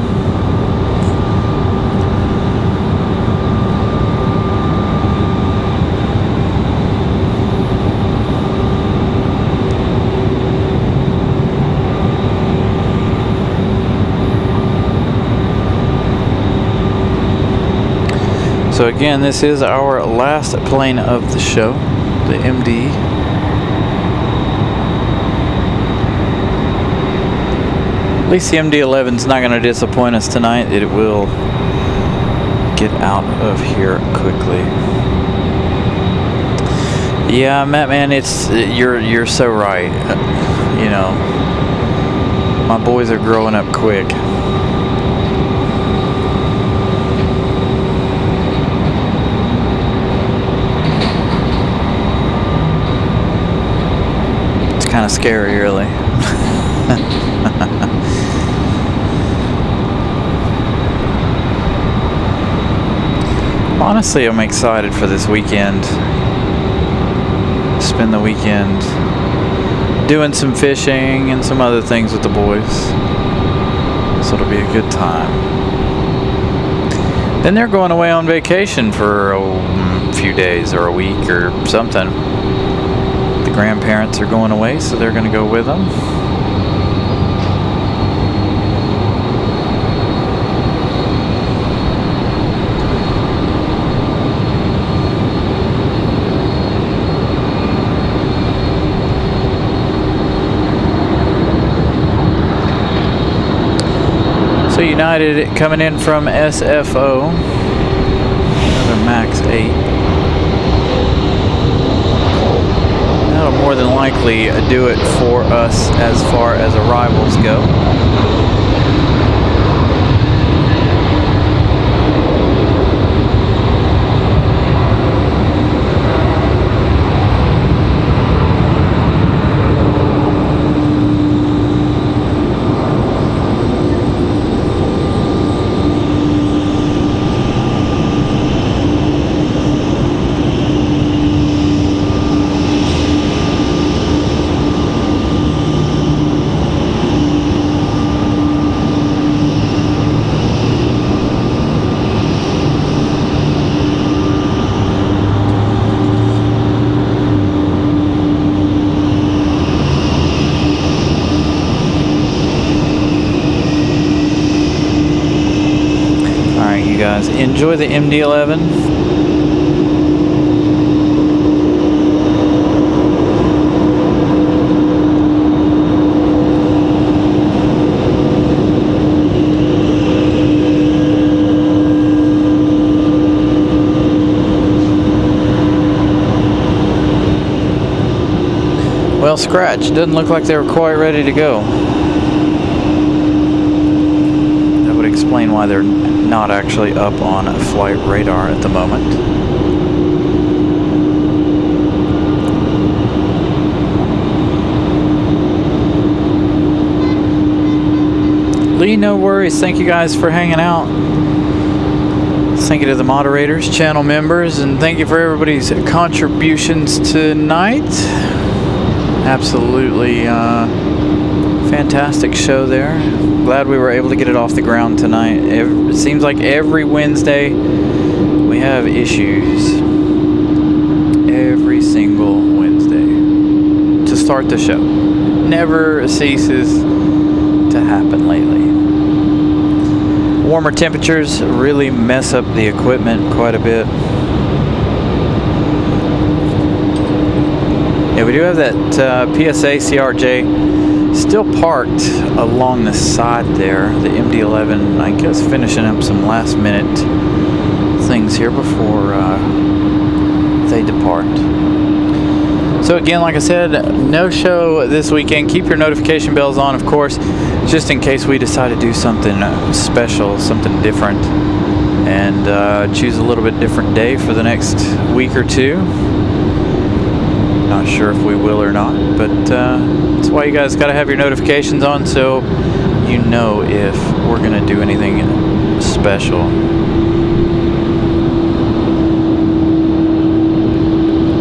So again, this is our last plane of the show, the MD. At least the MD-11's not going to disappoint us tonight. It will get out of here quickly. Yeah, Matt, man, you're so right. You know, my boys are growing up quick. Kind of scary, really. Honestly, I'm excited for this weekend. Spend the weekend doing some fishing and some other things with the boys. So it'll be a good time. Then they're going away on vacation for a few days or a week or something. The grandparents are going away, so they're going to go with them. So United coming in from SFO, another MAX 8. That'll more than likely do it for us as far as arrivals go. Enjoy the MD-11. Well, scratch. Doesn't look like they were quite ready to go. That would explain why they're not actually up on flight radar at the moment. Absolutely no worries. Thank you guys for hanging out. Thank you to the moderators, channel members, and thank you for everybody's contributions tonight. Absolutely fantastic show there. Glad we were able to get it off the ground tonight. It seems like every Wednesday we have issues. Every single Wednesday to start the show. Never ceases to happen lately. Warmer temperatures really mess up the equipment quite a bit. Yeah, we do have that PSA CRJ still parked along the side there. The MD-11, I guess, finishing up some last minute things here before they depart. So again, like I said, no show this weekend. Keep your notification bells on, of course, just in case we decide to do something special, something different, and choose a little bit different day for the next week or two. Not sure if we will or not, but that's why you guys got to have your notifications on, so you know if we're going to do anything special.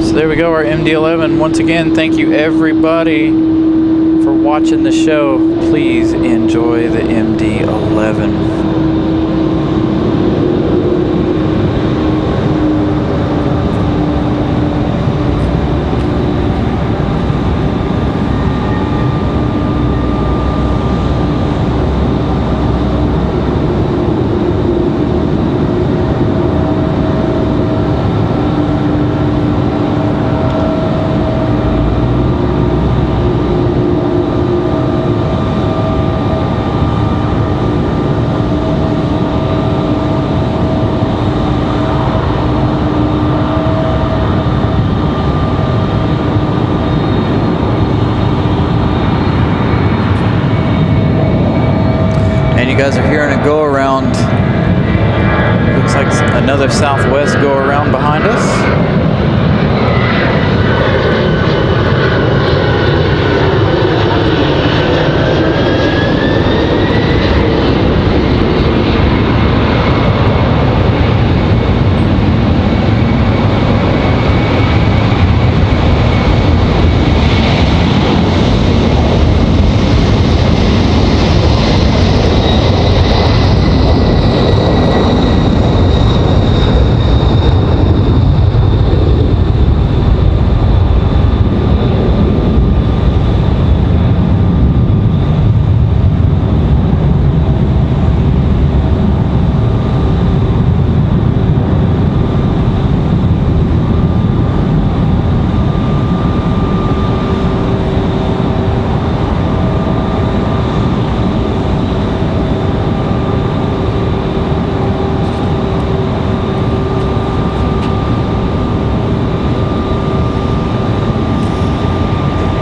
So there we go, our MD-11. Once again, thank you everybody for watching the show. Please enjoy the MD-11. You guys are hearing a go around. Looks like another Southwest go around behind us.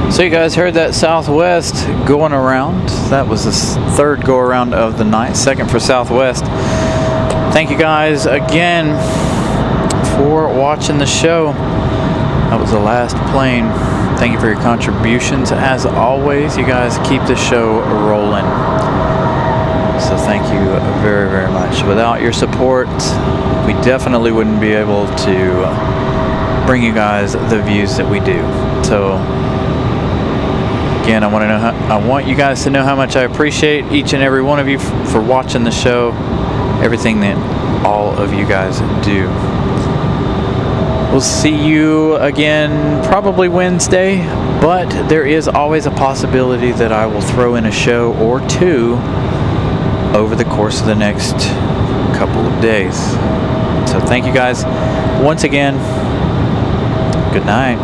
So you guys heard that Southwest going around. That was the third go around of the night, second for Southwest. Thank you guys again for watching the show. That was the last plane. Thank you for your contributions. As always, you guys keep the show rolling. So thank you very, very much. Without your support, we definitely wouldn't be able to bring you guys the views that we do. So again, I want you guys to know how much I appreciate each and every one of you for watching the show, everything that all of you guys do. We'll see you again probably Wednesday, but there is always a possibility that I will throw in a show or two over the course of the next couple of days. So thank you guys once again. Good night.